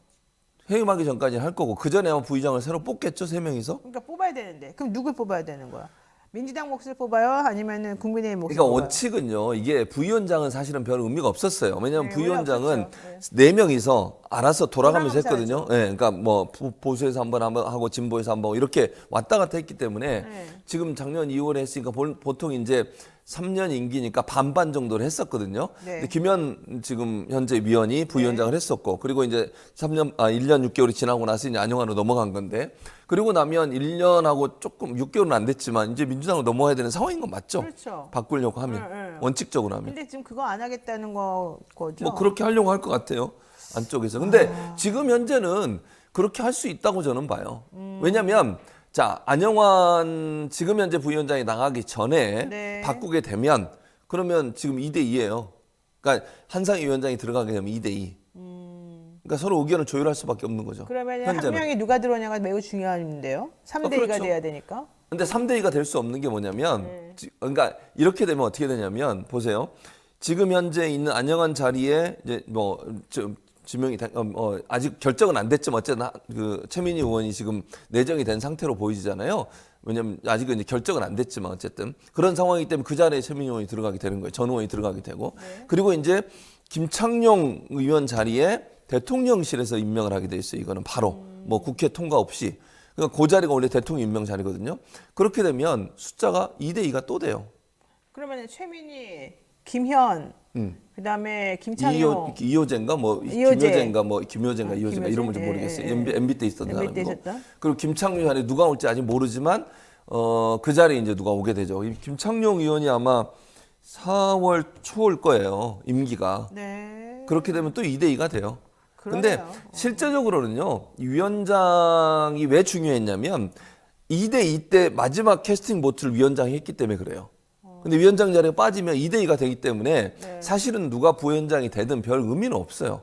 [SPEAKER 5] 해임하기 전까지 할 거고 그 전에 아마 부위장을 새로 뽑겠죠, 3명이서.
[SPEAKER 1] 그러니까 뽑아야 되는데 그럼 누굴 뽑아야 되는 거야? 민주당 몫을 뽑아요? 아니면은 국민의힘 몫을
[SPEAKER 5] 그러니까
[SPEAKER 1] 뽑아요?
[SPEAKER 5] 원칙은요, 이게 부위원장은 사실은 별 의미가 없었어요. 왜냐하면
[SPEAKER 1] 네,
[SPEAKER 5] 부위원장은
[SPEAKER 1] 원래 없었죠. 네.
[SPEAKER 5] 4명이서 알아서 돌아가면서
[SPEAKER 1] 돌아가면서
[SPEAKER 5] 했거든요. 예, 그러니까 뭐 보수에서 한번 하고 진보에서 한번 하고 이렇게 왔다 갔다 했기 때문에
[SPEAKER 1] 네.
[SPEAKER 5] 지금 작년 2월에 했으니까 보통 이제 3년 임기니까 반반 정도를 했었거든요.
[SPEAKER 1] 네.
[SPEAKER 5] 근데 김현 지금 현재 위원이 부위원장을 했었고 그리고 이제 1년 6개월이 지나고 나서 이제 안영환으로 넘어간 건데 그리고 나면 1년하고 조금 6개월은 안 됐지만 이제 민주당으로 넘어가야 되는 상황인 건 맞죠?
[SPEAKER 1] 그렇죠.
[SPEAKER 5] 바꾸려고 하면
[SPEAKER 1] 네.
[SPEAKER 5] 원칙적으로 하면
[SPEAKER 1] 근데 지금 그거 안 하겠다는 거죠?
[SPEAKER 5] 뭐 그렇게 하려고 할 것 같아요. 안쪽에서. 근데 지금 현재는 그렇게 할 수 있다고 저는 봐요. 왜냐면 자, 안영환 지금 현재 부위원장이 나가기 전에
[SPEAKER 1] 네.
[SPEAKER 5] 바꾸게 되면 그러면 지금 2대2예요. 그러니까 한상희 위원장이 들어가게 되면 2대2. 그러니까 서로 의견을 조율할 수밖에 없는 거죠.
[SPEAKER 1] 그러면 한
[SPEAKER 5] 현재는.
[SPEAKER 1] 명이 누가 들어오냐가 매우 중요한데요. 3대2가
[SPEAKER 5] 그렇죠.
[SPEAKER 1] 돼야 되니까.
[SPEAKER 5] 근데 3대2가 될 수 없는 게 뭐냐면
[SPEAKER 1] 네.
[SPEAKER 5] 그러니까 이렇게 되면 어떻게 되냐면 보세요. 지금 현재 있는 안영환 자리에 이제 뭐 지명이 아직 결정은 안 됐지만 어쨌든 그 최민희 의원이 지금 내정이 된 상태로 보이잖아요. 왜냐면 아직은 이제 결정은 안 됐지만 어쨌든 그런 상황이기 때문에 그 자리에 최민희 의원이 들어가게 되는 거예요. 전 의원이 들어가게 되고 그리고 이제 김창룡 의원 자리에 대통령실에서 임명을 하게 돼 있어요. 이거는 바로 뭐 국회 통과 없이 그러니까 그 자리가 원래 대통령 임명 자리거든요. 그렇게 되면 숫자가 2대2가 또 돼요.
[SPEAKER 1] 그러면 최민희, 김현, 그다음에 김창룡,
[SPEAKER 5] 이효재인가 뭐
[SPEAKER 1] 이효재.
[SPEAKER 5] 김효재인가 뭐 김효재인가 이효재인가
[SPEAKER 1] 김효재?
[SPEAKER 5] 이름을 좀
[SPEAKER 1] 예,
[SPEAKER 5] 모르겠어요.
[SPEAKER 1] 예.
[SPEAKER 5] MB 때 있었던
[SPEAKER 1] MB 때
[SPEAKER 5] 사람이고.
[SPEAKER 1] 있었다?
[SPEAKER 5] 그리고 김창룡 안에 누가 올지 아직 모르지만 그 자리에 이제 누가 오게 되죠. 이 김창룡 의원이 아마 4월 초일 거예요. 임기가.
[SPEAKER 1] 네.
[SPEAKER 5] 그렇게 되면 또 2대2가 돼요. 근데
[SPEAKER 1] 그러네요.
[SPEAKER 5] 실제적으로는요. 이 위원장이 왜 중요했냐면 2대2 때 마지막 캐스팅 보트를 위원장이 했기 때문에 그래요. 근데 위원장 자리가 빠지면 2대2가 되기 때문에
[SPEAKER 1] 네.
[SPEAKER 5] 사실은 누가 부위원장이 되든 별 의미는 없어요.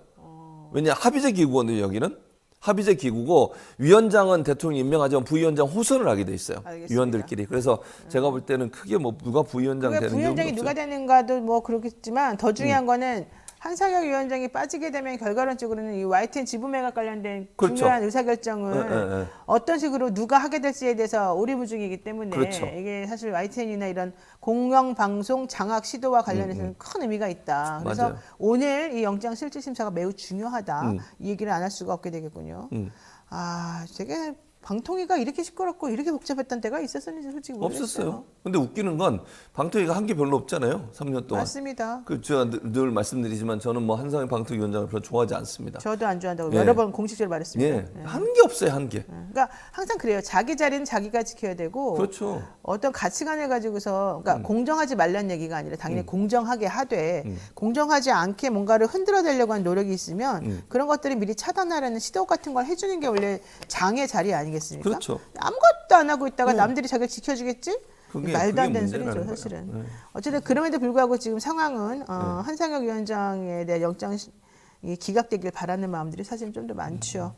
[SPEAKER 5] 왜냐 합의제 기구거든요. 여기는 합의제 기구고 위원장은 대통령이 임명하지만 부위원장 호선을 하게 돼 있어요.
[SPEAKER 1] 알겠습니다.
[SPEAKER 5] 위원들끼리. 그래서 제가 볼 때는 크게 뭐 누가 부위원장
[SPEAKER 1] 그게
[SPEAKER 5] 되는
[SPEAKER 1] 부위원장이
[SPEAKER 5] 게
[SPEAKER 1] 누가
[SPEAKER 5] 없어요.
[SPEAKER 1] 되는가도 뭐 그렇겠지만 더 중요한 거는 한상혁 위원장이 빠지게 되면 결과론적으로는 이 YTN 지분 매각 관련된
[SPEAKER 5] 그렇죠.
[SPEAKER 1] 중요한 의사결정을
[SPEAKER 5] 네.
[SPEAKER 1] 어떤 식으로 누가 하게 될지에 대해서 오리무중이기 때문에
[SPEAKER 5] 그렇죠.
[SPEAKER 1] 이게 사실 YTN이나 이런 공영방송 장악 시도와 관련해서는 큰 의미가 있다. 그래서
[SPEAKER 5] 맞아요.
[SPEAKER 1] 오늘 이 영장실질심사가 매우 중요하다. 이 얘기를 안 할 수가 없게 되겠군요. 아, 되게 방통위가 이렇게 시끄럽고 이렇게 복잡했던 때가 있었는지 솔직히 모르겠어요.
[SPEAKER 5] 없었어요. 근데 웃기는 건 방통위가 한 게 별로 없잖아요. 3년 동안.
[SPEAKER 1] 맞습니다.
[SPEAKER 5] 그 제가 늘 말씀드리지만 저는 뭐 한상혁 방통위원장을 별로 좋아하지 않습니다.
[SPEAKER 1] 저도 안 좋아한다고
[SPEAKER 5] 예.
[SPEAKER 1] 여러 번 공식적으로 말했습니다.
[SPEAKER 5] 예, 한 게 없어요, 한 게.
[SPEAKER 1] 그러니까 항상 그래요. 자기 자리는 자기가 지켜야 되고
[SPEAKER 5] 그렇죠.
[SPEAKER 1] 어떤 가치관을 가지고서 그러니까 공정하지 말란 얘기가 아니라 당연히 공정하게 하되 공정하지 않게 뭔가를 흔들어내려고 하는 노력이 있으면 그런 것들을 미리 차단하라는 시도 같은 걸 해주는 게 원래 장의 자리 아니겠습니까?
[SPEAKER 5] 그렇죠.
[SPEAKER 1] 아무것도 안 하고 있다가 남들이 자기를 지켜주겠지?
[SPEAKER 5] 그게
[SPEAKER 1] 말도 안 되는
[SPEAKER 5] 문제라는
[SPEAKER 1] 소리죠,
[SPEAKER 5] 거예요.
[SPEAKER 1] 사실은.
[SPEAKER 5] 네.
[SPEAKER 1] 어쨌든 그럼에도 불구하고 지금 상황은 한상혁 위원장에 대한 영장이 기각되길 바라는 마음들이 사실 좀 더 많죠.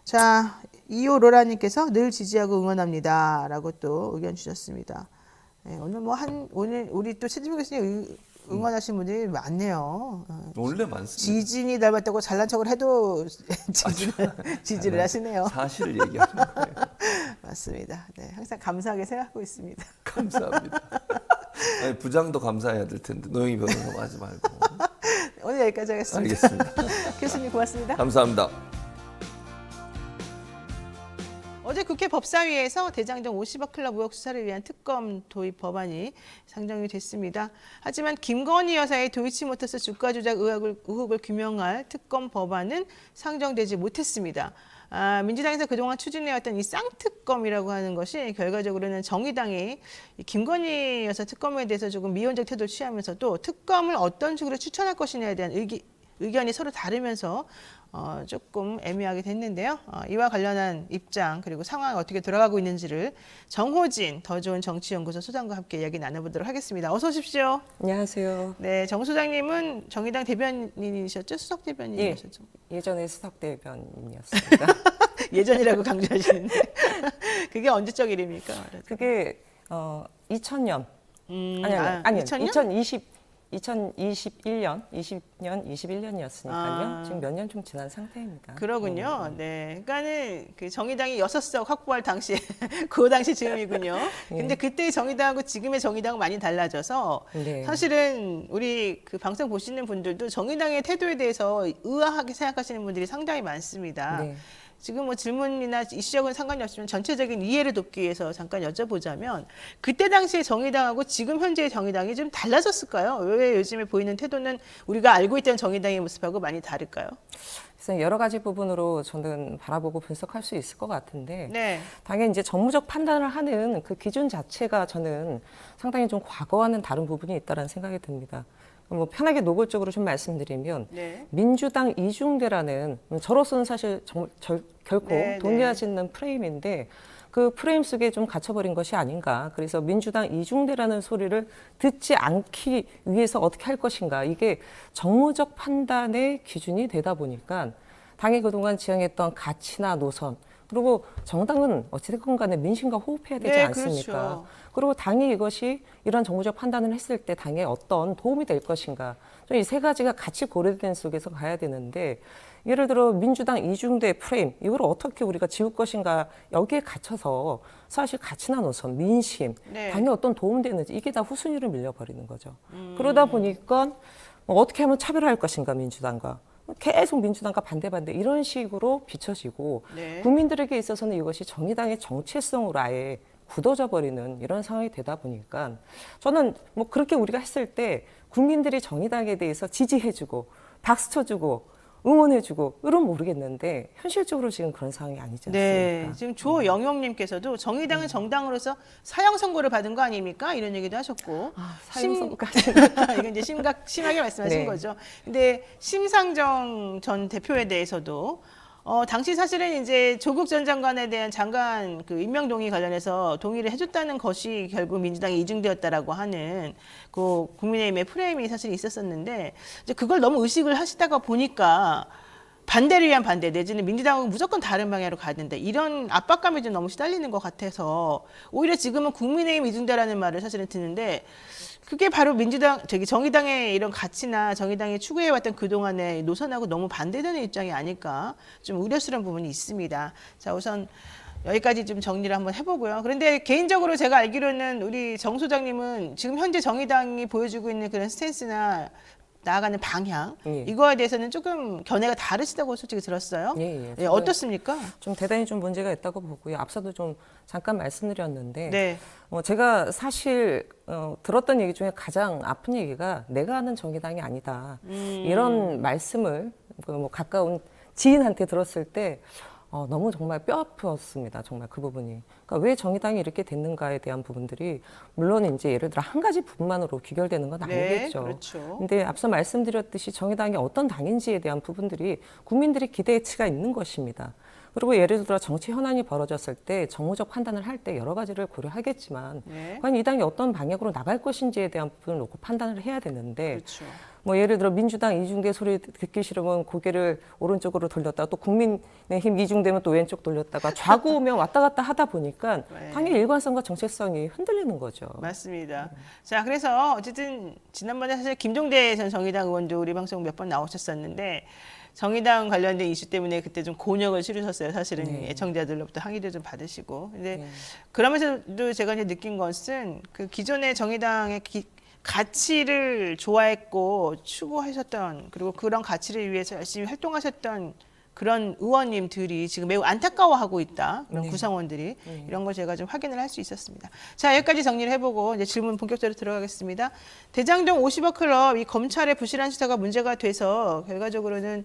[SPEAKER 1] 자, 이호 로라님께서 늘 지지하고 응원합니다라고 또 의견 주셨습니다. 네, 오늘 오늘 우리 또 최진명 교수님 응원하신 분들이 많네요.
[SPEAKER 5] 원래 많습니다.
[SPEAKER 1] 지진이 닮았다고 잘난 척을 해도 지지를 하시네요.
[SPEAKER 5] 사실을 얘기하는 거예요.
[SPEAKER 1] 맞습니다. 네, 항상 감사하게 생각하고 있습니다.
[SPEAKER 5] 감사합니다. 아니, 부장도 감사해야 될 텐데 노영희 변호사 하지 말고.
[SPEAKER 1] 오늘 여기까지 하겠습니다.
[SPEAKER 5] 알겠습니다.
[SPEAKER 1] 교수님 고맙습니다.
[SPEAKER 5] 감사합니다.
[SPEAKER 1] 어제 국회 법사위에서 대장동 50억 클럽 의혹 수사를 위한 특검 도입 법안이 상정이 됐습니다. 하지만 김건희 여사의 도이치모터스 주가 조작 의혹을 규명할 특검 법안은 상정되지 못했습니다. 민주당에서 그동안 추진해왔던 이 쌍특검이라고 하는 것이 결과적으로는 정의당이 이 김건희 여사 특검에 대해서 조금 미온적 태도를 취하면서도 특검을 어떤 식으로 추천할 것이냐에 대한 의견이 서로 다르면서 조금 애매하게 됐는데요. 이와 관련한 입장 그리고 상황이 어떻게 돌아가고 있는지를 정호진 더 좋은 정치연구소 소장과 함께 이야기 나눠보도록 하겠습니다. 어서 오십시오.
[SPEAKER 6] 안녕하세요.
[SPEAKER 1] 네, 정 소장님은 정의당 대변인이셨죠? 수석 대변인이셨죠?
[SPEAKER 6] 예전에 수석 대변인이었습니다.
[SPEAKER 1] 예전이라고 강조하시는데 그게 언제적 일입니까?
[SPEAKER 6] 그게 2000년 아니요
[SPEAKER 1] 2000년?
[SPEAKER 6] 2021년 2021년이었으니까요. 지금 몇 년 좀 지난 상태입니다.
[SPEAKER 1] 그러군요. 네. 그러니까는 그 정의당이 6석 확보할 당시에 그 당시 즈음이군요. 근데 그때 정의당하고 지금의 정의당은 많이 달라져서
[SPEAKER 6] 네.
[SPEAKER 1] 사실은 우리 그 방송 보시는 분들도 정의당의 태도에 대해서 의아하게 생각하시는 분들이 상당히 많습니다.
[SPEAKER 6] 네.
[SPEAKER 1] 지금 뭐 질문이나 이슈하고는 상관이 없지만 전체적인 이해를 돕기 위해서 잠깐 여쭤보자면 그때 당시의 정의당하고 지금 현재의 정의당이 좀 달라졌을까요? 왜 요즘에 보이는 태도는 우리가 알고 있던 정의당의 모습하고 많이 다를까요?
[SPEAKER 6] 그래서 여러 가지 부분으로 저는 바라보고 분석할 수 있을 것 같은데
[SPEAKER 1] 네.
[SPEAKER 6] 당연히 이제 정무적 판단을 하는 그 기준 자체가 저는 상당히 좀 과거와는 다른 부분이 있다는 생각이 듭니다. 뭐 편하게 노골적으로 좀 말씀드리면
[SPEAKER 1] 네.
[SPEAKER 6] 민주당 이중대라는 저로서는 사실 결코
[SPEAKER 1] 네,
[SPEAKER 6] 동의하지 않는 프레임인데 그 프레임 속에 좀 갇혀버린 것이 아닌가. 그래서 민주당 이중대라는 소리를 듣지 않기 위해서 어떻게 할 것인가. 이게 정무적 판단의 기준이 되다 보니까 당이 그동안 지향했던 가치나 노선 그리고 정당은 어찌됐건 간에 민심과 호흡해야 되지
[SPEAKER 1] 네,
[SPEAKER 6] 않습니까?
[SPEAKER 1] 그렇죠.
[SPEAKER 6] 그리고 당이 이것이 이런 정무적 판단을 했을 때 당에 어떤 도움이 될 것인가. 이 세 가지가 같이 고려된 속에서 가야 되는데 예를 들어 민주당 이중대 프레임 이걸 어떻게 우리가 지울 것인가 여기에 갇혀서 사실 가치나 노선, 민심,
[SPEAKER 1] 네.
[SPEAKER 6] 당에 어떤 도움 되는지 이게 다 후순위로 밀려버리는 거죠. 그러다 보니까 어떻게 하면 차별할 것인가 민주당과. 계속 민주당과 반대 이런 식으로 비춰지고
[SPEAKER 1] 네.
[SPEAKER 6] 국민들에게 있어서는 이것이 정의당의 정체성으로 아예 굳어져 버리는 이런 상황이 되다 보니까 저는 뭐 그렇게 우리가 했을 때 국민들이 정의당에 대해서 지지해주고 박수 쳐주고 응원해주고 이런 모르겠는데 현실적으로 지금 그런 상황이 아니지 않습니까?
[SPEAKER 1] 네, 지금 조영영님께서도 정의당은 정당으로서 사형 선고를 받은 거 아닙니까? 이런 얘기도 하셨고
[SPEAKER 6] 사형 선고까지
[SPEAKER 1] 이건 이제 심하게 말씀하신
[SPEAKER 6] 네.
[SPEAKER 1] 거죠. 근데 심상정 전 대표에 대해서도 당시 사실은 이제 조국 전 장관에 대한 장관 그 임명 동의 관련해서 동의를 해줬다는 것이 결국 민주당이 이중되었다라고 하는 그 국민의힘의 프레임이 사실 있었었는데 이제 그걸 너무 의식을 하시다가 보니까 반대를 위한 반대 내지는 민주당하고 무조건 다른 방향으로 가야 된다. 이런 압박감이 좀 너무 시달리는 것 같아서 오히려 지금은 국민의힘 이중대라는 말을 사실은 듣는데 그게 바로 정의당의 이런 가치나 정의당이 추구해왔던 그동안의 노선하고 너무 반대되는 입장이 아닐까 좀 우려스러운 부분이 있습니다. 자, 우선 여기까지 좀 정리를 한번 해보고요. 그런데 개인적으로 제가 알기로는 우리 정 소장님은 지금 현재 정의당이 보여주고 있는 그런 스탠스나 나아가는 방향
[SPEAKER 6] 예.
[SPEAKER 1] 이거에 대해서는 조금 견해가 다르시다고 솔직히 들었어요.
[SPEAKER 6] 예, 예.
[SPEAKER 1] 예, 어떻습니까?
[SPEAKER 6] 좀 대단히 좀 문제가 있다고 보고요. 앞서도 좀 잠깐 말씀드렸는데
[SPEAKER 1] 네.
[SPEAKER 6] 제가 사실 들었던 얘기 중에 가장 아픈 얘기가 내가 아는 정의당이 아니다. 이런 말씀을 뭐 가까운 지인한테 들었을 때 너무 정말 뼈 아팠습니다. 정말 그 부분이. 그러니까 왜 정의당이 이렇게 됐는가에 대한 부분들이 물론 이제 예를 들어 한 가지 부분만으로 귀결되는 건
[SPEAKER 1] 네,
[SPEAKER 6] 아니겠죠.
[SPEAKER 1] 그렇죠.
[SPEAKER 6] 근데 앞서 말씀드렸듯이 정의당이 어떤 당인지에 대한 부분들이 국민들의 기대치가 있는 것입니다. 그리고 예를 들어 정치 현안이 벌어졌을 때 정무적 판단을 할 때 여러 가지를 고려하겠지만
[SPEAKER 1] 네.
[SPEAKER 6] 과연 이 당이 어떤 방향으로 나갈 것인지에 대한 부분을 놓고 판단을 해야 되는데
[SPEAKER 1] 그렇죠.
[SPEAKER 6] 뭐 예를 들어 민주당 이중대 소리 듣기 싫으면 고개를 오른쪽으로 돌렸다가 또 국민의힘 이중대면 또 왼쪽 돌렸다가 좌우면 왔다 갔다 하다 보니까
[SPEAKER 1] 네.
[SPEAKER 6] 당의 일관성과 정체성이 흔들리는 거죠.
[SPEAKER 1] 맞습니다. 자, 그래서 어쨌든 지난번에 사실 김종대 전 정의당 의원도 우리 방송 몇 번 나오셨었는데 정의당 관련된 이슈 때문에 그때 좀 곤욕을 치르셨어요. 사실은
[SPEAKER 6] 네.
[SPEAKER 1] 애청자들로부터 항의도 좀 받으시고. 근데
[SPEAKER 6] 네.
[SPEAKER 1] 그러면서도 제가 이제 느낀 것은 그 기존의 정의당의 가치를 좋아했고 추구하셨던 그리고 그런 가치를 위해서 열심히 활동하셨던 그런 의원님들이 지금 매우 안타까워하고 있다. 그런
[SPEAKER 6] 네.
[SPEAKER 1] 구성원들이 이런 걸 제가 좀 확인을 할 수 있었습니다. 자, 여기까지 정리를 해보고 이제 질문 본격적으로 들어가겠습니다. 대장동 50억 클럽 이 검찰의 부실한 수사가 문제가 돼서 결과적으로는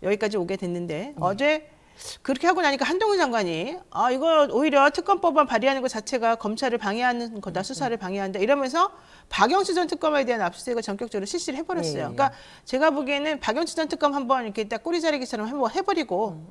[SPEAKER 1] 여기까지 오게 됐는데 어제 그렇게 하고 나니까 한동훈 장관이 이거 오히려 특검법안 발의하는 것 자체가 검찰을 방해하는 거다, 수사를 방해한다 이러면서 박영수 전 특검에 대한 압수수색을 전격적으로 실시를 해버렸어요.
[SPEAKER 6] 예, 예.
[SPEAKER 1] 그러니까 제가 보기에는 박영수 전 특검 한번 이렇게 딱 꼬리 자르기처럼 한번 해버리고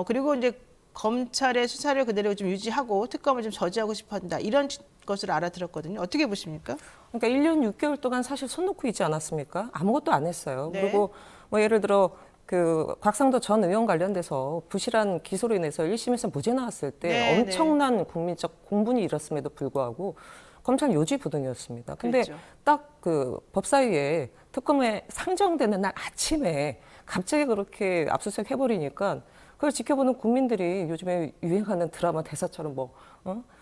[SPEAKER 1] 그리고 이제 검찰의 수사를 그대로 좀 유지하고 특검을 좀 저지하고 싶어한다 이런 것을 알아들었거든요. 어떻게 보십니까?
[SPEAKER 6] 그러니까 1년 6개월 동안 사실 손 놓고 있지 않았습니까? 아무것도 안 했어요.
[SPEAKER 1] 네.
[SPEAKER 6] 그리고 뭐 예를 들어 그 곽상도 전 의원 관련돼서 부실한 기소로 인해서 1심에서 무죄 나왔을 때
[SPEAKER 1] 네,
[SPEAKER 6] 엄청난 국민적 공분이 일었음에도 불구하고 검찰 요지부동이었습니다. 근데
[SPEAKER 1] 그랬죠.
[SPEAKER 6] 딱 그 법사위에 특검에 상정되는 날 아침에 갑자기 그렇게 압수수색 해버리니까 그걸 지켜보는 국민들이 요즘에 유행하는 드라마 대사처럼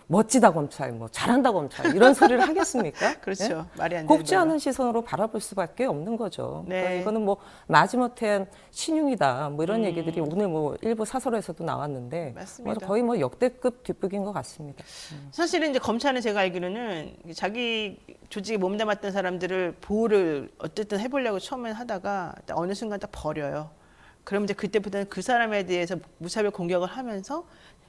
[SPEAKER 6] 멋지다 검찰, 뭐 잘한다 검찰 이런 소리를 하겠습니까?
[SPEAKER 1] 그렇죠.
[SPEAKER 6] 네?
[SPEAKER 1] 말이 안 되는
[SPEAKER 6] 곱지
[SPEAKER 1] 거죠.
[SPEAKER 6] 않은 시선으로 바라볼 수밖에 없는 거죠.
[SPEAKER 1] 네.
[SPEAKER 6] 그러니까 이거는 뭐 마지못한 신용이다, 뭐 이런 얘기들이 오늘 뭐 일부 사설에서도 나왔는데
[SPEAKER 1] 맞습니다.
[SPEAKER 6] 뭐 거의 뭐 역대급 뒷북인 것 같습니다.
[SPEAKER 1] 사실은 이제 검찰은 제가 알기로는 자기 조직에 몸담았던 사람들을 보호를 어쨌든 해보려고 처음에 하다가 딱 어느 순간 딱 버려요. 그럼 이제 그때부터는 그 사람에 대해서 무차별 공격을 하면서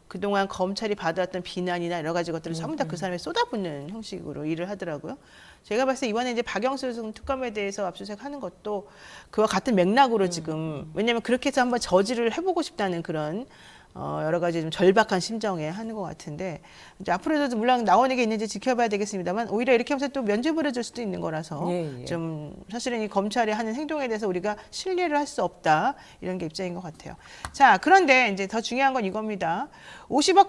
[SPEAKER 1] 그동안 검찰이 받아왔던 비난이나 여러 가지 것들을 전부 다 그 사람에 쏟아붓는 형식으로 일을 하더라고요. 제가 봤을 때 이번에 이제 박영수 특검에 대해서 압수수색하는 것도 그와 같은 맥락으로 지금 왜냐하면 그렇게 해서 한번 저지를 해보고 싶다는 그런 여러 가지 좀 절박한 심정에 하는 것 같은데 이제 앞으로도 물론 나오는 게 있는지 지켜봐야 되겠습니다만 오히려 이렇게 하면서 또 면죄부를 줄 수도 있는 거라서
[SPEAKER 6] 예, 예.
[SPEAKER 1] 좀 사실은 이 검찰이 하는 행동에 대해서 우리가 신뢰를 할 수 없다 이런 게 입장인 것 같아요. 자, 그런데 이제 더 중요한 건 이겁니다. 50억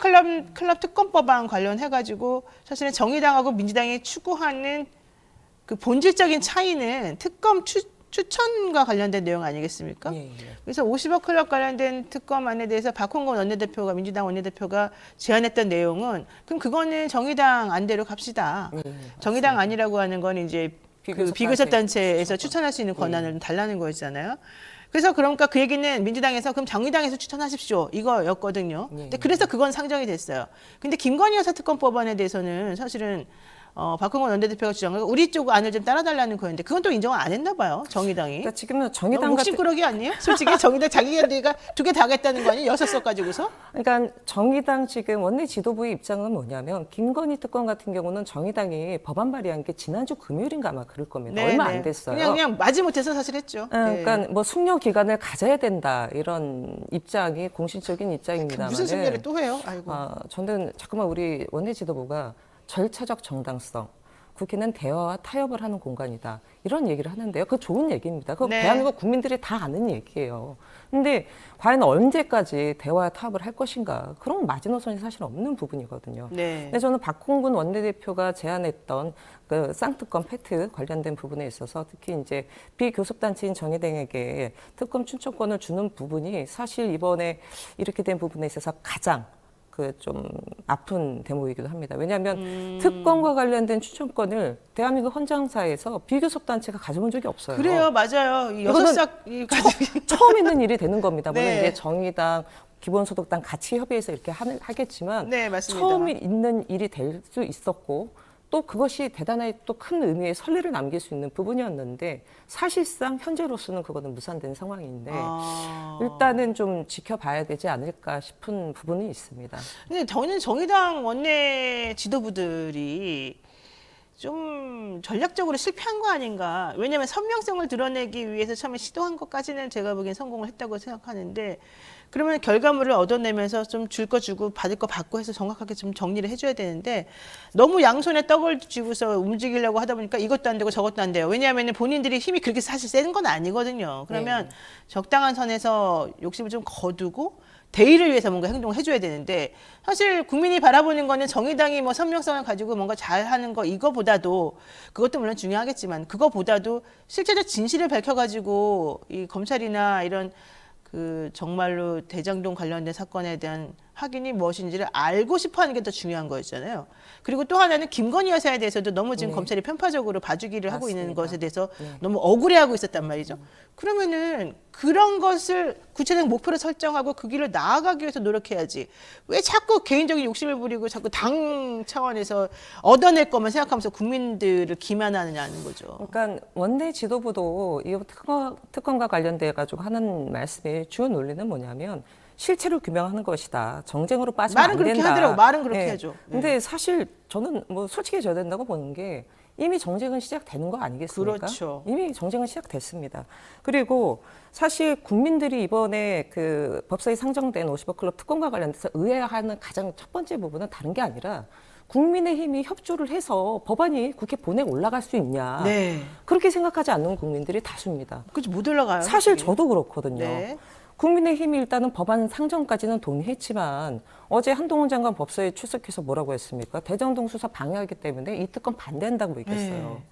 [SPEAKER 1] 클럽 특검법안 관련해가지고 사실은 정의당하고 민주당이 추구하는 그 본질적인 차이는 특검 추천과 관련된 내용 아니겠습니까?
[SPEAKER 6] 예, 예.
[SPEAKER 1] 그래서 50억 클럽 관련된 특검안에 대해서 박홍근 원내대표가 민주당 원내대표가 제안했던 내용은 그럼 그거는 정의당 안대로 갑시다. 정의당 안이라고 하는 건 이제 그 비교섭 단체에서 추천할 수 있는 권한을 달라는 거였잖아요. 그래서 그러니까 그 얘기는 민주당에서 그럼 정의당에서 추천하십시오 이거였거든요. 근데 그래서 그건 상정이 됐어요. 근데 김건희 여사 특검법안에 대해서는 사실은 박홍근 원내대표가 주장하고 우리 쪽 안을 좀 따라달라는 거였는데 그건 또 인정을 안 했나 봐요. 정의당이.
[SPEAKER 6] 그러니까 지금은 정의당
[SPEAKER 1] 너무
[SPEAKER 6] 같은
[SPEAKER 1] 욕심꾸러기 아니에요? 솔직히 정의당 자기가 두 개 다 하겠다는 거 아니에요? 6석 가지고서?
[SPEAKER 6] 그러니까 정의당 지금 원내 지도부의 입장은 뭐냐면 김건희 특검 같은 경우는 정의당이 법안 발의한 게 지난주 금요일인가 아마 그럴 겁니다. 얼마 안 됐어요.
[SPEAKER 1] 그냥 마지못해서 사실 했죠.
[SPEAKER 6] 그러니까 뭐 숙려 기간을 가져야 된다 이런 입장이 공식적인 입장입니다만
[SPEAKER 1] 무슨 승리를 또 해요? 아이고.
[SPEAKER 6] 저는 자꾸만 우리 원내 지도부가 절차적 정당성 국회는 대화와 타협을 하는 공간이다. 이런 얘기를 하는데요. 그거 좋은 얘기입니다. 그거
[SPEAKER 1] 네.
[SPEAKER 6] 대한민국 국민들이 다 아는 얘기예요. 근데 과연 언제까지 대화와 타협을 할 것인가? 그런 마지노선이 사실 없는 부분이거든요.
[SPEAKER 1] 네.
[SPEAKER 6] 근데 저는 박홍근 원내대표가 제안했던 그 쌍특검 팩트 관련된 부분에 있어서 특히 이제 비교섭단체인 정의당에게 특검 추천권을 주는 부분이 사실 이번에 이렇게 된 부분에 있어서 가장 그 좀 아픈 대목이기도 합니다. 왜냐하면 특검과 관련된 추천권을 대한민국 헌정사에서 비교섭단체가 가져본 적이 없어요.
[SPEAKER 1] 그래요, 맞아요. 이
[SPEAKER 6] 이거는
[SPEAKER 1] 6sak 가지고
[SPEAKER 6] 처음 있는 일이 되는 겁니다. 물론
[SPEAKER 1] 네.
[SPEAKER 6] 이제 정의당, 기본소득당 같이 협의해서 이렇게 하겠지만
[SPEAKER 1] 네, 맞습니다.
[SPEAKER 6] 처음 있는 일이 될 수 있었고 또 그것이 대단하게 또 큰 의미의 선례를 남길 수 있는 부분이었는데 사실상 현재로서는 그거는 무산된 상황인데 일단은 좀 지켜봐야 되지 않을까 싶은 부분이 있습니다.
[SPEAKER 1] 근데 저는 정의당 원내 지도부들이 좀 전략적으로 실패한 거 아닌가. 왜냐하면 선명성을 드러내기 위해서 처음에 시도한 것까지는 제가 보기엔 성공을 했다고 생각하는데 그러면 결과물을 얻어내면서 좀 줄 거 주고 받을 거 받고 해서 정확하게 좀 정리를 해줘야 되는데 너무 양손에 떡을 쥐고서 움직이려고 하다 보니까 이것도 안 되고 저것도 안 돼요. 왜냐하면 본인들이 힘이 그렇게 사실 센 건 아니거든요. 그러면 적당한 선에서 욕심을 좀 거두고 대의를 위해서 뭔가 행동을 해줘야 되는데 사실 국민이 바라보는 거는 정의당이 뭐 선명성을 가지고 뭔가 잘하는 거 이거보다도 그것도 물론 중요하겠지만 그거보다도 실제적 진실을 밝혀가지고 이 검찰이나 이런 그 정말로 대장동 관련된 사건에 대한 확인이 무엇인지를 알고 싶어하는 게 더 중요한 거였잖아요. 그리고 또 하나는 김건희 여사에 대해서도 너무 지금 검찰이 편파적으로 봐주기를 하고 있는
[SPEAKER 6] 맞습니다.
[SPEAKER 1] 것에 대해서 너무 억울해하고 있었단 말이죠. 그러면은 그런 것을 구체적 목표를 설정하고 그 길을 나아가기 위해서 노력해야지. 왜 자꾸 개인적인 욕심을 부리고 자꾸 당 차원에서 얻어낼 것만 생각하면서 국민들을 기만하느냐는 거죠.
[SPEAKER 6] 그러니까 원내 지도부도 이 특검과 관련돼 가지고 하는 말씀의 주요 논리는 뭐냐면 실체를 규명하는 것이다. 정쟁으로 빠지면
[SPEAKER 1] 말은
[SPEAKER 6] 안
[SPEAKER 1] 그렇게
[SPEAKER 6] 된다.
[SPEAKER 1] 하더라고. 말은 그렇게
[SPEAKER 6] 네.
[SPEAKER 1] 하죠. 네.
[SPEAKER 6] 근데 사실 저는 뭐 솔직해져야 된다고 보는 게 이미 정쟁은 시작되는 거 아니겠습니까?
[SPEAKER 1] 그렇죠.
[SPEAKER 6] 이미 정쟁은 시작됐습니다. 그리고 사실 국민들이 이번에 그 법사위 상정된 50억 클럽 특검과 관련돼서 의아해하는 가장 첫 번째 부분은 다른 게 아니라 국민의힘이 협조를 해서 법안이 국회 본회에 올라갈 수 있냐.
[SPEAKER 1] 네.
[SPEAKER 6] 그렇게 생각하지 않는 국민들이 다수입니다.
[SPEAKER 1] 그렇지 못 올라가요.
[SPEAKER 6] 사실
[SPEAKER 1] 그게.
[SPEAKER 6] 저도 그렇거든요.
[SPEAKER 1] 네.
[SPEAKER 6] 국민의힘이 일단은 법안 상정까지는 동의했지만 어제 한동훈 장관 법사위에 출석해서 뭐라고 했습니까? 대장동 수사 방해하기 때문에 이 특검 반대한다고 얘기했어요.
[SPEAKER 1] 네.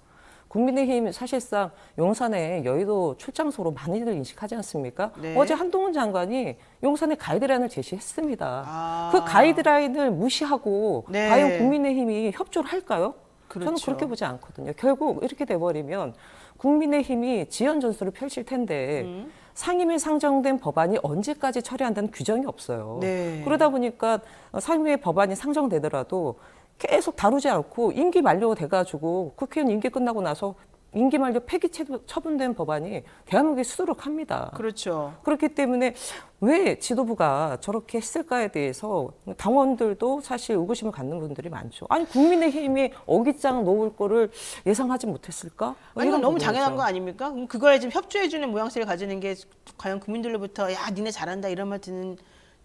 [SPEAKER 6] 국민의힘 사실상 용산에 여의도 출장소로 많이들 인식하지 않습니까?
[SPEAKER 1] 네.
[SPEAKER 6] 어제 한동훈 장관이 용산에 가이드라인을 제시했습니다.
[SPEAKER 1] 아.
[SPEAKER 6] 그 가이드라인을 무시하고
[SPEAKER 1] 네.
[SPEAKER 6] 과연 국민의힘이 협조를 할까요? 저는
[SPEAKER 1] 그렇죠.
[SPEAKER 6] 그렇게 보지 않거든요. 결국 이렇게 돼버리면 국민의힘이 지연 전술을 펼칠 텐데 상임위에 상정된 법안이 언제까지 처리한다는 규정이 없어요.
[SPEAKER 1] 네.
[SPEAKER 6] 그러다 보니까 상임위에 법안이 상정되더라도 계속 다루지 않고 임기 만료돼가지고 국회의원 임기 끝나고 나서 임기 만료 폐기 처분된 법안이 대한민국에 수두룩합니다.
[SPEAKER 1] 그렇죠.
[SPEAKER 6] 그렇기 때문에 왜 지도부가 저렇게 했을까에 대해서 당원들도 사실 의구심을 갖는 분들이 많죠. 아니 국민의힘이 어깃장 놓을 거를 예상하지 못했을까? 뭐
[SPEAKER 1] 아니, 이건
[SPEAKER 6] 이런
[SPEAKER 1] 너무
[SPEAKER 6] 부분이죠.
[SPEAKER 1] 당연한 거 아닙니까? 그럼 그거에 좀 협조해주는 모양새를 가지는 게 과연 국민들로부터 야 니네 잘한다 이런 말 듣는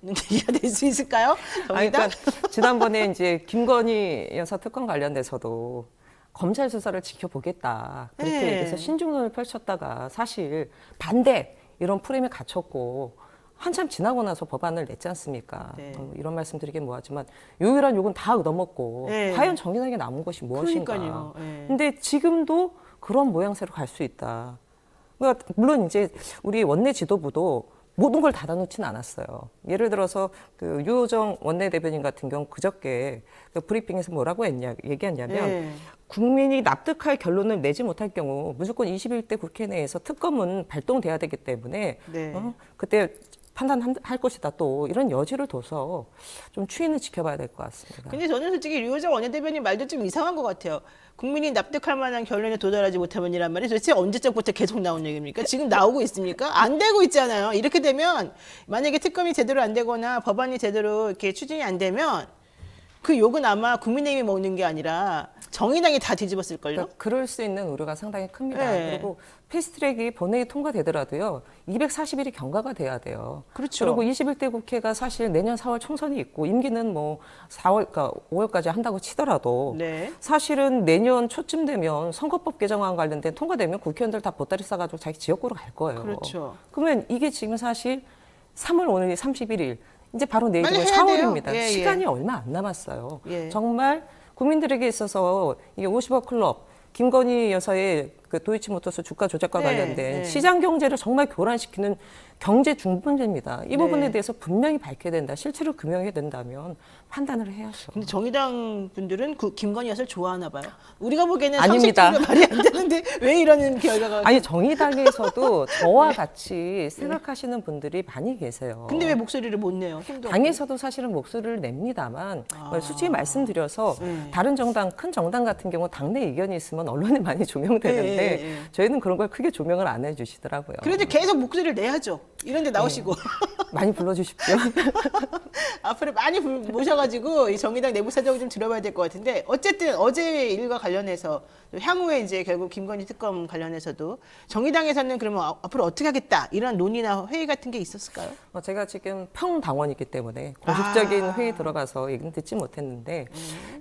[SPEAKER 1] 얘기가 될 수 있을까요?
[SPEAKER 6] 아니,
[SPEAKER 1] 정의당?
[SPEAKER 6] 그러니까 지난번에 이제 김건희 여사 특검 관련돼서도 검찰 수사를 지켜보겠다 그렇게
[SPEAKER 1] 네.
[SPEAKER 6] 얘기해서 신중론을 펼쳤다가 사실 반대 이런 프레임에 갇혔고 한참 지나고 나서 법안을 냈지 않습니까?
[SPEAKER 1] 네.
[SPEAKER 6] 이런 말씀드리긴 뭐하지만 유일한 욕은 다 얻어먹고
[SPEAKER 1] 네.
[SPEAKER 6] 과연 정의당에 남은 것이 무엇인가?
[SPEAKER 1] 그러니까요. 네.
[SPEAKER 6] 근데 지금도 그런 모양새로 갈 수 있다. 그러니까 물론 이제 우리 원내 지도부도 모든 걸 닫아놓지는 않았어요. 예를 들어서 그 유호정 원내대변인 같은 경우 그저께 그 브리핑에서 뭐라고 얘기했냐면
[SPEAKER 1] 네.
[SPEAKER 6] 국민이 납득할 결론을 내지 못할 경우 무조건 21대 국회 내에서 특검은 발동돼야 되기 때문에
[SPEAKER 1] 네.
[SPEAKER 6] 그때 판단할 것이다 또 이런 여지를 둬서 좀 추이는 지켜봐야 될 것 같습니다.
[SPEAKER 1] 근데 저는 솔직히 류호정 원내대변인 말도 좀 이상한 것 같아요. 국민이 납득할 만한 결론에 도달하지 못하면이란 말이 도대체 언제적부터 계속 나온 얘기입니까? 지금 나오고 있습니까? 안 되고 있잖아요. 이렇게 되면 만약에 특검이 제대로 안 되거나 법안이 제대로 이렇게 추진이 안 되면 그 욕은 아마 국민의힘이 먹는 게 아니라 정의당이 다 뒤집었을걸요?
[SPEAKER 6] 그러니까 그럴 수 있는 우려가 상당히 큽니다.
[SPEAKER 1] 네.
[SPEAKER 6] 그리고 패스트트랙이 본회의 통과되더라도요. 240일이 경과가 돼야 돼요.
[SPEAKER 1] 그렇죠.
[SPEAKER 6] 그리고 21대 국회가 사실 내년 4월 총선이 있고 임기는 뭐 4월, 그러니까 5월까지 한다고 치더라도
[SPEAKER 1] 네.
[SPEAKER 6] 사실은 내년 초쯤 되면 선거법 개정안 관련된 통과되면 국회의원들 다 보따리 싸가지고 자기 지역구로 갈 거예요.
[SPEAKER 1] 그렇죠.
[SPEAKER 6] 그러면 이게 지금 사실 3월 오늘이 31일, 이제 바로
[SPEAKER 1] 빨리
[SPEAKER 6] 내일이면
[SPEAKER 1] 해야 돼요.
[SPEAKER 6] 4월입니다.
[SPEAKER 1] 예, 예.
[SPEAKER 6] 시간이 얼마 안 남았어요.
[SPEAKER 1] 예.
[SPEAKER 6] 정말 국민들에게 있어서 이게 50억 클럽, 김건희 여사의 그 도이치모터스 주가 조작과
[SPEAKER 1] 네,
[SPEAKER 6] 관련된
[SPEAKER 1] 네.
[SPEAKER 6] 시장 경제를 정말 교란시키는 경제 중범죄입니다. 이
[SPEAKER 1] 네.
[SPEAKER 6] 부분에 대해서 분명히 밝혀야 된다. 실체를 규명해야 된다면 판단을 해야죠.
[SPEAKER 1] 근데 정의당 분들은 그 김건희 여사를 좋아하나 봐요. 우리가 보기에는
[SPEAKER 6] 아닙니다.
[SPEAKER 1] 상식적으로 말이 안 되는데 왜 이러는 결과가.
[SPEAKER 6] 아니 정의당에서도 저와 같이 생각하시는 분들이 많이 계세요.
[SPEAKER 1] 근데 왜 목소리를 못 내요? 힘도 없고.
[SPEAKER 6] 당에서도 사실은 목소리를 냅니다만 솔직히 말씀드려서
[SPEAKER 1] 네.
[SPEAKER 6] 다른 정당, 큰 정당 같은 경우 당내 의견이 있으면 언론에 많이 조명되는데
[SPEAKER 1] 예.
[SPEAKER 6] 저희는 그런 걸 크게 조명을 안 해주시더라고요.
[SPEAKER 1] 그래도 계속 목소리를 내야죠. 이런 데 나오시고.
[SPEAKER 6] 많이 불러주십시오.
[SPEAKER 1] 앞으로 많이 모셔가지고 이 정의당 내부 사정을 좀 들어봐야 될 것 같은데 어쨌든 어제 일과 관련해서 또 향후에 이제 결국 김건희 특검 관련해서도 정의당에서는 그러면 앞으로 어떻게 하겠다 이런 논의나 회의 같은 게 있었을까요?
[SPEAKER 6] 제가 지금 평당원이기 때문에 공식적인
[SPEAKER 1] 아.
[SPEAKER 6] 회의 들어가서 얘기는 듣지 못했는데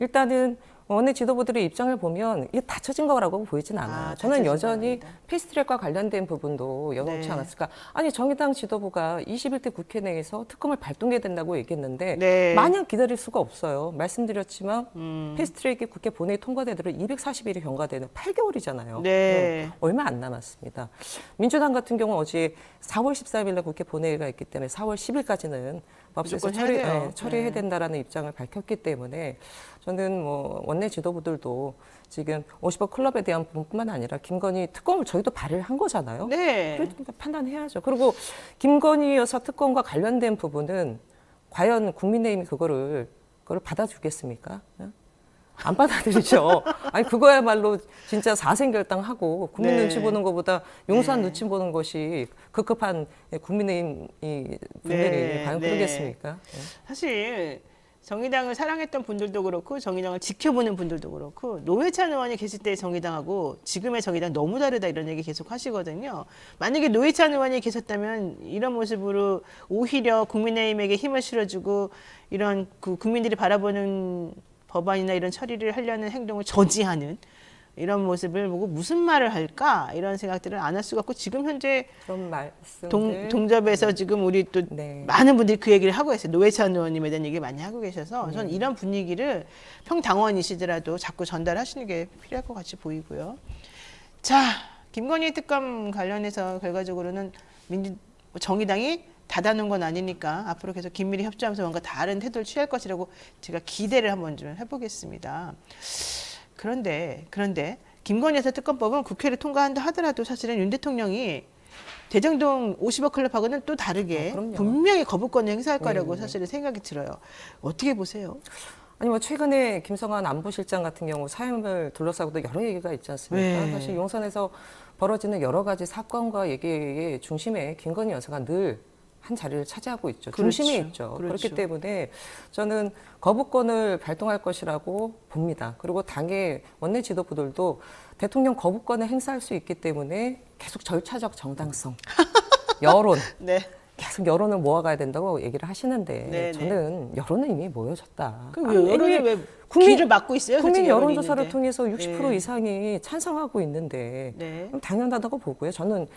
[SPEAKER 6] 일단은 원내 지도부들의 입장을 보면 이게 닫혀진 거라고 보이진 않아요. 저는
[SPEAKER 1] 닫혀진
[SPEAKER 6] 여전히
[SPEAKER 1] 겁니다.
[SPEAKER 6] 패스트트랙과 관련된 부분도 여놓지
[SPEAKER 1] 네.
[SPEAKER 6] 않았을까. 아니 정의당 지도부가 21대 국회 내에서 특검을 발동해야 된다고 얘기했는데
[SPEAKER 1] 네.
[SPEAKER 6] 마냥 기다릴 수가 없어요. 말씀드렸지만 패스트트랙이 국회 본회의 통과되도록 240일이 경과되는 8개월이잖아요.
[SPEAKER 1] 네.
[SPEAKER 6] 얼마 안 남았습니다. 민주당 같은 경우 어제 4월 13일 날 국회 본회의가 있기 때문에 4월 10일까지는 법제에서
[SPEAKER 1] 무조건 해야 돼요.
[SPEAKER 6] 처리해야
[SPEAKER 1] 네.
[SPEAKER 6] 된다라는 입장을 밝혔기 때문에 저는 뭐 원내 지도부들도 지금 50억 클럽에 대한 부분뿐만 아니라 김건희 특검을 저희도 발의를 한 거잖아요.
[SPEAKER 1] 네.
[SPEAKER 6] 그러니까 판단해야죠. 그리고 김건희 여사 특검과 관련된 부분은 과연 국민의힘이 그거를 받아주겠습니까? 안 받아들이죠. 아니 그거야말로 진짜 사생결단하고 국민
[SPEAKER 1] 네.
[SPEAKER 6] 눈치 보는 것보다 용산
[SPEAKER 1] 네.
[SPEAKER 6] 눈치 보는 것이 급급한 국민의힘 분들이
[SPEAKER 1] 네.
[SPEAKER 6] 과연
[SPEAKER 1] 네.
[SPEAKER 6] 그러겠습니까?
[SPEAKER 1] 사실 정의당을 사랑했던 분들도 그렇고 정의당을 지켜보는 분들도 그렇고 노회찬 의원이 계실 때의 정의당하고 지금의 정의당 너무 다르다 이런 얘기 계속 하시거든요. 만약에 노회찬 의원이 계셨다면 이런 모습으로 오히려 국민의힘에게 힘을 실어주고 이런 그 국민들이 바라보는 법안이나 이런 처리를 하려는 행동을 저지하는 이런 모습을 보고 무슨 말을 할까 이런 생각들을 안 할 수가 없고 지금 현재
[SPEAKER 6] 그런 말씀들
[SPEAKER 1] 동접에서 지금 우리 또
[SPEAKER 6] 네.
[SPEAKER 1] 많은 분들이 그 얘기를 하고 계세요. 노회찬 의원님에 대한 얘기 많이 하고 계셔서 저는 이런 분위기를 평당원이시더라도 자꾸 전달하시는 게 필요할 것 같이 보이고요. 자, 김건희 특검 관련해서 결과적으로는 정의당이 닫아놓은 건 아니니까 앞으로 계속 긴밀히 협조하면서 뭔가 다른 태도를 취할 것이라고 제가 기대를 한번 좀 해보겠습니다. 그런데 김건희 여사 특검법은 국회를 통과한다 하더라도 사실은 윤 대통령이 대장동 50억 클럽하고는 또 다르게
[SPEAKER 6] 그럼요.
[SPEAKER 1] 분명히 거부권을 행사할 거라고
[SPEAKER 6] 네.
[SPEAKER 1] 사실은 생각이 들어요. 어떻게 보세요?
[SPEAKER 6] 아니 뭐 최근에 김성환 안보실장 같은 경우 사임을 둘러싸고도 여러 얘기가 있지 않습니까?
[SPEAKER 1] 네.
[SPEAKER 6] 사실 용산에서 벌어지는 여러 가지 사건과 얘기의 중심에 김건희 여사가 늘 한 자리를 차지하고 있죠.
[SPEAKER 1] 그렇죠.
[SPEAKER 6] 중심에 있죠.
[SPEAKER 1] 그렇죠.
[SPEAKER 6] 그렇기 때문에 저는 거부권을 발동할 것이라고 봅니다. 그리고 당의 원내 지도부들도 대통령 거부권을 행사할 수 있기 때문에 계속 절차적 정당성, 여론,
[SPEAKER 1] 네.
[SPEAKER 6] 계속 여론을 모아가야 된다고 얘기를 하시는데
[SPEAKER 1] 네,
[SPEAKER 6] 저는 여론은 이미 모여졌다.
[SPEAKER 1] 그럼 여론이
[SPEAKER 6] 이미
[SPEAKER 1] 왜 귀를 막고 있어요?
[SPEAKER 6] 국민
[SPEAKER 1] 솔직히 여론이
[SPEAKER 6] 여론조사를
[SPEAKER 1] 있는데.
[SPEAKER 6] 통해서 60%
[SPEAKER 1] 네.
[SPEAKER 6] 이상이 찬성하고 있는데
[SPEAKER 1] 네.
[SPEAKER 6] 그럼 당연하다고 보고요. 저는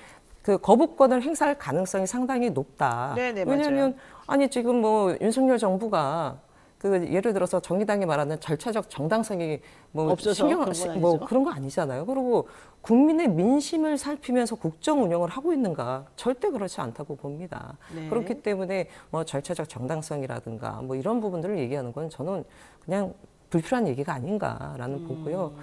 [SPEAKER 6] 그 거부권을 행사할 가능성이 상당히 높다.
[SPEAKER 1] 네, 네,
[SPEAKER 6] 왜냐하면 아니 지금 뭐 윤석열 정부가 그 예를 들어서 정의당이 말하는 절차적 정당성이 뭐
[SPEAKER 1] 없어서 그런 건
[SPEAKER 6] 뭐
[SPEAKER 1] 아니죠.
[SPEAKER 6] 그런 거 아니잖아요. 그리고 국민의 민심을 살피면서 국정 운영을 하고 있는가 절대 그렇지 않다고 봅니다.
[SPEAKER 1] 네.
[SPEAKER 6] 그렇기 때문에 뭐 절차적 정당성이라든가 뭐 이런 부분들을 얘기하는 건 저는 그냥 불필요한 얘기가 아닌가라는 보고요.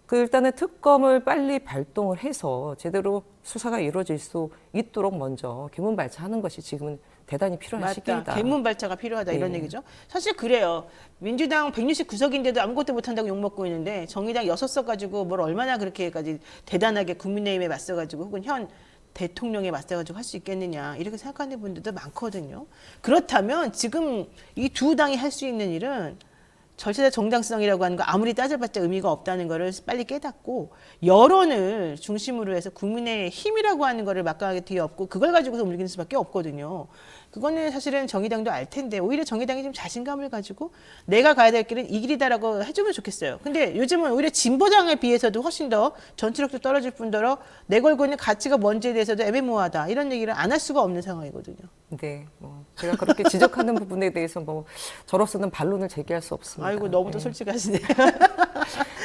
[SPEAKER 6] 그 일단은 특검을 빨리 발동을 해서 제대로 수사가 이루어질 수 있도록 먼저 개문발차하는 것이 지금은 대단히 필요한 시기이다.
[SPEAKER 1] 맞다. 개문발차가 필요하다 이런
[SPEAKER 6] 네.
[SPEAKER 1] 얘기죠. 사실 그래요. 민주당 169석인데도 아무것도 못한다고 욕먹고 있는데 정의당 6석 가지고 뭘 얼마나 그렇게까지 대단하게 국민의힘에 맞서가지고 혹은 현 대통령에 맞서가지고 할 수 있겠느냐 이렇게 생각하는 분들도 많거든요. 그렇다면 지금 이 두 당이 할 수 있는 일은 절차적 정당성이라고 하는 거 아무리 따져봤자 의미가 없다는 거를 빨리 깨닫고 여론을 중심으로 해서 국민의 힘이라고 하는 거를 막강하게 뒤엎고 그걸 가지고서 움직이는 수밖에 없거든요. 그거는 사실은 정의당도 알 텐데 오히려 정의당이 좀 자신감을 가지고 내가 가야 될 길은 이 길이다라고 해주면 좋겠어요. 근데 요즘은 오히려 진보당에 비해서도 훨씬 더 전투력도 떨어질 뿐더러 내걸고 있는 가치가 뭔지에 대해서도 애매모호하다 이런 얘기를 안 할 수가 없는 상황이거든요.
[SPEAKER 6] 네, 뭐 제가 그렇게 지적하는 부분에 대해서 뭐 저로서는 반론을 제기할 수 없습니다.
[SPEAKER 1] 아이고 너무도
[SPEAKER 6] 네.
[SPEAKER 1] 솔직하시네요.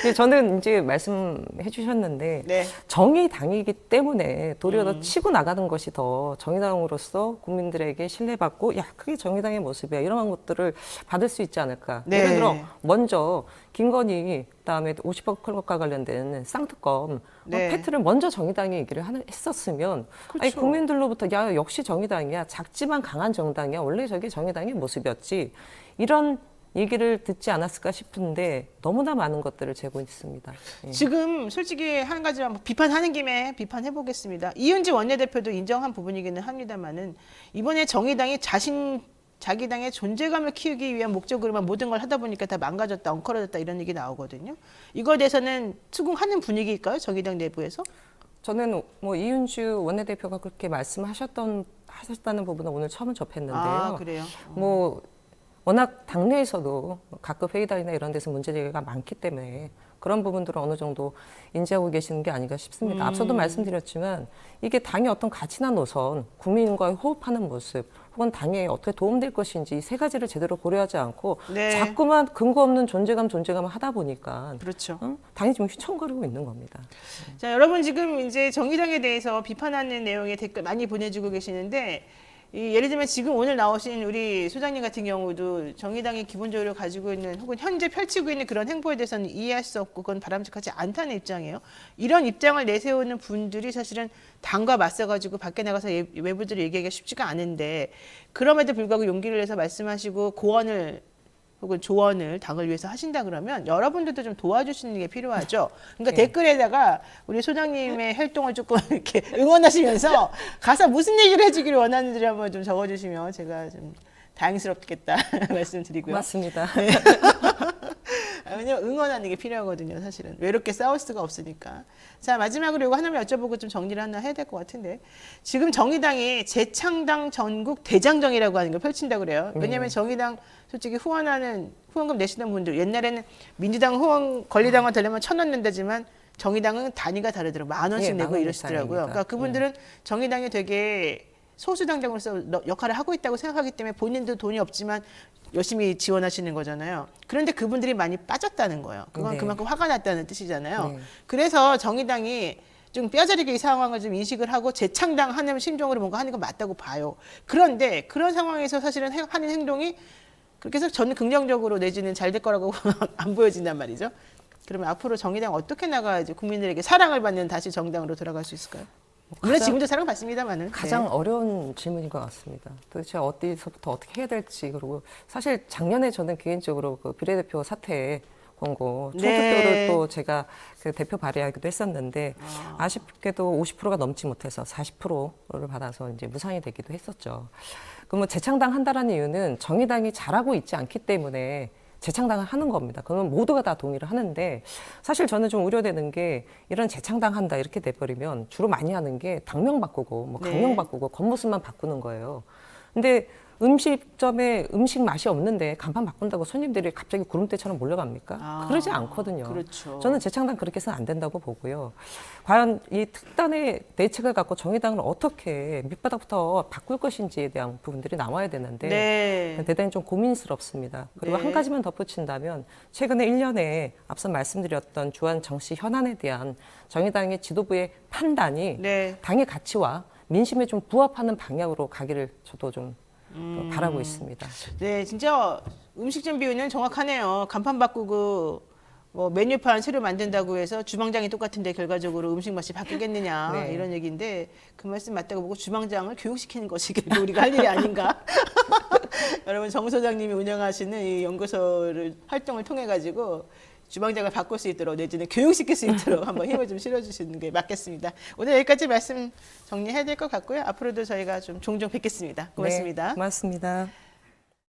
[SPEAKER 6] 근데 저는 이제 말씀해 주셨는데
[SPEAKER 1] 네.
[SPEAKER 6] 정의당이기 때문에 도리어 더 치고 나가는 것이 더 정의당으로서 국민들에게 신뢰받고 야 그게 정의당의 모습이야 이런 것들을 받을 수 있지 않을까.
[SPEAKER 1] 네.
[SPEAKER 6] 예를 들어 먼저 김건희 그다음에 50억 클럽과 관련된 쌍특검
[SPEAKER 1] 네.
[SPEAKER 6] 팩트를 먼저 정의당이 얘기를 했었으면 아니
[SPEAKER 1] 그렇죠.
[SPEAKER 6] 국민들로부터 야 역시 정의당이야 작지만 강한 정당이야 원래 저게 정의당의 모습이었지 이런 얘기를 듣지 않았을까 싶은데 너무나 많은 것들을 재고 있습니다. 예.
[SPEAKER 1] 지금 솔직히 한 가지만 비판하는 김에 비판해 보겠습니다. 이은지 원내대표도 인정한 부분이기는 합니다만은 이번에 정의당이 자기 당의 존재감을 키우기 위한 목적으로만 모든 걸 하다 보니까 다 망가졌다, 엉클어졌다 이런 얘기 나오거든요. 이거에 대해서는 수긍하는 분위기일까요? 정의당 내부에서?
[SPEAKER 6] 저는 뭐 이윤주 원내대표가 그렇게 하셨다는 부분은 오늘 처음 접했는데요.
[SPEAKER 1] 아, 그래요?
[SPEAKER 6] 뭐 워낙 당내에서도 각급 회의단이나 이런 데서 문제 제기가 많기 때문에 그런 부분들을 어느 정도 인지하고 계시는 게 아닌가 싶습니다. 앞서도 말씀드렸지만 이게 당의 어떤 가치나 노선, 국민과의 호흡하는 모습, 혹은 당에 어떻게 도움될 것인지 이 세 가지를 제대로 고려하지 않고
[SPEAKER 1] 네.
[SPEAKER 6] 자꾸만 근거 없는 존재감을 하다 보니까
[SPEAKER 1] 그렇죠.
[SPEAKER 6] 당이 지금 휘청거리고 있는 겁니다.
[SPEAKER 1] 자, 여러분 지금 이제 정의당에 대해서 비판하는 내용의 댓글 많이 보내주고 계시는데 예를 들면 지금 오늘 나오신 우리 소장님 같은 경우도 정의당이 기본적으로 가지고 있는 혹은 현재 펼치고 있는 그런 행보에 대해서는 이해할 수 없고 그건 바람직하지 않다는 입장이에요. 이런 입장을 내세우는 분들이 사실은 당과 맞서가지고 밖에 나가서 외부들이 얘기하기가 쉽지가 않은데 그럼에도 불구하고 용기를 내서 말씀하시고 고언을 혹은 조언을 당을 위해서 하신다 그러면 여러분들도 좀 도와주시는 게 필요하죠. 그러니까
[SPEAKER 6] 네.
[SPEAKER 1] 댓글에다가 우리 소장님의 활동을 조금 이렇게 응원하시면서 가서 무슨 얘기를 해주기를 원하는지 한번 좀 적어주시면 제가 좀 다행스럽겠다 말씀드리고요.
[SPEAKER 6] 맞습니다.
[SPEAKER 1] 왜냐면 응원하는 게 필요하거든요, 사실은. 외롭게 싸울 수가 없으니까. 자, 마지막으로 이거 하나만 여쭤보고 좀 정리를 하나 해야 될 것 같은데. 지금 정의당이 재창당 전국 대장정이라고 하는 걸 펼친다고 그래요. 왜냐면 정의당 솔직히 후원금 내시는 분들, 옛날에는 민주당 후원, 권리당원 되려면 1,000원 낸다지만 정의당은 단위가 다르더라고요. 10,000원씩
[SPEAKER 6] 예,
[SPEAKER 1] 내고
[SPEAKER 6] 10,000원
[SPEAKER 1] 이러시더라고요.
[SPEAKER 6] 이상입니다.
[SPEAKER 1] 그러니까 그분들은 정의당이 되게 소수당장으로서 역할을 하고 있다고 생각하기 때문에 본인도 돈이 없지만 열심히 지원하시는 거잖아요. 그런데 그분들이 많이 빠졌다는 거예요. 그건
[SPEAKER 6] 네.
[SPEAKER 1] 그만큼 화가 났다는 뜻이잖아요.
[SPEAKER 6] 네.
[SPEAKER 1] 그래서 정의당이 좀 뼈저리게 이 상황을 좀 인식을 하고 재창당하는 심정으로 뭔가 하는 건 맞다고 봐요. 그런데 그런 상황에서 사실은 하는 행동이 그렇게 해서 저는 긍정적으로 내지는 잘 될 거라고 안 보여진단 말이죠. 그러면 앞으로 정의당 어떻게 나가야지 국민들에게 사랑을 받는 다시 정당으로 돌아갈 수 있을까요? 물론 지금도 사랑받습니다만은.
[SPEAKER 6] 가장 어려운 질문인 것 같습니다. 도대체 어디서부터 어떻게 해야 될지 그리고 사실 작년에 저는 개인적으로 그 비례대표 사퇴 권고 총투표를
[SPEAKER 1] 네.
[SPEAKER 6] 또 제가 그 대표 발의하기도 했었는데 아쉽게도 50%가 넘지 못해서 40%를 받아서 이제 무산이 되기도 했었죠. 그러면 재창당 한다라는 이유는 정의당이 잘하고 있지 않기 때문에 재창당을 하는 겁니다. 그러면 모두가 다 동의를 하는데 사실 저는 좀 우려되는 게 이런 재창당한다 이렇게 돼버리면 주로 많이 하는 게 당명 바꾸고 뭐 강명
[SPEAKER 1] 네.
[SPEAKER 6] 바꾸고 겉모습만 바꾸는 거예요. 근데 음식점에 음식 맛이 없는데 간판 바꾼다고 손님들이 갑자기 구름대처럼 몰려갑니까?
[SPEAKER 1] 아,
[SPEAKER 6] 그러지 않거든요.
[SPEAKER 1] 그렇죠.
[SPEAKER 6] 저는 재창당 그렇게 해서는 안 된다고 보고요. 과연 이 특단의 대책을 갖고 정의당을 어떻게 밑바닥부터 바꿀 것인지에 대한 부분들이 나와야 되는데
[SPEAKER 1] 네.
[SPEAKER 6] 대단히 좀 고민스럽습니다. 그리고
[SPEAKER 1] 네.
[SPEAKER 6] 한 가지만 덧붙인다면 최근에 1년에 앞서 말씀드렸던 주한 정치 현안에 대한 정의당의 지도부의 판단이
[SPEAKER 1] 네.
[SPEAKER 6] 당의 가치와 민심에 좀 부합하는 방향으로 가기를 저도 좀 바라고 있습니다.
[SPEAKER 1] 네, 진짜 음식점 비유는 정확하네요. 간판 바꾸고 뭐 메뉴판 새로 만든다고 해서 주방장이 똑같은데 결과적으로 음식 맛이 바뀌겠느냐
[SPEAKER 6] 네.
[SPEAKER 1] 이런 얘기인데 그 말씀 맞다고 보고 주방장을 교육시키는 것이 그래도 우리가 할 일이 아닌가. 여러분 정 소장님이 운영하시는 이 연구소를 활동을 통해 가지고 주방장을 바꿀 수 있도록 내지는 교육시킬 수 있도록 한번 힘을 좀 실어주시는 게 맞겠습니다. 오늘 여기까지 말씀 정리해야 될 것 같고요. 앞으로도 저희가 좀 종종 뵙겠습니다. 고맙습니다.
[SPEAKER 6] 네, 고맙습니다.